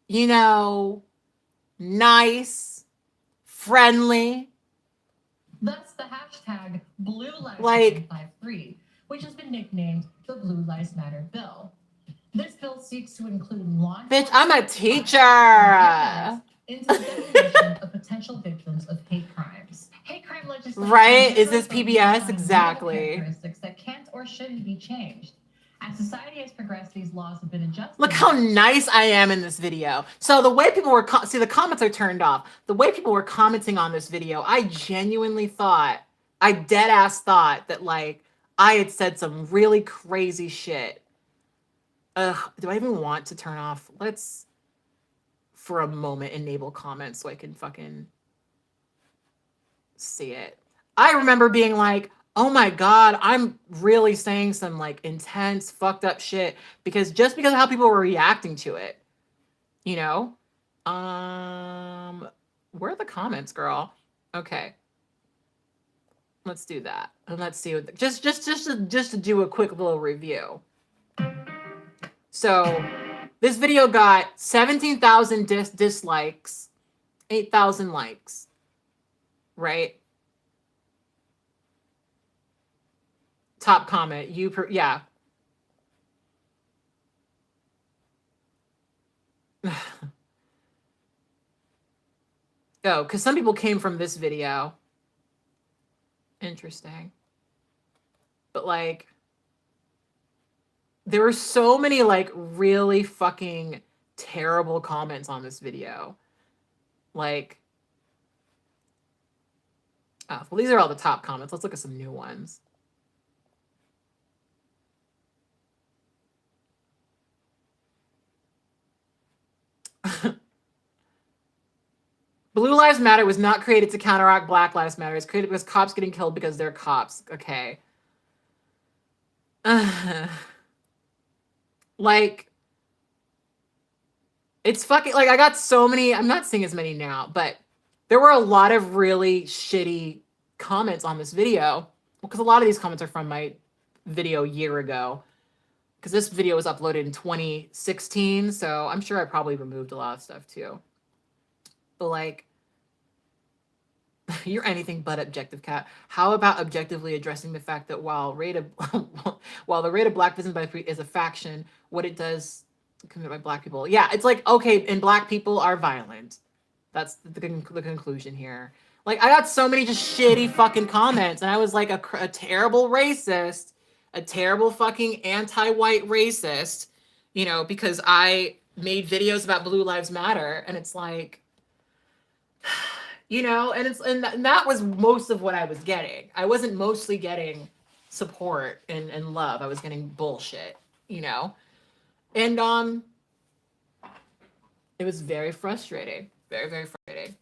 you know, nice, friendly. Thus, the hashtag Blue Lives Like, 53, which has been nicknamed the Blue Lives Matter Bill. This bill seeks to include law enforcement. Bitch, I'm a teacher. Into the definition of potential victims of hate crimes. Hate crime legislation. Right? Is this PBS? Exactly. Characteristics that can't or shouldn't be changed. As society has progressed, these laws have been adjusted. Look how nice I am in this video. So the way people were, see, the comments are turned off. The way people were commenting on this video, I genuinely thought, I dead ass thought that, like, I had said some really crazy shit. Ugh, do I even want to turn off? Let's, for a moment, enable comments so I can fucking see it. I remember being like, oh my God, I'm really saying some like intense, fucked up shit because of how people were reacting to it, you know? Where are the comments, girl? Okay. Let's do that. And let's see what, just to do a quick little review. So this video got 17,000 dislikes, 8,000 likes, right? top comment. Yeah. Oh, because some people came from this video. Interesting. But like, there were so many like really fucking terrible comments on this video. Like, oh, well, these are all the top comments. Let's look at some new ones. Blue Lives Matter was not created to counteract Black Lives Matter. It's created because cops getting killed because they're cops. Okay. Like, it's fucking, like, I got so many, I'm not seeing as many now, but there were a lot of really shitty comments on this video, because a lot of these comments are from my video a year ago, because this video was uploaded in 2016, so I'm sure I probably removed a lot of stuff too. But like, you're anything but objective, Kat. How about objectively addressing the fact that while the rate of Black business is a faction, what it does committed by Black people? Yeah, it's like, okay, and Black people are violent. That's the conclusion here. Like, I got so many just shitty fucking comments, and I was like a terrible racist, a terrible fucking anti-white racist, you know, because I made videos about Blue Lives Matter, and it's like, you know, and that was most of what I was getting. I wasn't mostly getting support and love. I was getting bullshit, you know, and it was very frustrating, very, very frustrating.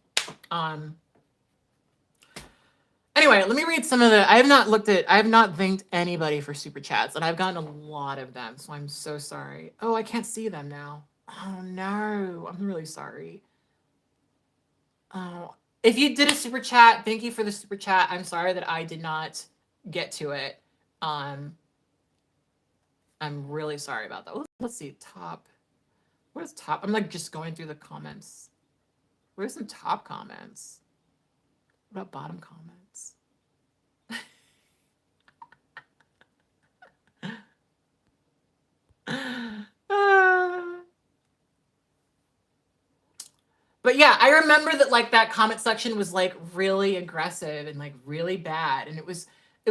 Anyway, let me read some of the, I have not thanked anybody for super chats, and I've gotten a lot of them, so I'm so sorry. Oh, I can't see them now. Oh no, I'm really sorry. Oh, if you did a super chat, thank you for the super chat. I'm sorry that I did not get to it. I'm really sorry about that. Let's see, top. Where's top? I'm like just going through the comments. Where's some top comments? What about bottom comments? But yeah, I remember that like that comment section was like really aggressive and like really bad. And it was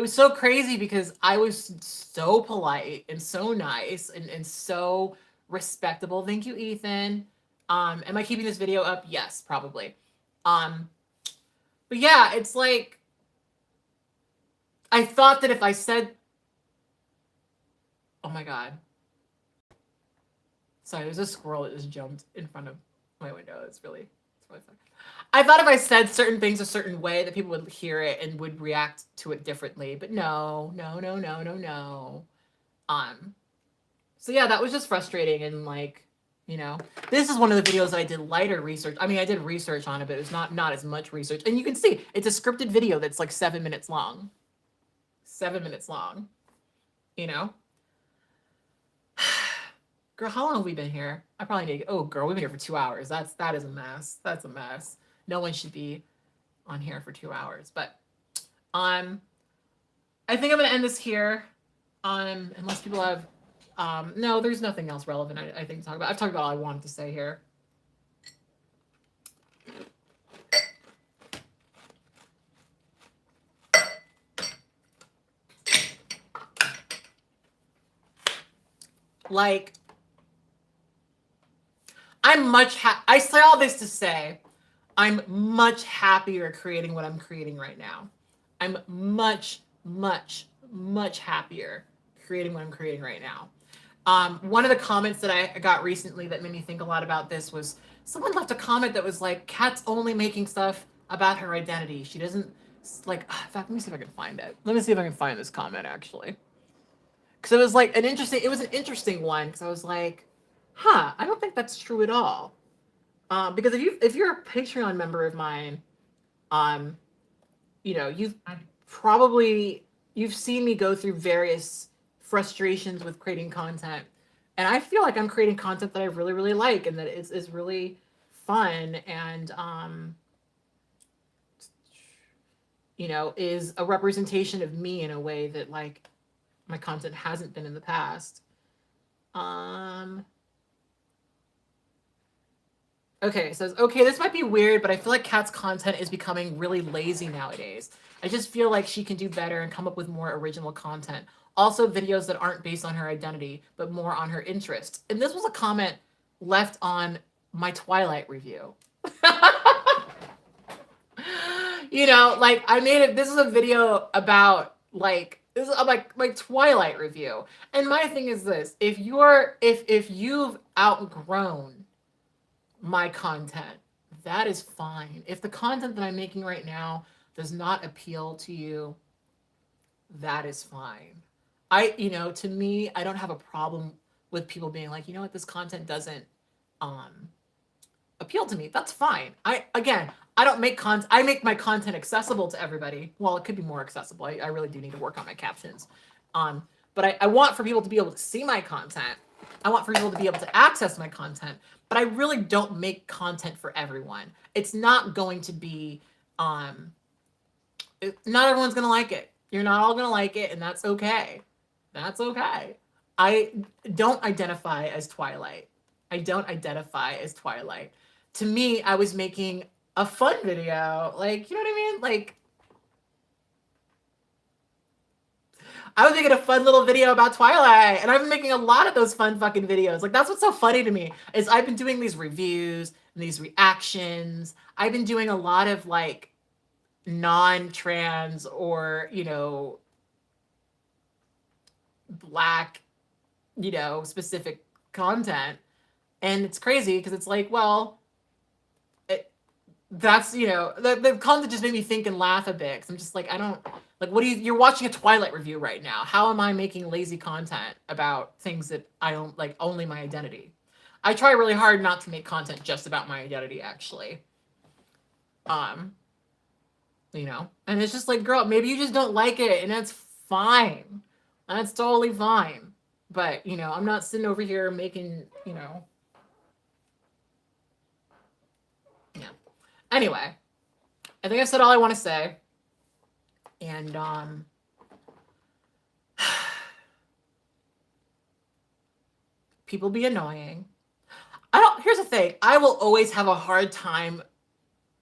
so crazy because I was so polite and so nice and so respectable. Thank you, Ethan. Am I keeping this video up? Yes, probably. But yeah, it's like, I thought that if I said, oh my God. Sorry, there's a squirrel that just jumped in front of my window. It's really fun. I thought if I said certain things a certain way that people would hear it and would react to it differently, but no. So yeah, that was just frustrating, and like, you know, this is one of the videos that I did lighter research. I mean, I did research on it, but it was not as much research. And you can see it's a scripted video that's like 7 minutes long. 7 minutes long, you know? Girl, how long have we been here? I probably need, oh girl, we've been here for 2 hours. That is a mess. That's a mess. No one should be on here for 2 hours. But I think I'm gonna end this here. Unless people have no, there's nothing else relevant I think to talk about. I've talked about all I wanted to say here. Like, I say all this to say, I'm much happier creating what I'm creating right now. I'm much happier creating what I'm creating right now. One of the comments that I got recently that made me think a lot about this was someone left a comment that was like, Kat's only making stuff about her identity. She doesn't, like, in fact, let me see if I can find it. Let me see if I can find this comment actually. Because it was like an interesting one, because I was like, huh, I don't think that's true at all. Because if you're a Patreon member of mine, you know, you've seen me go through various frustrations with creating content, and I feel like I'm creating content that I really, really like, and that is really fun, and you know, is a representation of me in a way that, like, my content hasn't been in the past. Okay, it says, okay, this might be weird, but I feel like Kat's content is becoming really lazy nowadays. I just feel like she can do better and come up with more original content. Also, videos that aren't based on her identity, but more on her interests. And this was a comment left on my Twilight review. You know, like I made it, this is a video about like, this is like my Twilight review. And my thing is this, if you've outgrown my content, that is fine. If the content that I'm making right now does not appeal to you, that is fine. To me, I don't have a problem with people being like, you know what, this content doesn't appeal to me. That's fine. I make my content accessible to everybody. Well, it could be more accessible. I really do need to work on my captions. But I want for people to be able to see my content. I want for people to be able to access my content, but I really don't make content for everyone. It's not going to be, not everyone's going to like it. You're not all going to like it, and that's okay. That's okay. I don't identify as Twilight. I don't identify as Twilight. To me, I was making a fun video. Like, you know what I mean? Like, I was making a fun little video about Twilight, and I've been making a lot of those fun fucking videos. Like, that's what's so funny to me, is I've been doing these reviews and these reactions. I've been doing a lot of like non-trans or, Black, specific content. And it's crazy because it's like, well, that's, the content just made me think and laugh a bit. Cause I'm just like, I don't, like, you're watching a Twilight review right now. How am I making lazy content about things that I don't like, only my identity? I try really hard not to make content just about my identity, actually. And it's just like, girl, maybe you just don't like it, and that's fine. That's totally fine. But, I'm not sitting over here making, Yeah. Anyway, I think I've said all I want to say. And, people be annoying. Here's the thing. I will always have a hard time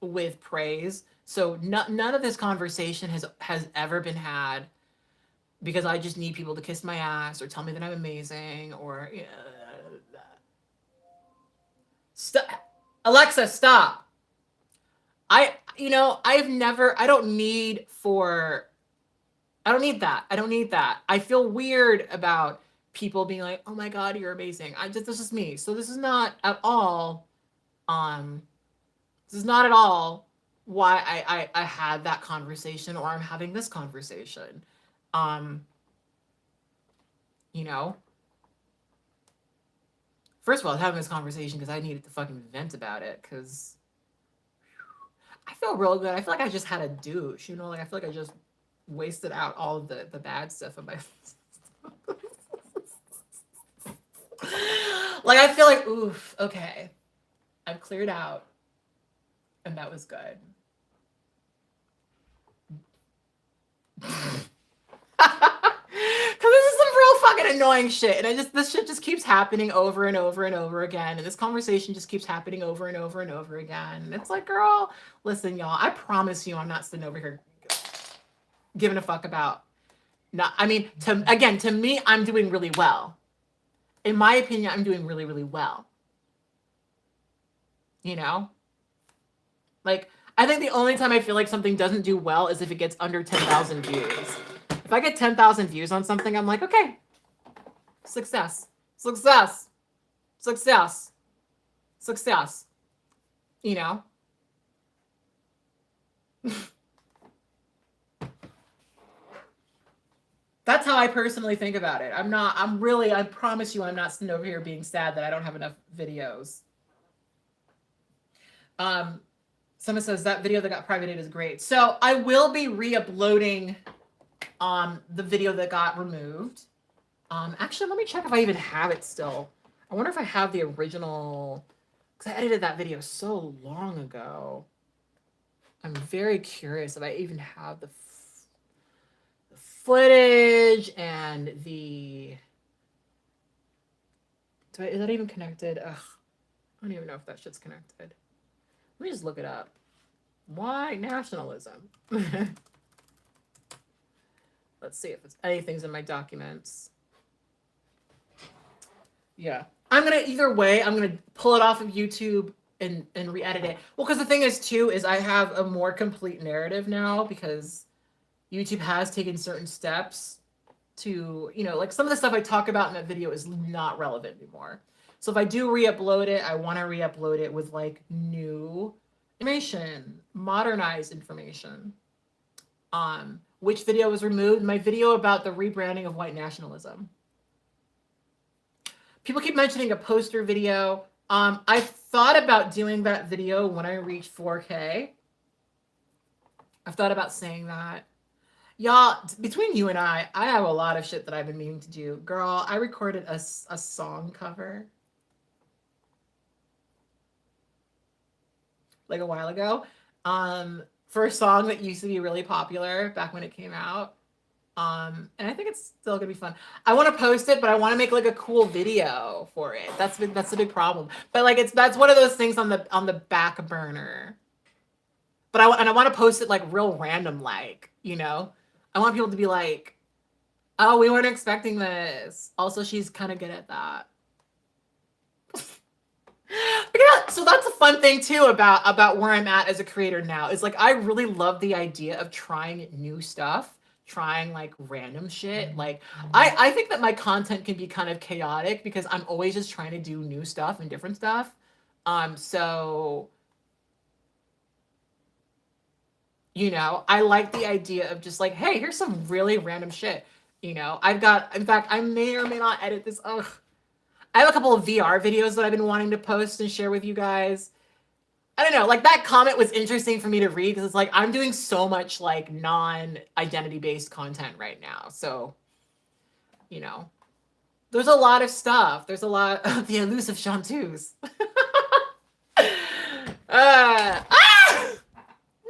with praise. So none of this conversation has ever been had because I just need people to kiss my ass or tell me that I'm amazing or stop. Alexa, stop. I don't need that. I feel weird about people being like, oh my God, you're amazing. This is me. So this is not at all why I had that conversation or I'm having this conversation. First of all, I was having this conversation because I needed to fucking vent about it because I feel real good. I feel like I just had a douche, like I feel like I just wasted out all of the bad stuff in my like I feel like, oof, okay. I've cleared out. And that was good. Because this is some real fucking annoying shit. And this shit just keeps happening over and over and over again. And this conversation just keeps happening over and over and over again. And it's like, girl, listen, y'all, I promise you I'm not sitting over here giving a fuck about to me, I'm doing really well. In my opinion, I'm doing really, really well. Like, I think the only time I feel like something doesn't do well is if it gets under 10,000 views. If I get 10,000 views on something, I'm like, okay, success. That's how I personally think about it. I promise you, I'm not sitting over here being sad that I don't have enough videos. Someone says that video that got privated is great. So I will be re-uploading the video that got removed. Actually, let me check if I even have it still. I wonder if I have the original, because I edited that video so long ago. I'm very curious if I even have the footage and the... Is that even connected? Ugh, I don't even know if that shit's connected. Let me just look it up. Why nationalism? Let's see if it's anything's in my documents. Yeah. I'm going to, either way, I'm going to pull it off of YouTube and re-edit it. Well, because the thing is, too, is I have a more complete narrative now because YouTube has taken certain steps to, you know, like some of the stuff I talk about in that video is not relevant anymore. So if I do re-upload it, I want to re-upload it with like new information, modernized information. Which video was removed? My video about the rebranding of white nationalism. People keep mentioning a poster video. I thought about doing that video when I reach 4K. I've thought about saying that. Y'all, between you and I have a lot of shit that I've been meaning to do. Girl, I recorded a song cover like a while ago for a song that used to be really popular back when it came out. And I think it's still gonna be fun. I want to post it, but I want to make like a cool video for it. That's the big problem. But like that's one of those things on the back burner. But I want to post it like real random, like, you know. I want people to be like, oh, we weren't expecting this. Also, she's kind of good at that. Yeah, so that's a fun thing too about where I'm at as a creator now. Is like I really love the idea of trying new stuff. Trying like random shit. Like I think that my content can be kind of chaotic because I'm always just trying to do new stuff and different stuff. So you know, I like the idea of just like, hey, here's some really random shit. You know, in fact, I may or may not edit this. Ugh. I have a couple of VR videos that I've been wanting to post and share with you guys. I don't know, like that comment was interesting for me to read because it's like I'm doing so much like non-identity based content right now. So, you know, there's a lot of stuff. There's a lot of the elusive chanteuse.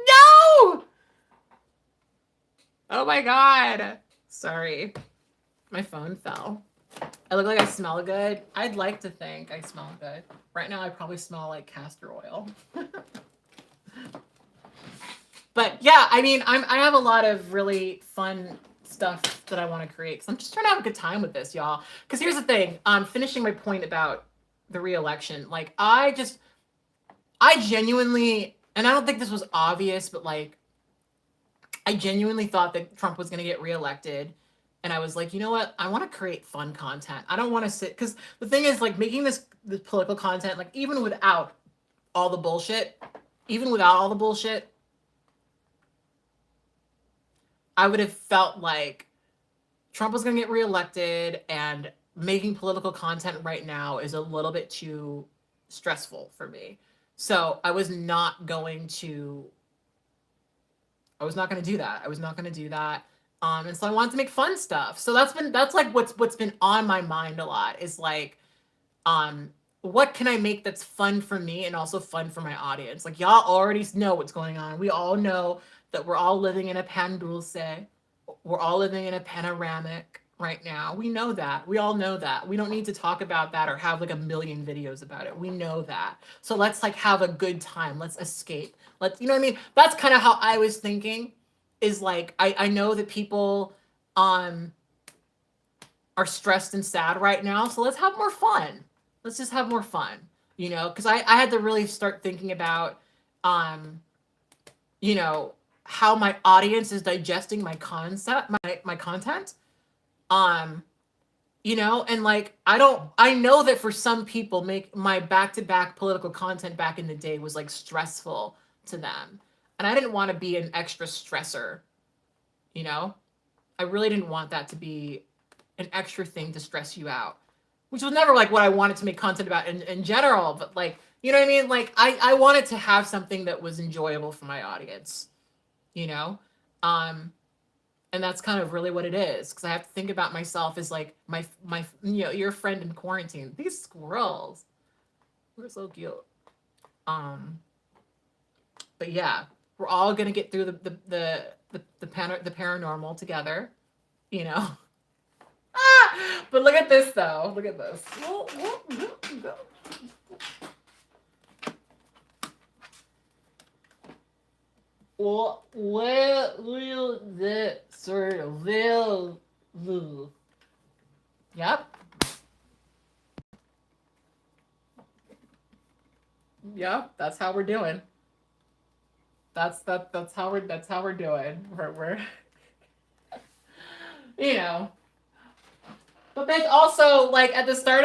No! Oh my God. Sorry. My phone fell. I look like I smell good. I'd like to think I smell good. Right now, I probably smell like castor oil. But yeah, I mean, I have a lot of really fun stuff that I want to create. So I'm just trying to have a good time with this, y'all. Because here's the thing. Finishing my point about the re-election. Like, I genuinely, and I don't think this was obvious, but like, I genuinely thought that Trump was going to get reelected. And I was like, you know what? I want to create fun content. I don't want to sit, because the thing is, like, making this political content, like, even without all the bullshit, I would have felt like Trump was going to get reelected, and making political content right now is a little bit too stressful for me. So I was not going to do that. And so I wanted to make fun stuff. So that's like what's been on my mind a lot is like, what can I make that's fun for me and also fun for my audience? Like, y'all already know what's going on. We all know that we're all living in a pan dulce. We're all living in a panoramic right now. We know that. We all know that. We don't need to talk about that or have like a million videos about it. We know that. So let's like have a good time. Let's escape. You know what I mean? That's kind of how I was thinking. Is like, I know that people are stressed and sad right now, so let's have more fun. Let's just have more fun, you know, because I had to really start thinking about, you know, how my audience is digesting my concept, my content, you know, and like, I know that for some people, make my back-to-back political content back in the day was like stressful to them. And I didn't want to be an extra stressor, you know? I really didn't want that to be an extra thing to stress you out, which was never like what I wanted to make content about in general. But like, you know what I mean? Like I wanted to have something that was enjoyable for my audience, you know? And that's kind of really what it is. Because I have to think about myself as like my you know, your friend in quarantine. These squirrels, they're so cute. But yeah. We're all gonna get through the paranormal together, you know. But look at this though. Look at this. What will the sort of will? Yep. Yep, that's how we're doing. That's how we're doing. We're you know. But then also, like at the start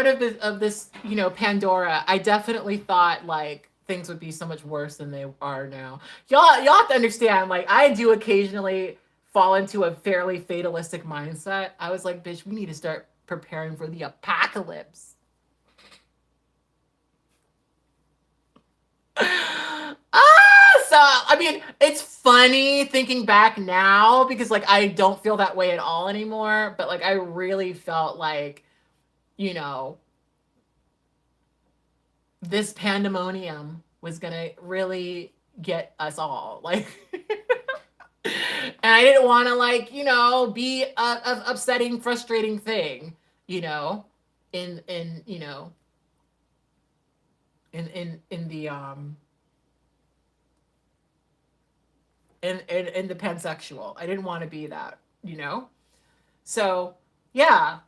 of this, you know, Pandora, I definitely thought like things would be so much worse than they are now. Y'all have to understand, like I do occasionally fall into a fairly fatalistic mindset. I was like, bitch, we need to start preparing for the apocalypse. So I mean, it's funny thinking back now because like I don't feel that way at all anymore, but like I really felt like, you know, this pandemonium was gonna really get us all like and I didn't want to like, you know, be a upsetting, frustrating thing, you know, in you know, in the in the pansexual. I didn't want to be that, you know? So yeah,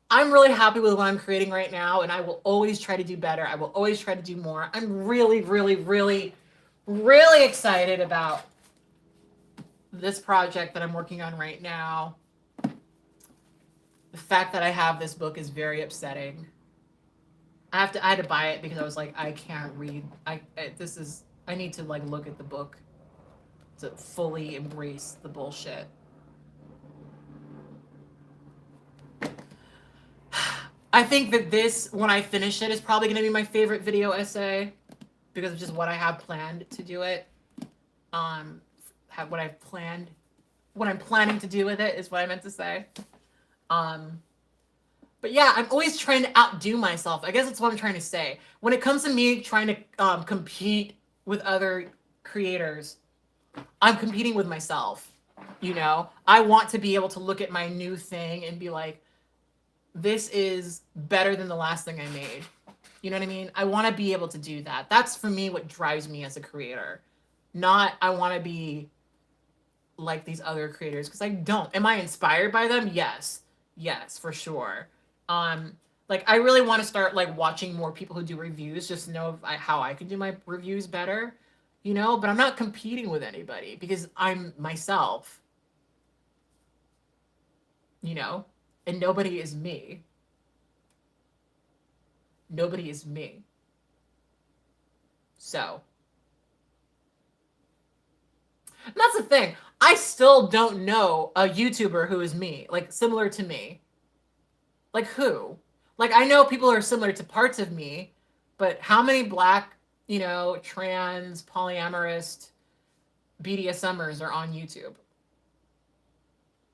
I'm really happy with what I'm creating right now, and I will always try to do better. I will always try to do more. I'm really, really, really, really excited about this project that I'm working on right now. The fact that I have this book is very upsetting. I had to buy it because I was like, I can't read. I need to like look at the book to fully embrace the bullshit. I think that this, when I finish it, is probably going to be my favorite video essay because of just what I have planned to do it. What I'm planning to do with it is what I meant to say. But yeah, I'm always trying to outdo myself. I guess that's what I'm trying to say. When it comes to me trying to compete with other creators, I'm competing with myself. You know, I want to be able to look at my new thing and be like, this is better than the last thing I made. You know what I mean? I want to be able to do that. That's for me what drives me as a creator. Not I want to be like these other creators, because I don't. Am I inspired by them? Yes. Yes, for sure. Like I really want to start like watching more people who do reviews, just to know how I can do my reviews better, you know, but I'm not competing with anybody because I'm myself, you know, and nobody is me. Nobody is me. So, and that's the thing. I still don't know a YouTuber who is me, like similar to me. Like who? Like I know people are similar to parts of me, but how many Black, you know, trans, polyamorous, BDSMers are on YouTube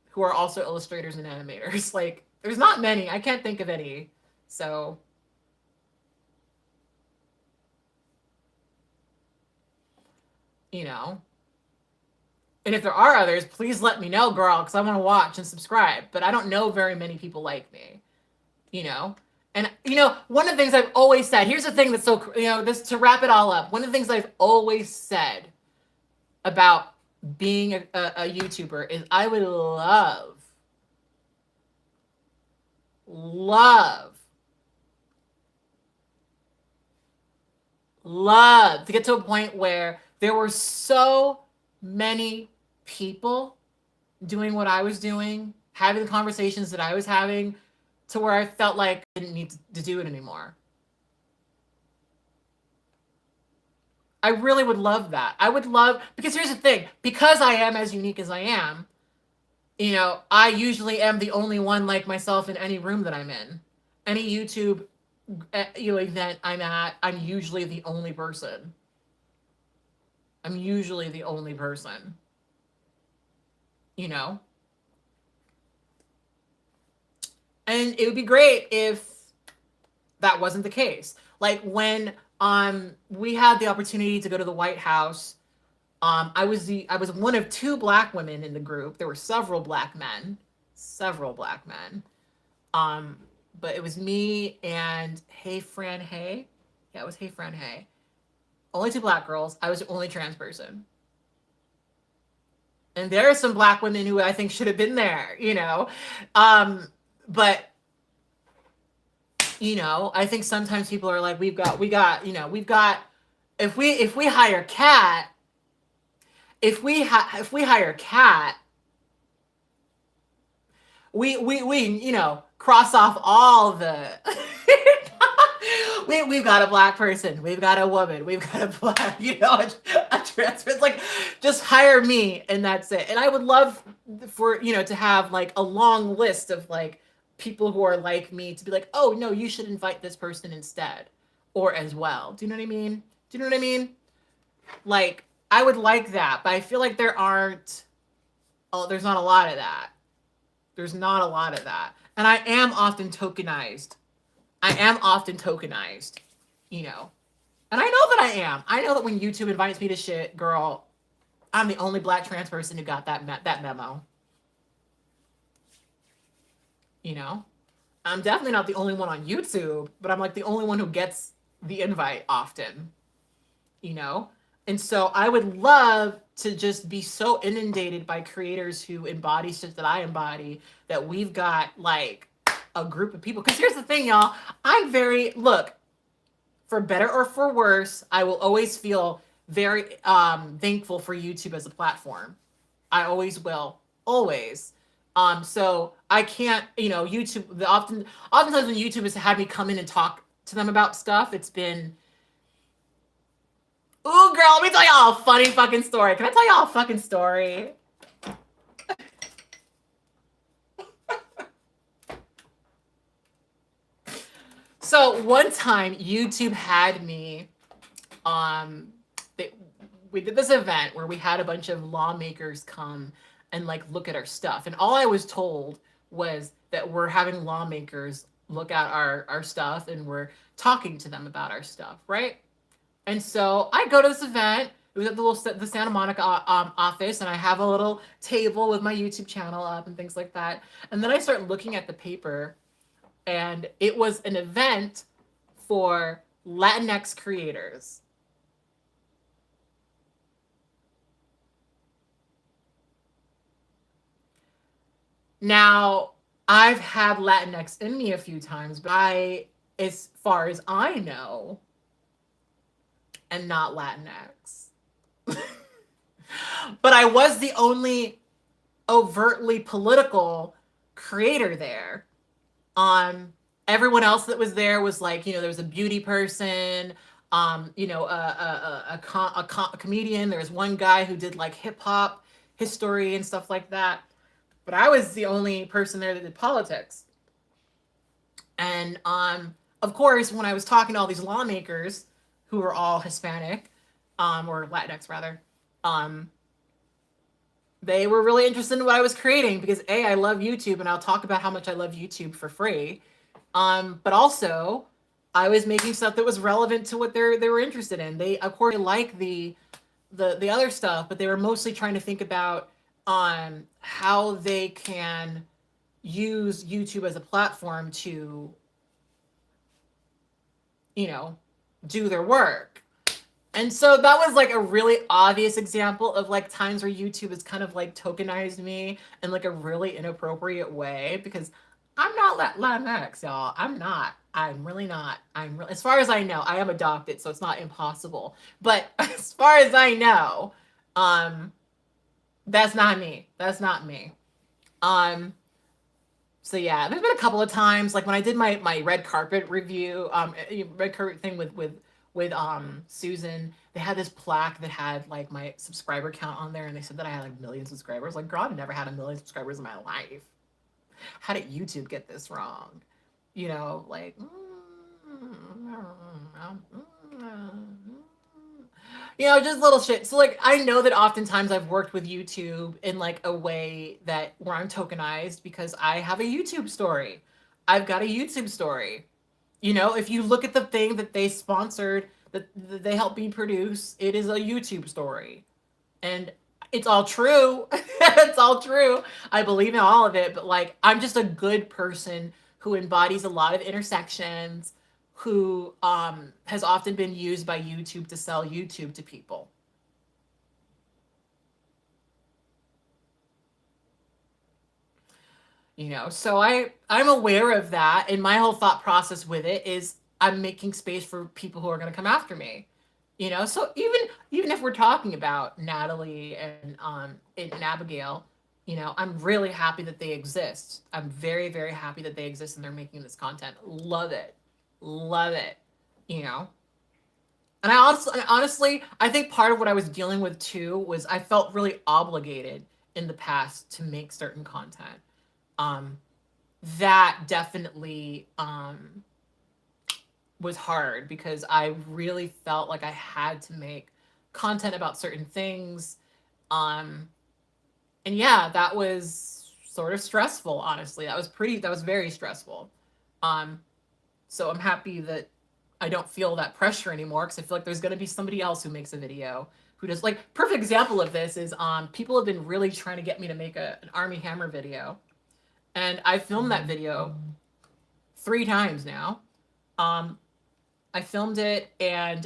who are also illustrators and animators? Like there's not many. I can't think of any. So you know, and if there are others, please let me know, girl, because I want to watch and subscribe. But I don't know very many people like me, you know. And you know, one of the things I've always said, here's the thing that's so, you know, this to wrap it all up, one of the things I've always said about being a YouTuber is I would love to get to a point where there were so many people doing what I was doing, having the conversations that I was having, to where I felt like I didn't need to do it anymore. I really would love that. I would love, because here's the thing, because I am as unique as I am, you know, I usually am the only one like myself in any room that I'm in. Any YouTube event I'm at, I'm usually the only person. I'm usually the only person. You know? And it would be great if that wasn't the case. Like when we had the opportunity to go to the White House I was one of 2 Black women in the group. There were several Black men. Um, but it was me and Hey Fran Hey. Yeah, it was Hey Fran Hey. Only 2 Black girls. I was the only trans person. And there are some Black women who I think should have been there, you know. But you know, I think sometimes people are like, we've got, if we hire Kat, if we hire Kat, we you know, cross off all the we've got a Black person, we've got a woman, we've got a Black, you know, a trans. It's like, just hire me and that's it. And I would love for, you know, to have like a long list of like people who are like me to be like, oh no, you should invite this person instead or as well. Do you know what I mean? Do you know what I mean? Like, I would like that, but I feel like there's not a lot of that. There's not a lot of that. And I am often tokenized, you know. And I know that I am. I know that when YouTube invites me to shit, girl, I'm the only Black trans person who got that memo. You know? I'm definitely not the only one on YouTube, but I'm like the only one who gets the invite often. You know? And so I would love to just be so inundated by creators who embody shit that I embody, that we've got like a group of people. Because here's the thing, y'all. Look, for better or for worse, I will always feel very thankful for YouTube as a platform. I always will. Always. So I can't, you know, YouTube, oftentimes when YouTube has had me come in and talk to them about stuff, it's been, ooh, girl, let me tell y'all a funny fucking story. Can I tell y'all a fucking story? So one time YouTube had me, we did this event where we had a bunch of lawmakers come and like look at our stuff. And all I was told was that we're having lawmakers look at our stuff and we're talking to them about our stuff, right? And so I go to this event. It was at the Santa Monica office, and I have a little table with my YouTube channel up and things like that. And then I start looking at the paper, and it was an event for Latinx creators. Now, I've had Latinx in me a few times, but as far as I know, am not Latinx. But I was the only overtly political creator there. Everyone else that was there was like, you know, there was a beauty person, you know, a comedian. There was one guy who did like hip hop history and stuff like that. But I was the only person there that did politics. And of course, when I was talking to all these lawmakers who were all Hispanic, or Latinx rather, they were really interested in what I was creating because A, I love YouTube, and I'll talk about how much I love YouTube for free. But also I was making stuff that was relevant to what they were interested in. They, of course, like the other stuff, but they were mostly trying to think about how they can use YouTube as a platform to, you know, do their work. And so that was like a really obvious example of like times where YouTube has kind of like tokenized me in like a really inappropriate way, because I'm not Latinx, y'all. I'm not. I'm really not. As far as I know, I am adopted, so it's not impossible. But as far as I know, that's not me. That's not me. So yeah, there's been a couple of times, like when I did my red carpet review, red carpet thing with Susan, they had this plaque that had like my subscriber count on there, and they said that I had like 1 million subscribers. Like, girl, I've never had 1 million subscribers in my life. How did YouTube get this wrong? You know, like, you know, just little shit. So like, I know that oftentimes I've worked with YouTube in like a way that where I'm tokenized because I have a YouTube story. I've got a YouTube story. You know, if you look at the thing that they sponsored, that they helped me produce, it is a YouTube story. And it's all true. It's all true. I believe in all of it, but like I'm just a good person who embodies a lot of intersections, who has often been used by YouTube to sell YouTube to people. You know, so I'm aware of that, and my whole thought process with it is I'm making space for people who are going to come after me. You know, so even if we're talking about Natalie and Abigail, you know, I'm really happy that they exist. I'm very, very happy that they exist and they're making this content. Love it. Love it. You know. And honestly, I think part of what I was dealing with too was I felt really obligated in the past to make certain content. That definitely was hard because I really felt like I had to make content about certain things. And yeah, that was sort of stressful, honestly. That was very stressful. So I'm happy that I don't feel that pressure anymore because I feel like there's going to be somebody else who makes a video who does, like, perfect example of this is people have been really trying to get me to make an Army Hammer video. And I filmed that video 3 times now. I filmed it and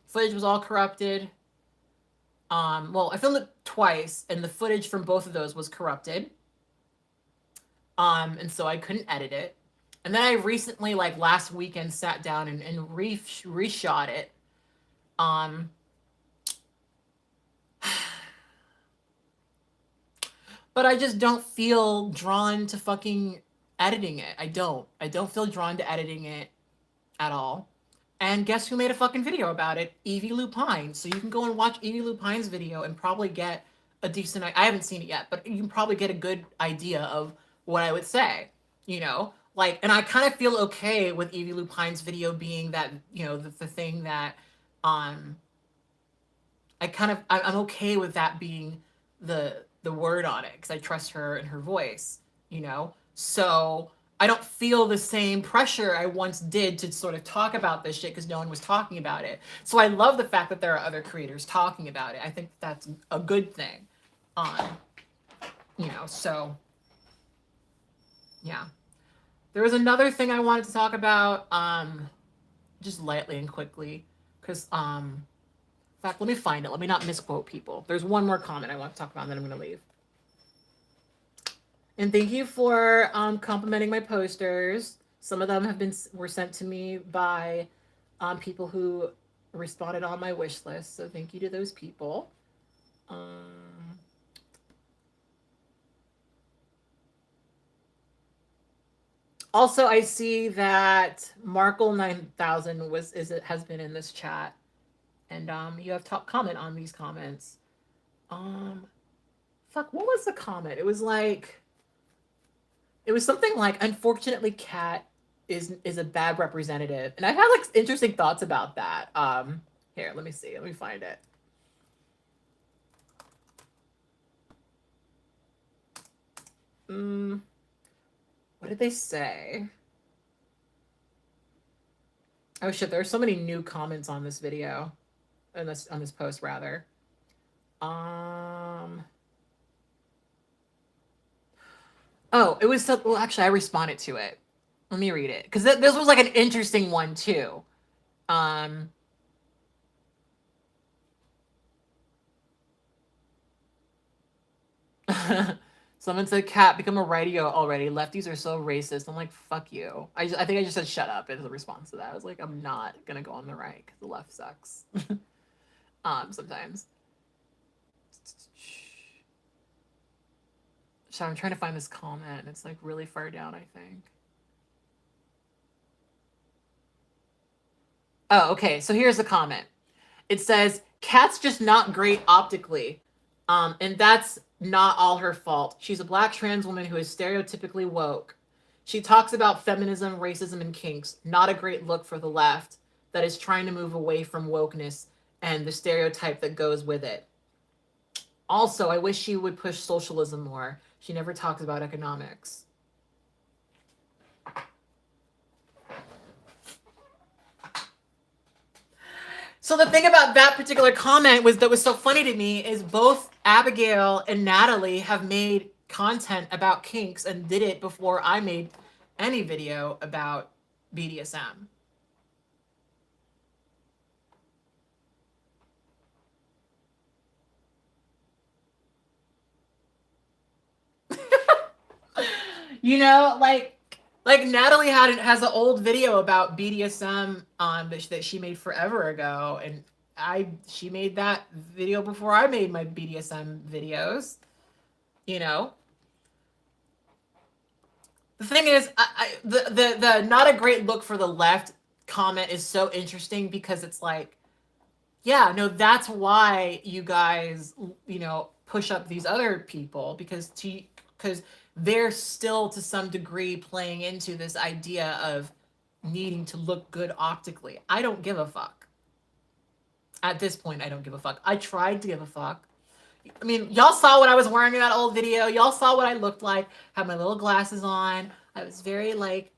footage was all corrupted. Well, I filmed it twice and the footage from both of those was corrupted. And so I couldn't edit it. And then I recently, like last weekend, sat down and reshot it. But I just don't feel drawn to fucking editing it. I don't feel drawn to editing it at all. And guess who made a fucking video about it? Evie Lupine. So you can go and watch Evie Lupine's video and probably get a decent, I haven't seen it yet, but you can probably get a good idea of what I would say, you know? Like, and I kind of feel okay with Evie Lupine's video being that, you know, the thing that, I'm okay with that being the word on it because I trust her and her voice, you know? So I don't feel the same pressure I once did to sort of talk about this shit because no one was talking about it. So I love the fact that there are other creators talking about it. I think that's a good thing. You know, so yeah. There was another thing I wanted to talk about, just lightly and quickly, because in fact, let me find it. Let me not misquote people. There's one more comment I want to talk about, and then I'm going to leave. And thank you for complimenting my posters. Some of them were sent to me by people who responded on my wish list. So thank you to those people. Also, I see that Markle 9000 has been in this chat, and you have top comment on these comments. Fuck, what was the comment? It was something like, unfortunately, Kat is a bad representative, and I had like interesting thoughts about that. Here, let me see. Let me find it. What did they say? Oh shit, there are so many new comments on this video. On this post, rather. Oh, it was well, actually I responded to it. Let me read it. Because this was like an interesting one too. Someone said, "Cat, become a radio already. Lefties are so racist." I'm like, fuck you. I think I just said shut up as a response to that. I was like, I'm not gonna go on the right because the left sucks. Sometimes. So I'm trying to find this comment. It's like really far down, I think. Oh, okay. So here's the comment. It says, "Kat's just not great optically. And that's not all her fault. She's a Black trans woman who is stereotypically woke. She talks about feminism, racism, and kinks. Not a great look for the left that is trying to move away from wokeness and the stereotype that goes with it. Also, I wish she would push socialism more. She never talks about economics." So the thing about that particular comment that was so funny to me is both Abigail and Natalie have made content about kinks and did it before I made any video about BDSM. You know, like Natalie has an old video about BDSM that she made forever ago, and she made that video before I made my BDSM videos. You know, the thing is, the not a great look for the left comment is so interesting because it's like, yeah, no, that's why you guys, you know, push up these other people because they're still to some degree playing into this idea of needing to look good optically. I don't give a fuck. At this point, I don't give a fuck. I tried to give a fuck. I mean, y'all saw what I was wearing in that old video. Y'all saw what I looked like. Had my little glasses on. I was very like,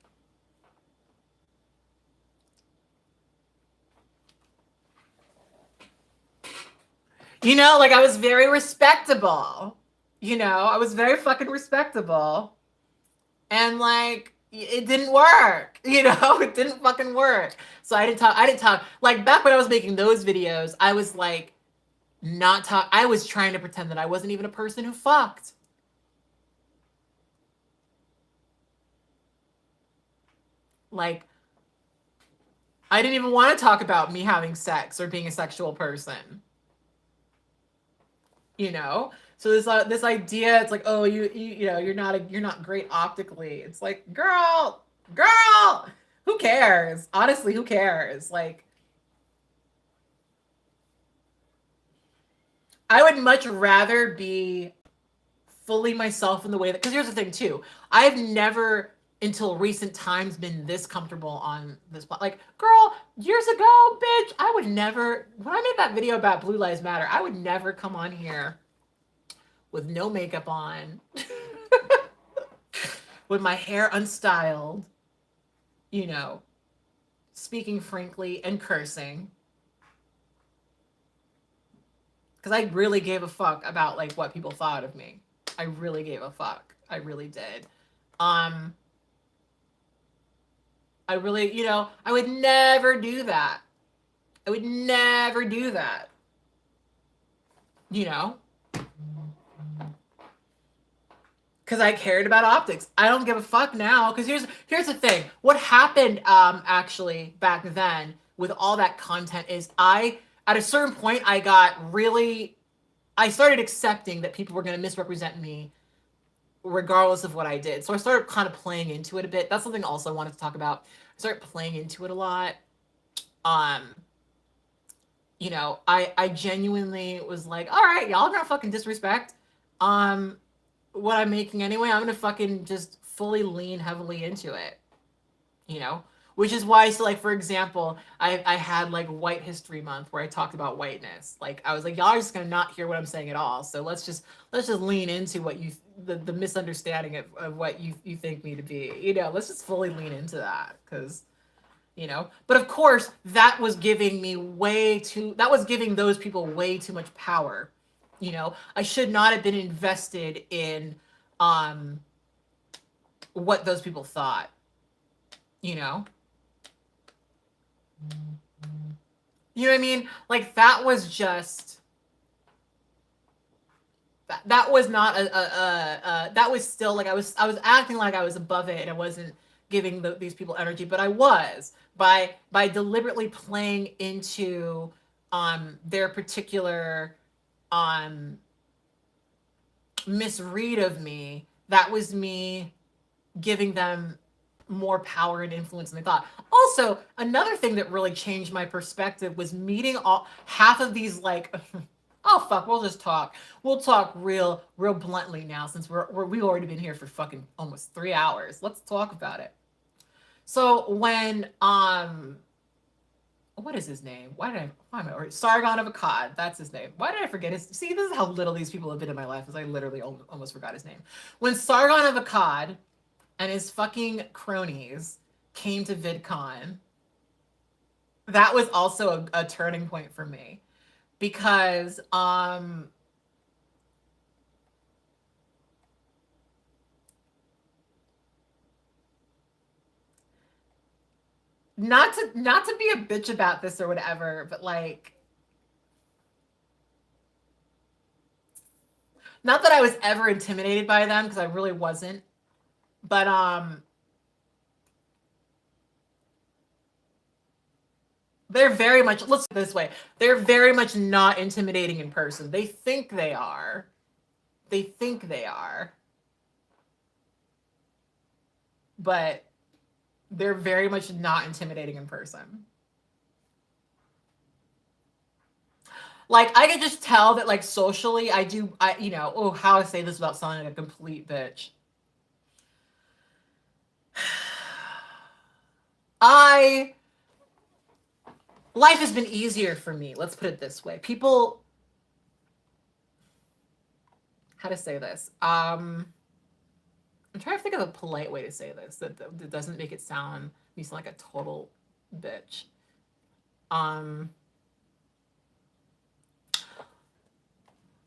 you know, like I was very respectable. You know, I was very fucking respectable. And like, it didn't work. You know, it didn't fucking work. So I didn't talk. Like back when I was making those videos, I was like, I was trying to pretend that I wasn't even a person who fucked. Like, I didn't even want to talk about me having sex or being a sexual person. You know? So this idea, it's like, oh, you know, you're not great optically. It's like, girl, who cares? Honestly, who cares? Like, I would much rather be fully myself in the way that, because here's the thing too, I've never until recent times been this comfortable on this. Like, girl, years ago, bitch, I would never, when I made that video about Blue Lives Matter, I would never come on here with no makeup on, with my hair unstyled, you know, speaking frankly and cursing. Because I really gave a fuck about like what people thought of me. I really gave a fuck. I really did. I really, you know, I would never do that. I would never do that. You know? Because I cared about optics. I don't give a fuck now. Because here's the thing. What happened actually back then with all that content is at a certain point, I started accepting that people were going to misrepresent me regardless of what I did. So I started kind of playing into it a bit. That's something also I wanted to talk about. I started playing into it a lot. You know, I genuinely was like, all right, y'all gonna fucking disrespect what I'm making anyway. I'm gonna fucking just fully lean heavily into it, you know? Which is why, so like, for example, I had like White History Month where I talked about whiteness. Like, I was like, y'all are just gonna not hear what I'm saying at all. So let's just lean into what the misunderstanding of what you think me to be. You know, let's just fully lean into that. Cause, you know, but of course that was giving those people way too much power. You know, I should not have been invested in what those people thought, you know? You know what I mean? Like, that was just, that was not that was still like, I was acting like I was above it and I wasn't giving these people energy, but I was by deliberately playing into their particular misread of me. That was me giving them more power and influence than they thought. Also, another thing that really changed my perspective was meeting half of these, like, oh fuck, we'll just talk. We'll talk real bluntly now, since we've already been here for fucking almost 3 hours. Let's talk about it. So when what is his name? Sargon of Akkad. That's his name. Why did I forget his? See, this is how little these people have been in my life, is I literally almost forgot his name. When Sargon of Akkad and his fucking cronies came to VidCon, that was also a turning point for me, because not to be a bitch about this or whatever, but like, not that I was ever intimidated by them, because I really wasn't, but they're very much, let's put it this way, they're very much not intimidating in person. They think they are. They think they are. But they're very much not intimidating in person. Like, I can just tell that, like, socially, I you know, oh, how I say this without sounding like a complete bitch. Life has been easier for me. Let's put it this way. People, how to say this? I'm trying to think of a polite way to say this that doesn't make it sound like a total bitch.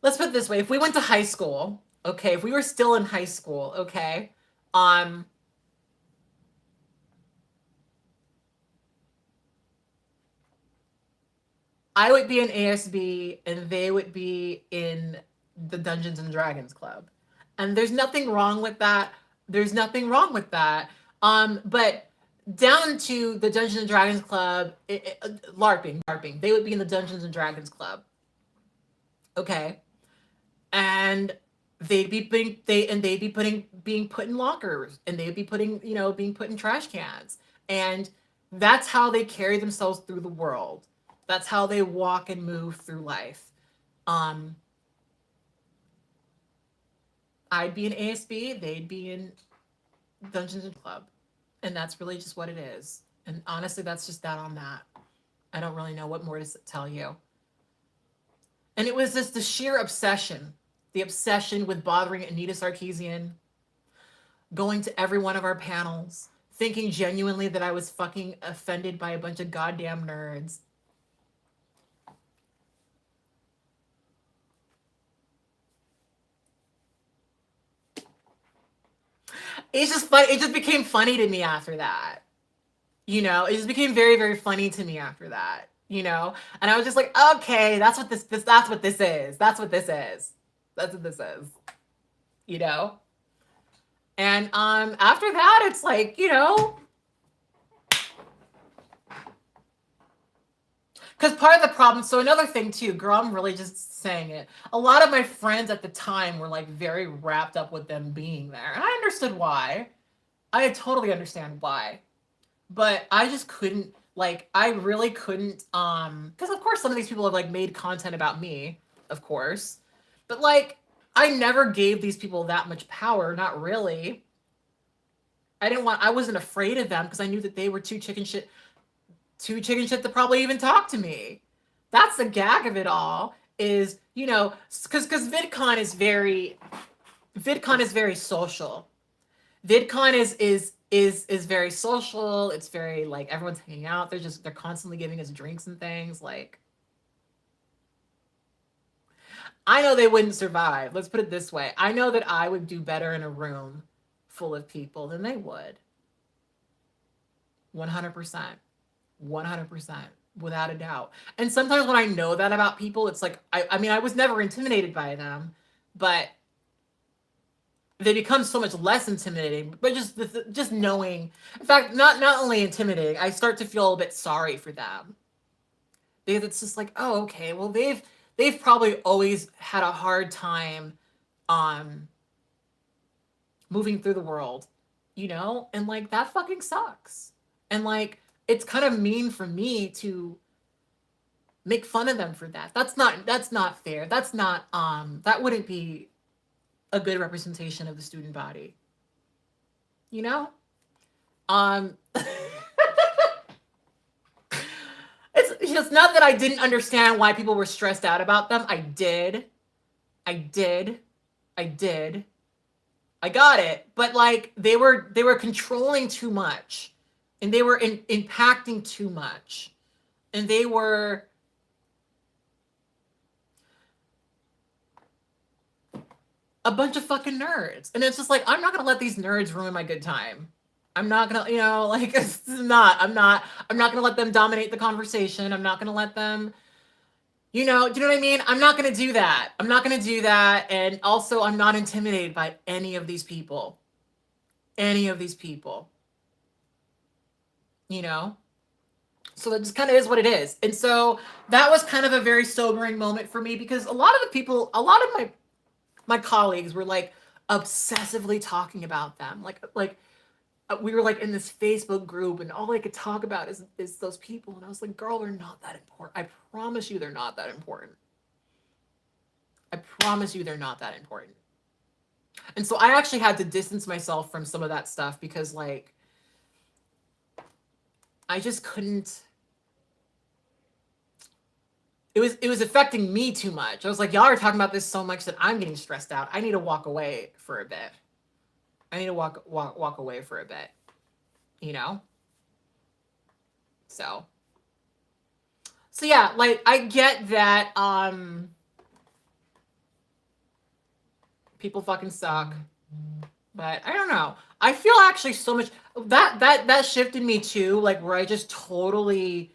Let's put it this way. If we went to high school, okay, if we were still in high school, okay, I would be in ASB and they would be in the Dungeons and Dragons Club. And there's nothing wrong with that. There's nothing wrong with that. But down to the Dungeons and Dragons Club, LARPing, they would be in the Dungeons and Dragons Club. Okay. And they'd be being put in lockers, and they'd be being put in trash cans. And that's how they carry themselves through the world. That's how they walk and move through life. I'd be in ASB, they'd be in Dungeons and Club. And that's really just what it is. And honestly, that's just that on that. I don't really know what more to tell you. And it was just the sheer obsession, the obsession with bothering Anita Sarkeesian, going to every one of our panels, thinking genuinely that I was fucking offended by a bunch of goddamn nerds. It's just funny. It just became funny to me after that. You know, it just became very, very funny to me after that. You know, and I was just like, okay, that's what this is. That's what this is. That's what this is. You know, and after that, it's like, you know, because part of the problem. So another thing too, girl, I'm really just saying it. A lot of my friends at the time were like very wrapped up with them being there, and I understood why. I totally understand why, but I just couldn't. Like, I really couldn't, because of course some of these people have like made content about me, of course, but like, I never gave these people that much power, not really. I wasn't afraid of them because I knew that they were too chicken shit to probably even talk to me. That's the gag of it all, is, you know, because VidCon is very social. VidCon is very social. It's very like everyone's hanging out. They're constantly giving us drinks and things. Like, I know they wouldn't survive. Let's put it this way. I know that I would do better in a room full of people than they would. 100%. 100%. Without a doubt. And sometimes when I know that about people, it's like, I mean, I was never intimidated by them, but they become so much less intimidating. But just knowing, in fact, not only intimidating, I start to feel a bit sorry for them, because it's just like, oh, okay, well, they've probably always had a hard time moving through the world, you know, and like, that fucking sucks. And like, it's kind of mean for me to make fun of them for that. That's not fair. That's not that wouldn't be a good representation of the student body, you know. It's just not that I didn't understand why people were stressed out about them. I did. I got it. But like, they were controlling too much, and they were impacting too much. And they were a bunch of fucking nerds. And it's just like, I'm not going to let these nerds ruin my good time. I'm not going to, you know, like, I'm not going to let them dominate the conversation. I'm not going to let them, you know, do you know what I mean? I'm not going to do that. I'm not going to do that. And also, I'm not intimidated by any of these people. Any of these people. You know? So that just kind of is what it is. And so that was kind of a very sobering moment for me, because a lot of the people, a lot of my colleagues were like obsessively talking about them. Like we were like in this Facebook group, and all I could talk about is those people. And I was like, girl, they're not that important. I promise you they're not that important. I promise you they're not that important. And so I actually had to distance myself from some of that stuff, because like, I just couldn't. It was affecting me too much. I was like, y'all are talking about this so much that I'm getting stressed out. I need to walk away for a bit. I need to walk away for a bit. You know? So yeah, like I get that people fucking suck. But I don't know. I feel actually so much that shifted me too, like where I just totally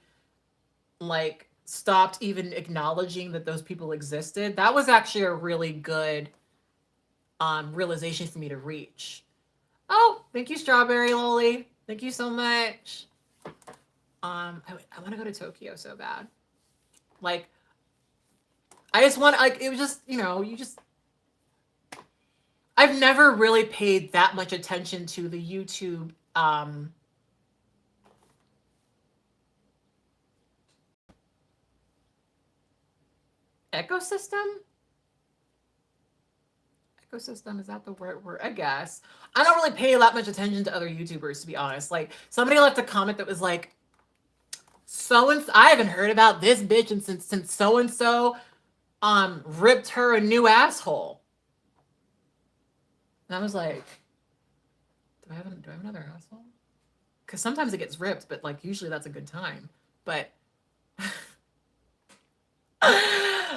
like stopped even acknowledging that those people existed. That was actually a really good realization for me to reach. Oh, thank you, Strawberry Loli. Thank you so much. I want to go to Tokyo so bad. Like, I just want, like, it was just, you know, I've never really paid that much attention to the YouTube ecosystem. Is that the word? I guess. I don't really pay that much attention to other YouTubers, to be honest. Like, somebody left a comment that was like, I haven't heard about this bitch and since so-and-so ripped her a new asshole. And I was like, do I have another asshole? Because sometimes it gets ripped, but like usually that's a good time. But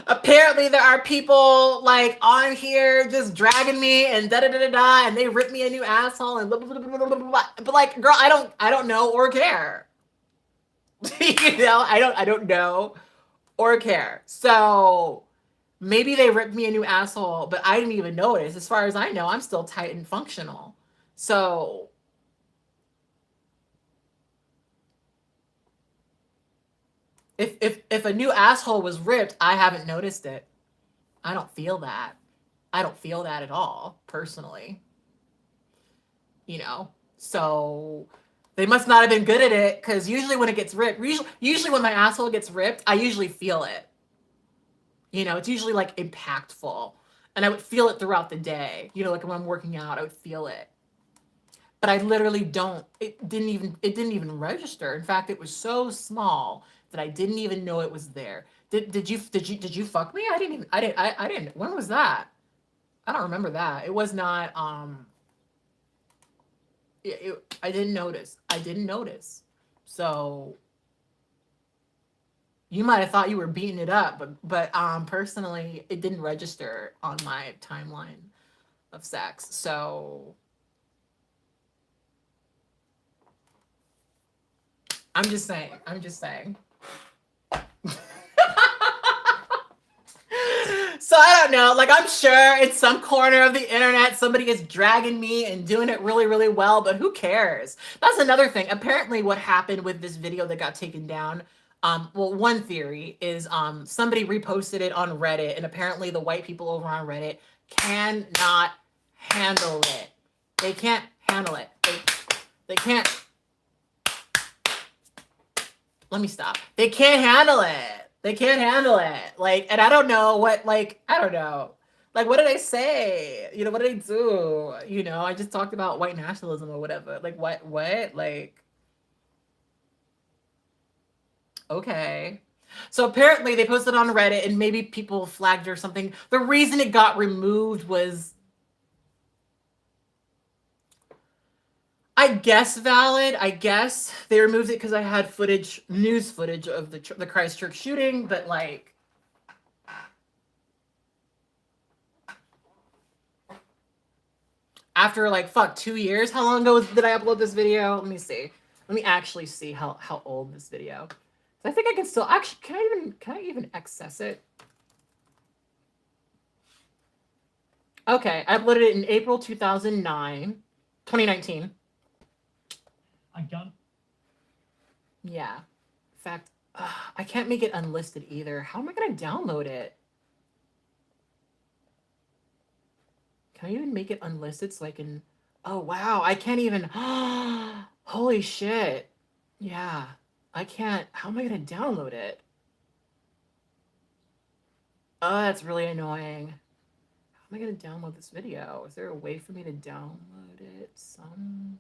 apparently there are people like on here just dragging me and da-da-da-da-da, and they rip me a new asshole and blah, blah, blah, blah, blah, blah. But like, girl, I don't know or care. You know, I don't know or care. So maybe they ripped me a new asshole, but I didn't even notice. As far as I know, I'm still tight and functional. So if a new asshole was ripped, I haven't noticed it. I don't feel that. I don't feel that at all, personally. You know? So they must not have been good at it, because usually when it gets ripped, usually when my asshole gets ripped, I usually feel it. You know, it's usually like impactful. And I would feel it throughout the day. You know, like when I'm working out, I would feel it. But I literally don't. It didn't even register. In fact, it was so small that I didn't even know it was there. Did you fuck me? I didn't. When was that? I don't remember that. It was not I didn't notice. So you might have thought you were beating it up, but personally, it didn't register on my timeline of sex. So I'm just saying. So I don't know, like, I'm sure in some corner of the internet, somebody is dragging me and doing it really, really well, but who cares? That's another thing. Apparently what happened with this video that got taken down, well, one theory is somebody reposted it on Reddit, and apparently the white people over on Reddit cannot handle it. They can't handle it. They can't. Let me stop. They can't handle it. They can't handle it. Like, and I don't know what, like, I don't know. Like, what did I say? You know, what did I do? You know, I just talked about white nationalism or whatever. Like, what? Like, okay. So apparently they posted on Reddit, and maybe people flagged or something. The reason it got removed was, I guess valid. I guess they removed it because I had news footage of the Christchurch shooting, but like, after like, fuck, 2 years? How long ago did I upload this video? Let me see. Let me actually see how old this video. I think I can still, actually, can I even access it? Okay, I uploaded it in April 2019. I got. Yeah. In fact, I can't make it unlisted either. How am I going to download it? Can I even make it unlisted so I can... Oh, wow. I can't even... Holy shit. Yeah. I can't... How am I going to download it? Oh, that's really annoying. How am I going to download this video? Is there a way for me to download it? Some...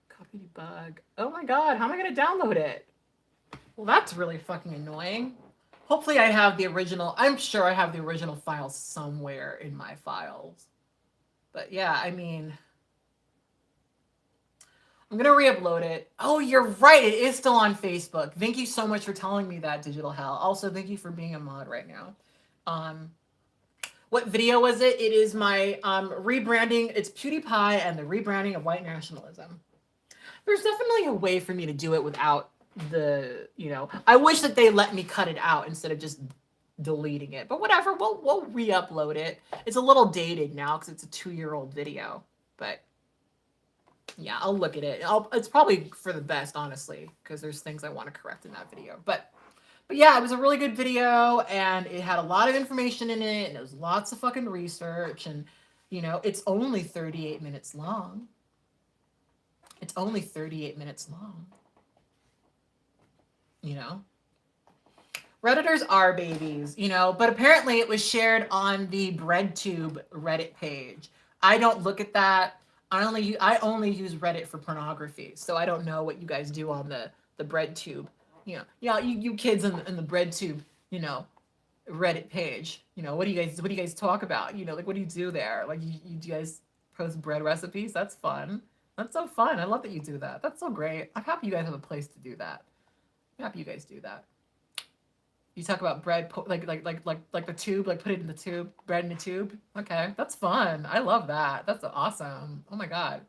Copy debug. Oh my god, how am I going to download it? Well, that's really fucking annoying. Hopefully I have the original. I'm sure I have the original file somewhere in my files. But yeah, I mean, I'm going to re-upload it. Oh, you're right. It is still on Facebook. Thank you so much for telling me that, Digital Hell. Also, thank you for being a mod right now. What video was it? It is my rebranding. It's PewDiePie and the rebranding of white nationalism. There's definitely a way for me to do it without the, you know, I wish that they let me cut it out instead of just deleting it. But whatever, we'll re-upload it. It's a little dated now because it's a 2-year-old video. But yeah, I'll look at it. It's probably for the best, honestly, because there's things I want to correct in that video. But yeah, it was a really good video, and it had a lot of information in it, and it was lots of fucking research, and, you know, it's only 38 minutes long. It's only 38 minutes long. You know? Redditors are babies, you know, but apparently it was shared on the BreadTube Reddit page. I don't look at that. I only use Reddit for pornography, so I don't know what you guys do on the BreadTube. You know, you kids in the BreadTube, you know, Reddit page. You know, what do you guys talk about? You know, like, what do you do there? Like, you guys post bread recipes? That's fun. That's so fun. I love that you do that. That's so great. I'm happy you guys have a place to do that. I'm happy you guys do that. You talk about bread, like the tube, like put it in the tube, bread in the tube. Okay, that's fun. I love that. That's awesome. Oh my god.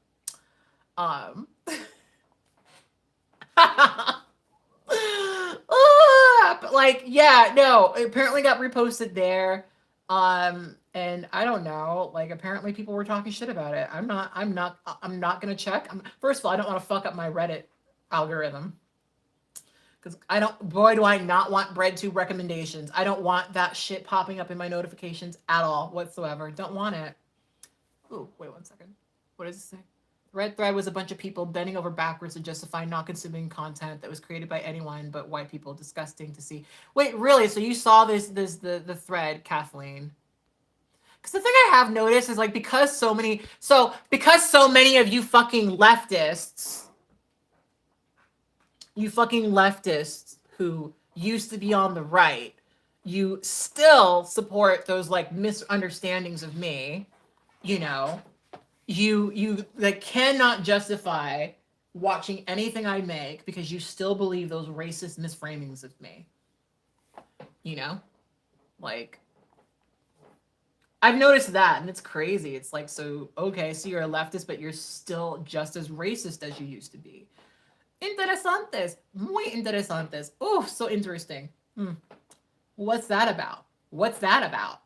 Like, yeah, no, it apparently got reposted there. And I don't know, like, apparently people were talking shit about it. I'm not gonna check. First of all, I don't want to fuck up my Reddit algorithm. Because boy, do I not want BreadTube recommendations. I don't want that shit popping up in my notifications at all, whatsoever. Don't want it. Ooh, wait 1 second. What does it say? Red thread was a bunch of people bending over backwards to justify not consuming content that was created by anyone but white people. Disgusting to see. Wait, really? So you saw the thread, Kathleen? Because the thing I have noticed is, like, because so many of you fucking leftists, who used to be on the right, you still support those, like, misunderstandings of me, you know. You like cannot justify watching anything I make because you still believe those racist misframings of me. You know? Like, I've noticed that, and it's crazy. It's like, so, okay, so you're a leftist, but you're still just as racist as you used to be. Interesantes. Muy interesantes. Oh, so interesting. What's that about? What's that about?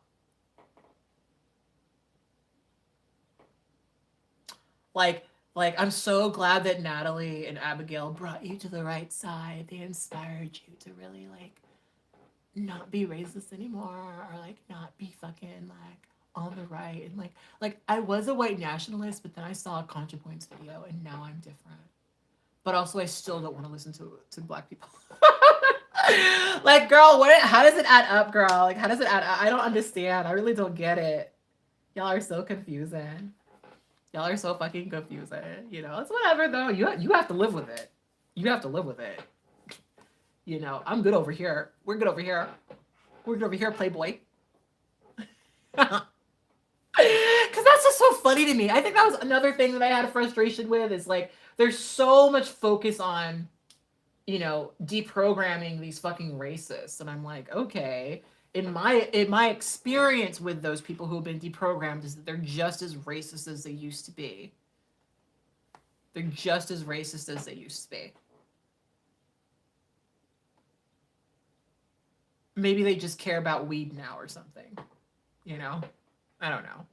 Like, I'm so glad that Natalie and Abigail brought you to the right side. They inspired you to really, like, not be racist anymore, or, like, not be fucking, like, on the right. And, like I was a white nationalist, but then I saw a ContraPoints video, and now I'm different. But also, I still don't want to listen to black people. Like, girl, how does it add up, girl? Like, how does it add up? I don't understand. I really don't get it. Y'all are so confusing. Y'all are so fucking confusing. You know, it's whatever, though. You have to live with it. You have to live with it. You know, I'm good over here. We're good over here. We're good over here, Playboy. Because that's just so funny to me. I think that was another thing that I had a frustration with, is like, there's so much focus on, you know, deprogramming these fucking racists. And I'm like, okay, in my experience with those people who have been deprogrammed is that they're just as racist as they used to be. They're just as racist as they used to be. Maybe they just care about weed now or something, you know? I don't know.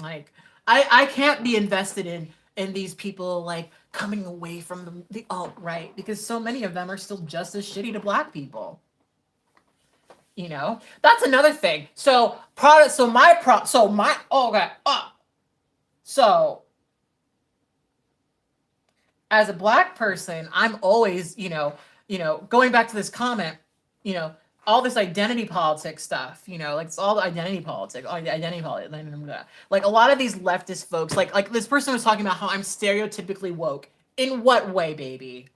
Like, I can't be invested in these people, like, coming away from the alt-right, because so many of them are still just as shitty to Black people. You know? That's another thing. So, so as a Black person, I'm always, you know, going back to this comment, you know, all this identity politics stuff, you know, like, it's all the identity politics, like a lot of these leftist folks, like this person was talking about how I'm stereotypically woke. In what way, baby?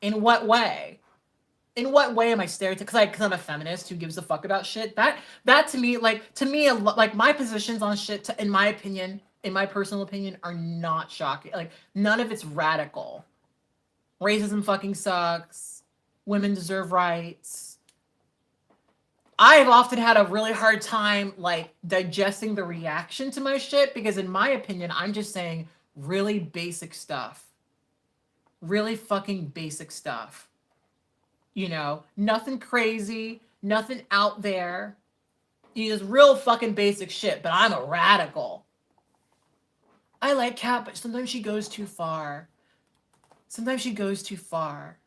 In what way? In what way am I stereotypical? Because I'm a feminist who gives a fuck about shit. That to me, like my positions on shit, in my opinion, in my personal opinion, are not shocking. Like, none of it's radical. Racism fucking sucks. Women deserve rights. I've often had a really hard time, like, digesting the reaction to my shit, because in my opinion, I'm just saying really basic stuff. Really fucking basic stuff. You know, nothing crazy, nothing out there. You just real fucking basic shit, but I'm a radical. I like Kat, but sometimes she goes too far. Sometimes she goes too far.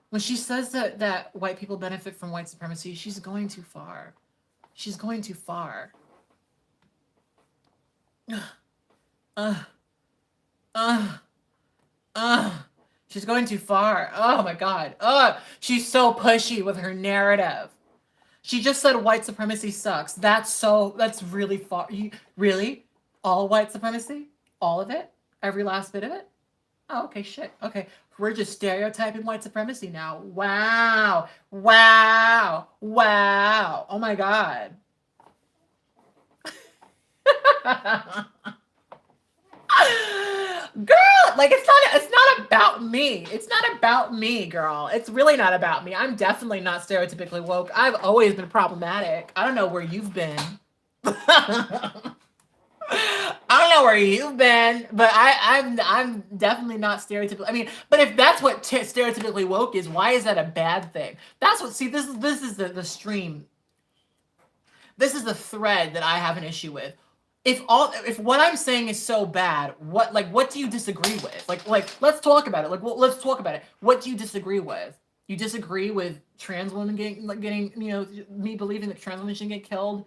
When she says that white people benefit from white supremacy, she's going too far. She's going too far. She's going too far. Oh my God. She's so pushy with her narrative. She just said white supremacy sucks. That's really far. Really? All white supremacy? All of it? Every last bit of it? Oh, okay, shit. Okay. We're just stereotyping white supremacy now. Wow. Wow. Wow. Oh my God. Girl, like, it's not about me. It's not about me, girl. It's really not about me. I'm definitely not stereotypically woke. I've always been problematic. I don't know where you've been. I don't know where you've been, but I'm definitely not stereotypical. I mean, but if that's what stereotypically woke is, why is that a bad thing? That's what. See, this is the stream. This is the thread that I have an issue with. If what I'm saying is so bad, what do you disagree with? Like let's talk about it. Let's talk about it. What do you disagree with? You disagree with trans women getting you know, me believing that trans women shouldn't get killed?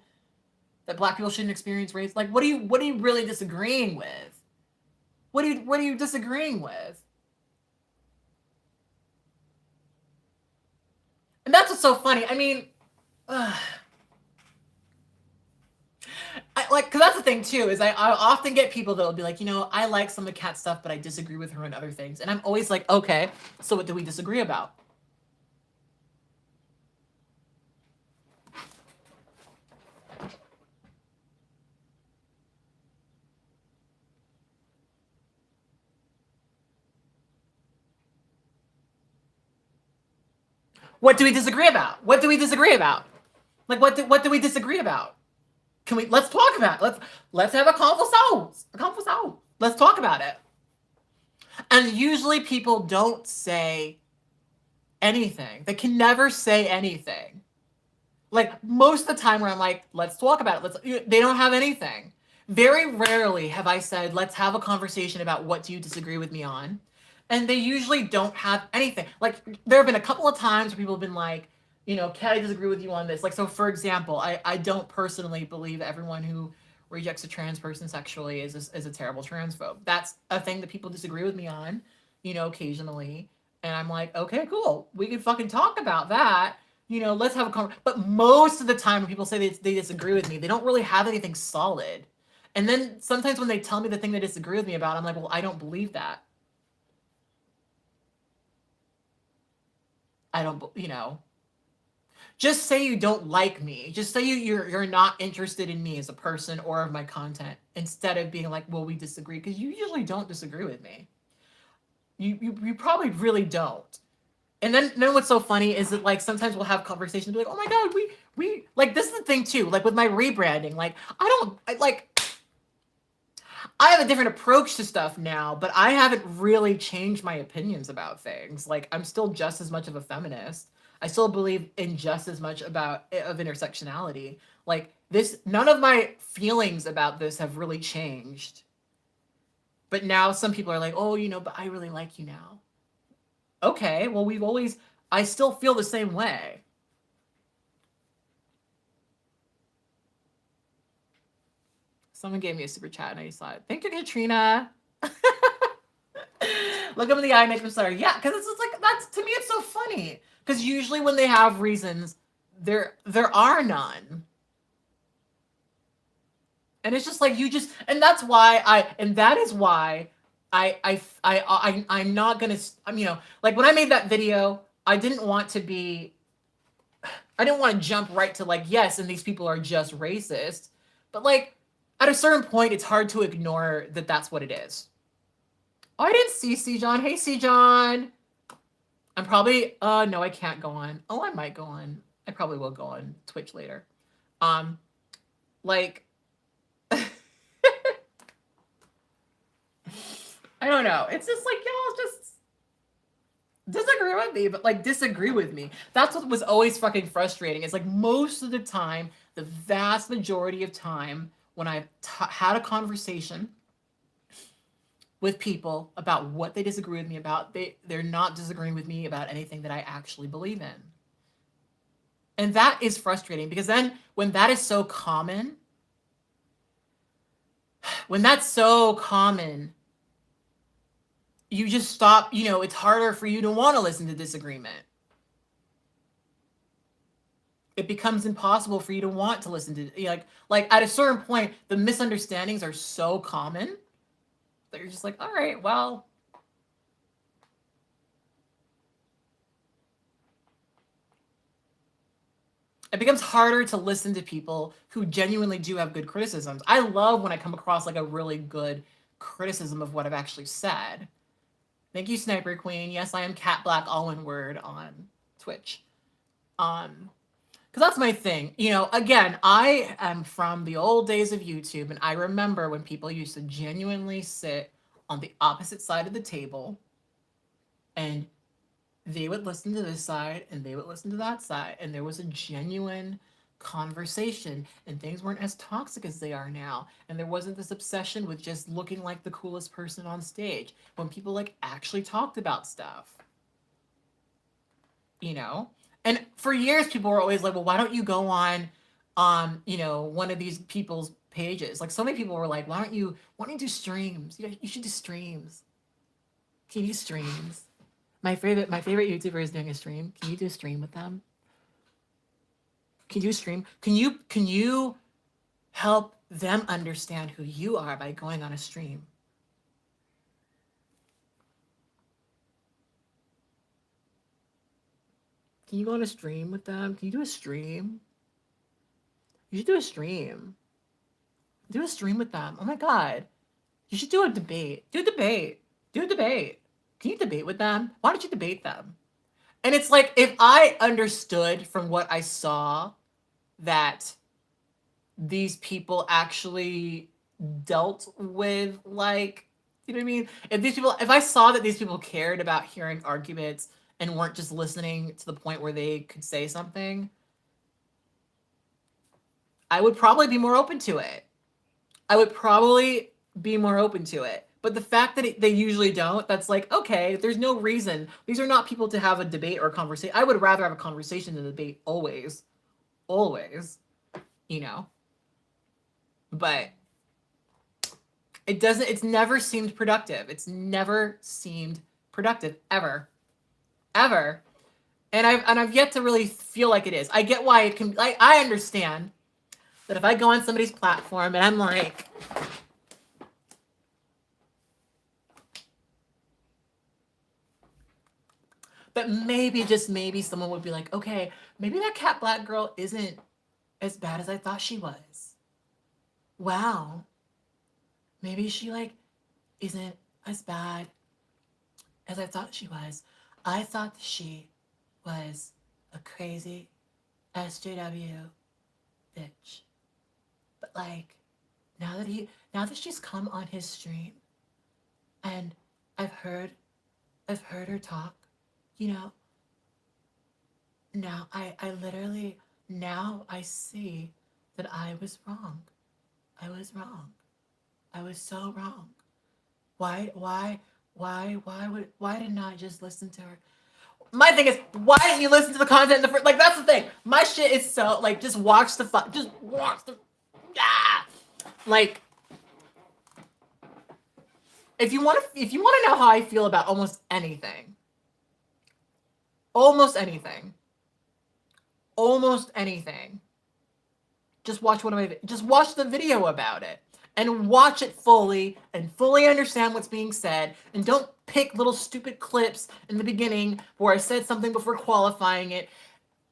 That Black people shouldn't experience race? Like, what are you really disagreeing with? What are you disagreeing with? And that's what's so funny. I mean, because that's the thing too, is I often get people that will be like, you know, I like some of Kat's stuff, but I disagree with her on other things. And I'm always like, okay, so what do we disagree about? What do we disagree about? What do we disagree about? Like, what do we disagree about? Let's talk about it. Let's have a conversation. Let's talk about it. And usually people don't say anything. They can never say anything. Like, most of the time where I'm like, let's talk about it. They don't have anything. Very rarely have I said, let's have a conversation about what do you disagree with me on? And they usually don't have anything. Like, there have been a couple of times where people have been like, you know, Kat, I disagree with you on this. Like, so for example, I don't personally believe everyone who rejects a trans person sexually is a terrible transphobe. That's a thing that people disagree with me on, you know, occasionally. And I'm like, okay, cool. We can fucking talk about that. You know, let's have a conversation. But most of the time when people say they disagree with me, they don't really have anything solid. And then sometimes when they tell me the thing they disagree with me about, I'm like, well, I don't believe that. I don't, you know. just say you don't like me. Just say you're not interested in me as a person or of my content, instead of being like, well, we disagree, because you usually don't disagree with me. You probably really don't. And then what's so funny is that, like, sometimes we'll have conversations, be like, oh my God, we like, this is the thing too, like with my rebranding, like, I have a different approach to stuff now, but I haven't really changed my opinions about things. Like, I'm still just as much of a feminist. I still believe in just as much of intersectionality. Like, this, none of my feelings about this have really changed. But now some people are like, oh, you know, but I really like you now. Okay, well, I still feel the same way. Someone gave me a super chat and I saw it. Thank you, Katrina. Look them in the eye, make them sorry. Yeah, because it's just like, that's, to me, it's so funny. Because usually when they have reasons, there are none. And it's just like, and that's why that is why I'm not gonna, you know, like when I made that video, I didn't want to jump right to like, yes, and these people are just racist. But like, at a certain point, it's hard to ignore that that's what it is. Oh, I didn't see C. John. Hey, C. John. I'm probably, no, I can't go on. Oh, I might go on. I probably will go on Twitch later. Like, I don't know. It's just like, y'all just disagree with me, but like disagree with me. That's what was always fucking frustrating. It's like most of the time, the vast majority of time when I've had a conversation with people about what they disagree with me about, they're not disagreeing with me about anything that I actually believe in. And that is frustrating, because then when that is so common, you just stop, you know, it's harder for you to want to listen to disagreement. It becomes impossible for you to want to listen to, you know, like at a certain point, the misunderstandings are so common that you're just like, all right, well. It becomes harder to listen to people who genuinely do have good criticisms. I love when I come across like a really good criticism of what I've actually said. Thank you, Sniper Queen. Yes, I am katblaque, all one word, on Twitch. Because that's my thing. You know, again, I am from the old days of YouTube, and I remember when people used to genuinely sit on the opposite side of the table, and they would listen to this side, and they would listen to that side, and there was a genuine conversation, and things weren't as toxic as they are now, and there wasn't this obsession with just looking like the coolest person on stage, when people like actually talked about stuff, you know. And for years people were always like, well, why don't you go on you know, one of these people's pages? Like, so many people were like, why don't you do streams? You should do streams. Can you do streams? My favorite YouTuber is doing a stream. Can you do a stream with them? Can you stream? Can you help them understand who you are by going on a stream? Can you go on a stream with them? Can you do a stream? You should do a stream. Do a stream with them. Oh my God. You should do a debate. Do a debate. Do a debate. Can you debate with them? Why don't you debate them? And it's like, if I understood from what I saw that these people actually dealt with, like, you know what I mean? If I saw that these people cared about hearing arguments and weren't just listening to the point where they could say something, I would probably be more open to it. But the fact that they usually don't, that's like, okay, there's no reason. These are not people to have a debate or a conversation. I would rather have a conversation than a debate, always, you know. But it's never seemed productive. It's never seemed productive, ever. And I've yet to really feel like it is. I get why it can, I understand that if I go on somebody's platform and I'm like, But maybe, just maybe, someone would be like, okay, maybe that Cat Blaque girl isn't as bad as I thought she was. Wow. Maybe she like isn't as bad as I thought she was. I thought she was a crazy SJW bitch. But like, now that she's come on his stream and I've heard her talk, you know, now I literally, now I see that I was wrong. I was wrong. I was so wrong. Why didn't I just listen to her? My thing is, why didn't you listen to the content in the first, like, that's the thing. My shit is so, like, just watch the, like, if you want to know how I feel about almost anything, just watch just watch the video about it and watch it fully and fully understand what's being said, and don't pick little stupid clips in the beginning where I said something before qualifying it.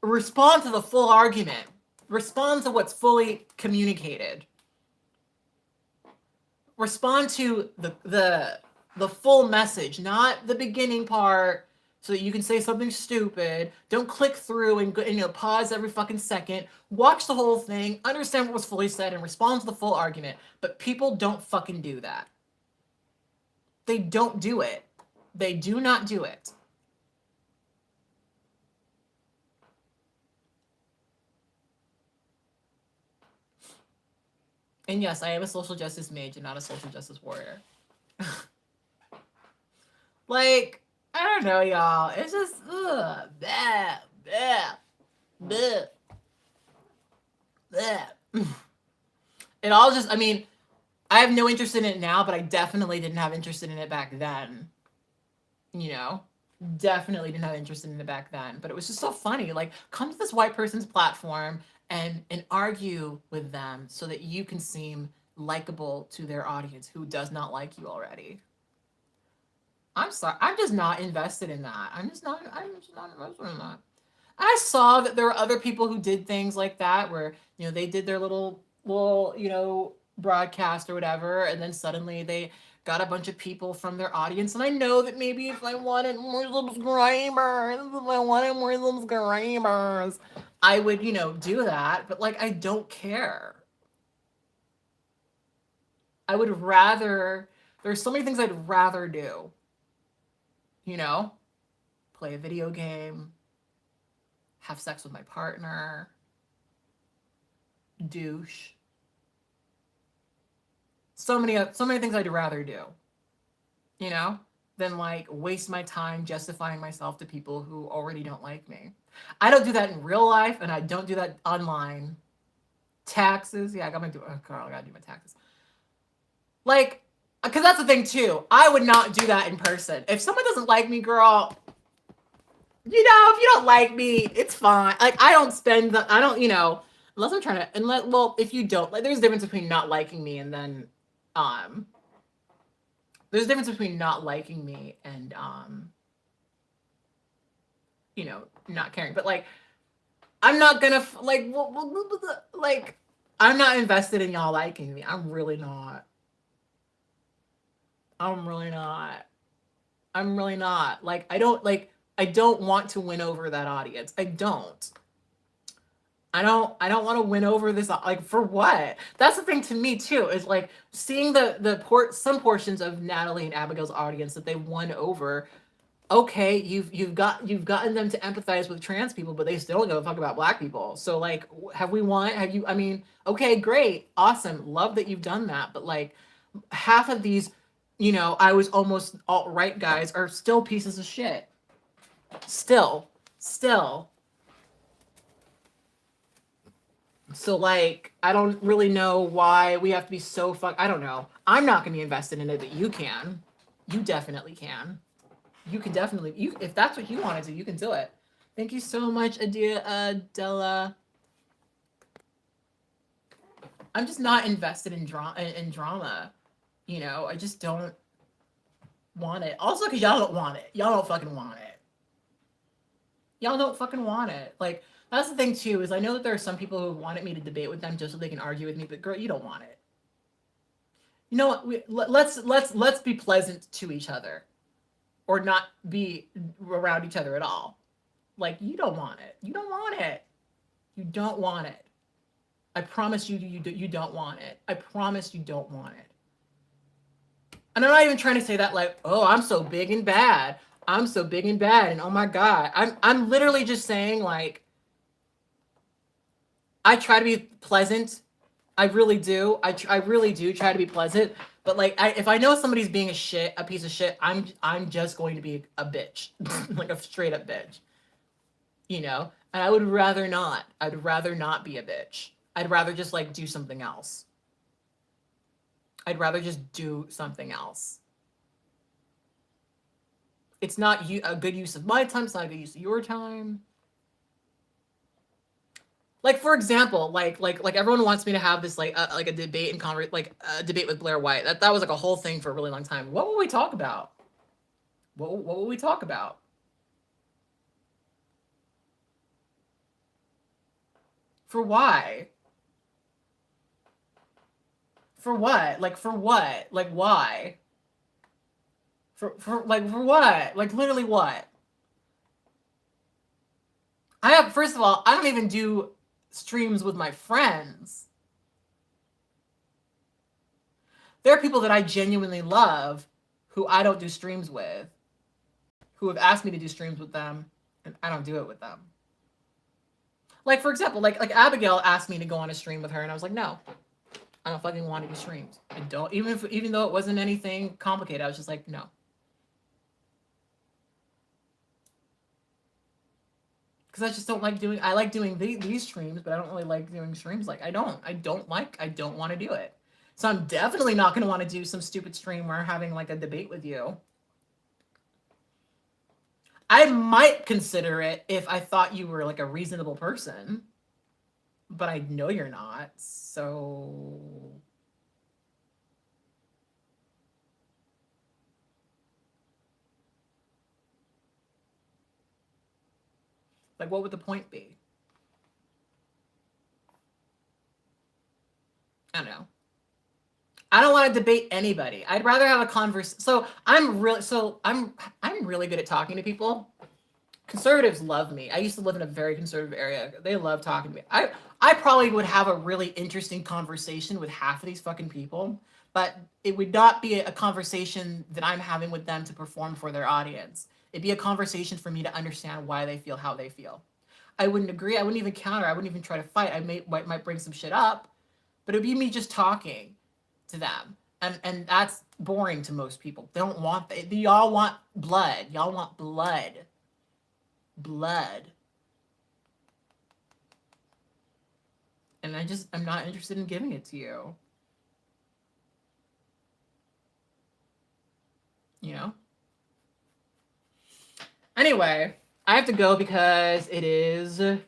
Respond to the full argument. Respond to what's fully communicated. Respond to the full message, not the beginning part so that you can say something stupid. Don't click through and you know, pause every fucking second. Watch the whole thing, understand what was fully said, and respond to the full argument. But people don't fucking do that. They don't do it. They do not do it. And yes, I am a social justice mage and not a social justice warrior. Like, I don't know, y'all. It's just, ugh, bleh, bleh, bleh, bleh. It all just, I mean, I have no interest in it now, but I definitely didn't have interest in it back then. You know? Definitely didn't have interest in it back then. But it was just so funny. Like, come to this white person's platform and argue with them so that you can seem likable to their audience who does not like you already. I'm sorry. I'm just not invested in that. I'm just not invested in that. I saw that there were other people who did things like that where, you know, they did their little, you know, broadcast or whatever, and then suddenly they got a bunch of people from their audience. And I know that maybe if I wanted more subscribers, I would, you know, do that. But like, I don't care. I would rather, there's so many things I'd rather do. You know, play a video game, have sex with my partner, douche. So many things I'd rather do, you know, than like waste my time justifying myself to people who already don't like me. I don't do that in real life, and I don't do that online. Taxes, yeah, I gotta do my taxes. Like, because that's the thing too. I would not do that in person. If someone doesn't like me, girl, you know, if you don't like me, it's fine. Like, I don't, you know, unless I'm trying to, well, if you don't, like, there's a difference between not liking me and then, there's a difference between not liking me and, you know, not caring. But like, I'm not gonna, like, I'm not invested in y'all liking me. I'm really not. Like, I don't want to win over that audience. I don't want to win over this, like, for what? That's the thing to me too, is like seeing some portions of Natalie and Abigail's audience that they won over. Okay, you've gotten them to empathize with trans people, but they still don't give a fuck about Black people. So like, have we won? I mean, okay, great, awesome, love that you've done that, but like, half of these, you know, I was almost alt-right guys are still pieces of shit. Still. So like, I don't really know why we have to be so I don't know. I'm not gonna be invested in it, but you can. You definitely can. You can definitely, if that's what you wanted to, you can do it. Thank you so much, Adela. I'm just not invested in drama. You know, I just don't want it. Also, because y'all don't want it. Y'all don't fucking want it. Y'all don't fucking want it. Like, that's the thing too, is I know that there are some people who wanted me to debate with them just so they can argue with me, but girl, you don't want it. You know what? Let's be pleasant to each other, or not be around each other at all. Like, you don't want it. You don't want it. You don't want it. I promise you, you don't want it. I promise you don't want it. And I'm not even trying to say that like, oh, I'm so big and bad. I'm so big and bad, and oh my God. I'm literally just saying, like, I try to be pleasant. I really do. I really do try to be pleasant. But like, if I know somebody's being a piece of shit, I'm just going to be a bitch, like a straight up bitch, you know. And I would rather not. I'd rather not be a bitch. I'd rather just like do something else. I'd rather just do something else. It's not a good use of my time. It's not a good use of your time. Like, for example, like everyone wants me to have this like a debate and a debate with Blaire White. That was like a whole thing for a really long time. What will we talk about? What will we talk about? For why? For what? Like, for what? Like, why? For what? Like, literally what? First of all, I don't even do streams with my friends. There are people that I genuinely love who I don't do streams with, who have asked me to do streams with them, and I don't do it with them. Like, for example, like Abigail asked me to go on a stream with her, and I was like, no, I don't fucking want to do streams. I don't, even though it wasn't anything complicated, I was just like, no. Because I just don't like doing, I like doing these streams, but I don't really like doing streams. Like, I don't want to do it. So I'm definitely not going to want to do some stupid stream where I'm having like a debate with you. I might consider it if I thought you were like a reasonable person, but I know you're not, so. Like, what would the point be? I don't know. I don't want to debate anybody. I'd rather have a conversation. So I'm really good at talking to people. Conservatives love me. I used to live in a very conservative area. They love talking to me. I probably would have a really interesting conversation with half of these fucking people, but it would not be a conversation that I'm having with them to perform for their audience. It'd be a conversation for me to understand why they feel how they feel. I wouldn't agree. I wouldn't even counter. I wouldn't even try to fight. I might bring some shit up, but it'd be me just talking to them. And that's boring to most people. They don't want that. Y'all want blood. Y'all want blood. Blood. And I'm not interested in giving it to you. You know? Anyway, I have to go because it is it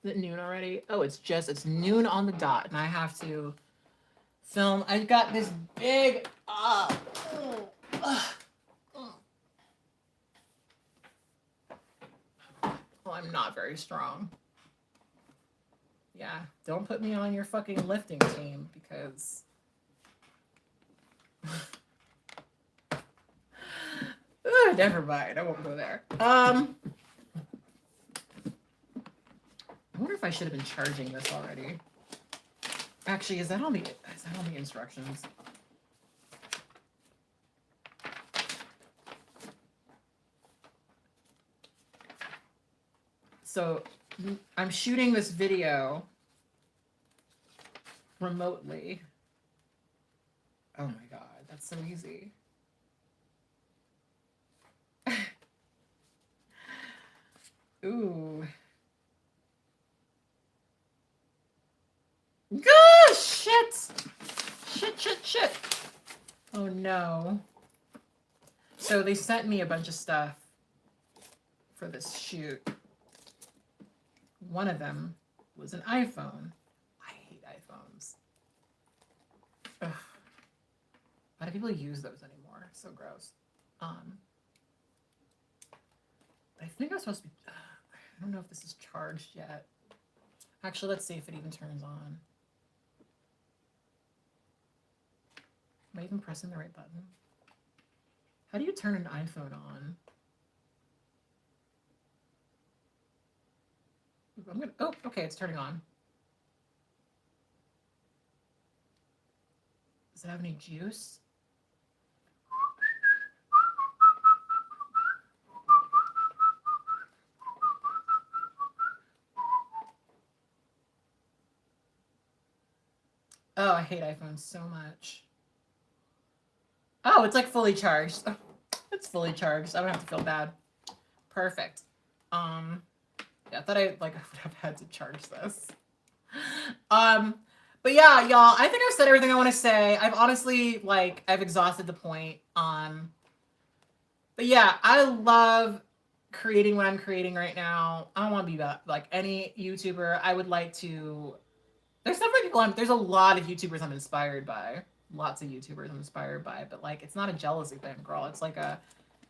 noon already? Oh, it's noon on the dot, and I have to film. I've got this big well, I'm not very strong. Yeah, don't put me on your fucking lifting team because never mind. I won't go there. I wonder if I should have been charging this already. Actually, is that on the instructions? So I'm shooting this video remotely. Oh my God, that's so easy. Ooh. Gosh, shit. Shit. Oh no. So they sent me a bunch of stuff for this shoot. One of them was an iPhone. I hate iPhones. Ugh. Why do people use those anymore? So gross. I think I'm supposed to be, I don't know if this is charged yet. Actually, let's see if it even turns on. Am I even pressing the right button? How do you turn an iPhone on? I'm gonna, oh, okay, it's turning on. Does it have any juice? Oh, I hate iPhones so much. Oh, it's like fully charged. It's fully charged. I don't have to feel bad. Perfect. Yeah, I thought I would have had to charge this. But yeah, y'all, I think I've said everything I want to say. I've honestly, I've exhausted the point. But yeah, I love creating what I'm creating right now. I don't want to be like any YouTuber. I would like to, there's definitely people, there's a lot of YouTubers I'm inspired by. Lots of YouTubers I'm inspired by, but it's not a jealousy thing, girl. It's like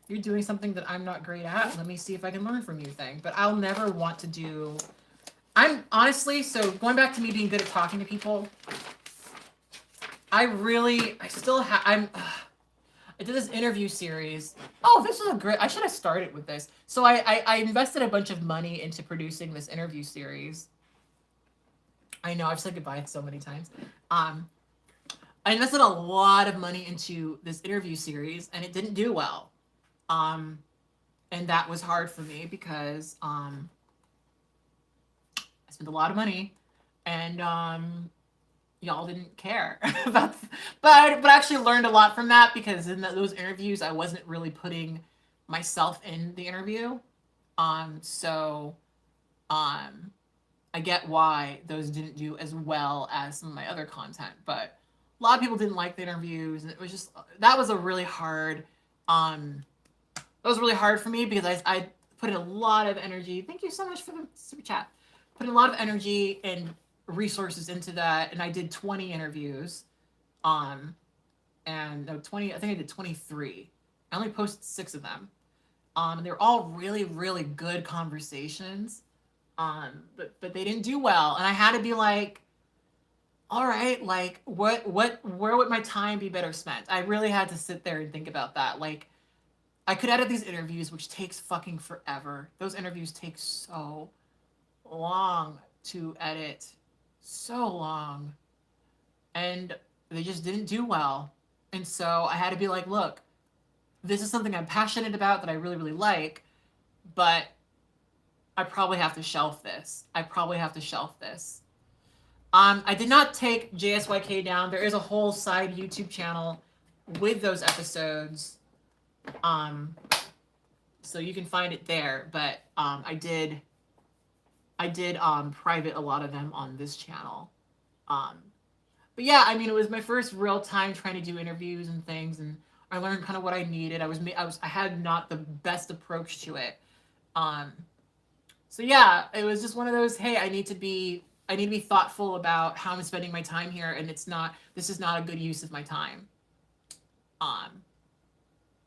you're doing something that I'm not great at. Let me see if I can learn from you thing. But I'll never want to do, I'm honestly, so going back to me being good at talking to people, I did this interview series. Oh, this was I should have started with this. So I invested a bunch of money into producing this interview series. I know, I've said goodbye so many times. I invested a lot of money into this interview series and it didn't do well. And that was hard for me because I spent a lot of money and y'all didn't care about, but I actually learned a lot from that because in those interviews I wasn't really putting myself in the interview. So I get why those didn't do as well as some of my other content, but a lot of people didn't like the interviews, and it was just, that was a really hard, that was really hard for me because I put in a lot of energy. Thank you so much for the super chat. Put in a lot of energy and resources into that, and I did 20 interviews, and no, 20, I think I did 23. I only posted 6 of them. And they're all really, really good conversations, but they didn't do well, and I had to be like, all right, where would my time be better spent? I really had to sit there and think about that. I could edit these interviews, which takes fucking forever. Those interviews take so long to edit, so long, and they just didn't do well. And so I had to be like, look, this is something I'm passionate about that I really, really like, but I probably have to shelf this. I did not take JSYK down. There is a whole side YouTube channel with those episodes. So you can find it there, but I did private a lot of them on this channel. But yeah, I mean, it was my first real time trying to do interviews and things, and I learned kind of what I needed. I had not the best approach to it. So yeah, it was just one of those, hey, I need to be thoughtful about how I'm spending my time here, and this is not a good use of my time.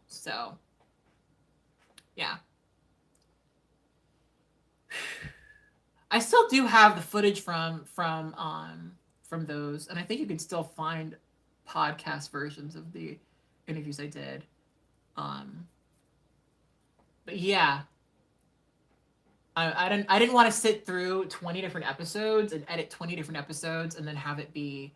So yeah. I still do have the footage from those, and I think you can still find podcast versions of the interviews I did. But yeah. I didn't want to sit through 20 different episodes and edit 20 different episodes and then have it be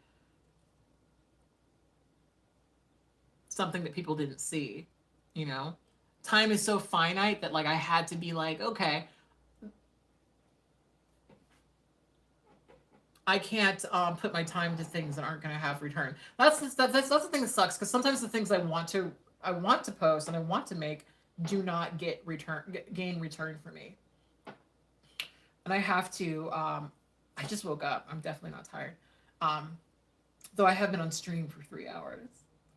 something that people didn't see, you know? Time is so finite that I had to be like, okay, I can't put my time to things that aren't going to have return. That's the thing that sucks, because sometimes the things I want to post and I want to make do not gain return for me. And I have to, I just woke up. I'm definitely not tired. Though I have been on stream for 3 hours.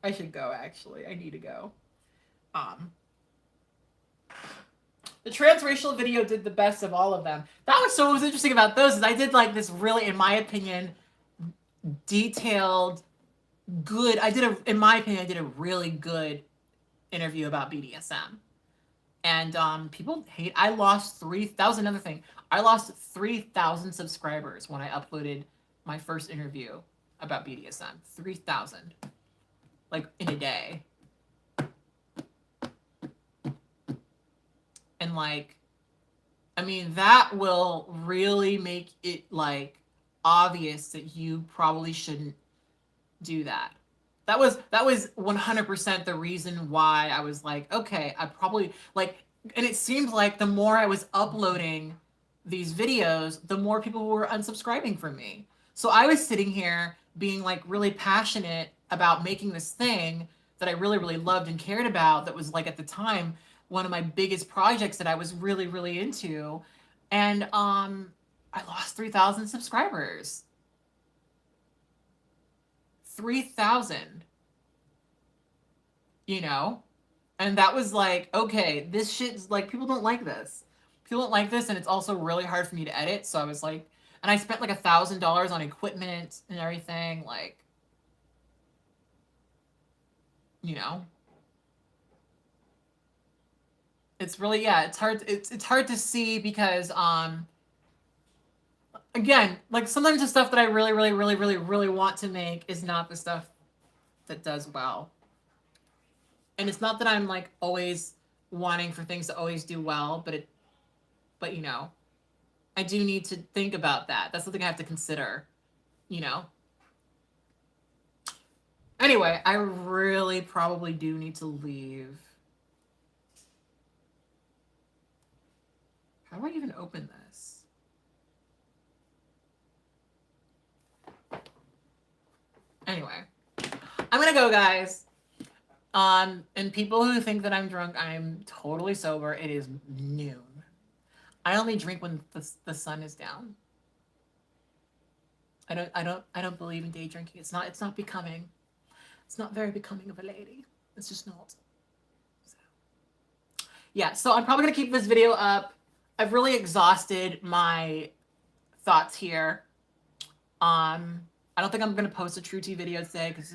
I should go, actually. I need to go. The transracial video did the best of all of them. That was so, what was interesting about those is I did this really, in my opinion, detailed, good, in my opinion, I did a really good interview about BDSM. And people hate. I lost 3,000. That was another thing. I lost 3,000 subscribers when I uploaded my first interview about BDSM. 3,000, like in a day. And like, I mean, that will really make it like obvious that you probably shouldn't do that. That was 100% the reason why I was like, okay, I probably like, and it seemed like the more I was uploading these videos, the more people were unsubscribing from me. So I was sitting here being like really passionate about making this thing that I really, really loved and cared about. That was like at the time, one of my biggest projects that I was really, really into. And I lost 3,000 subscribers. 3,000, you know? And that was like, okay, this shit's like, people don't like this. People don't like this, and it's also really hard for me to edit. So I was like, and I spent like $1,000 on equipment and everything, like, you know? It's really, yeah, it's hard. It's hard to see because, again, like sometimes the stuff that I really, really, really, really, really want to make is not the stuff that does well. And it's not that I'm like always wanting for things to always do well, but you know, I do need to think about that. That's something I have to consider, you know? Anyway, I really probably do need to leave. How do I even open this? Anyway, I'm gonna go, guys. And people who think that I'm drunk, I'm totally sober. It is noon. I only drink when the sun is down. I don't believe in day drinking. It's not becoming. It's not very becoming of a lady. It's just not. So, yeah, so I'm probably gonna keep this video up. I've really exhausted my thoughts here. I don't think I'm gonna post a True Tea video today because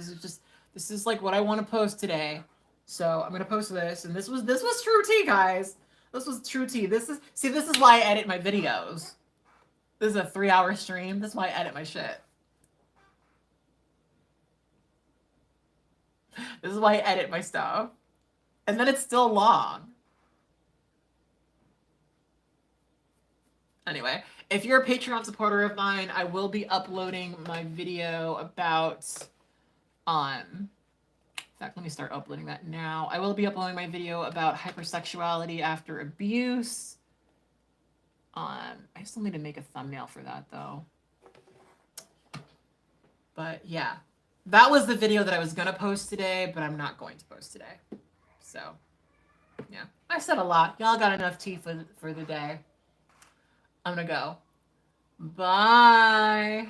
this is like what I want to post today. So I'm gonna post this, and this was True Tea, guys. This was True Tea. This is why I edit my videos. This is a 3-hour stream. This is why I edit my shit. This is why I edit my stuff. And then it's still long. Anyway, if you're a Patreon supporter of mine, I will be uploading my video about, in fact, let me start uploading that now. I will be uploading my video about hypersexuality after abuse. I still need to make a thumbnail for that, though. But yeah, that was the video that I was going to post today, but I'm not going to post today. So, yeah, I said a lot. Y'all got enough tea for the day. I'm going to go. Bye.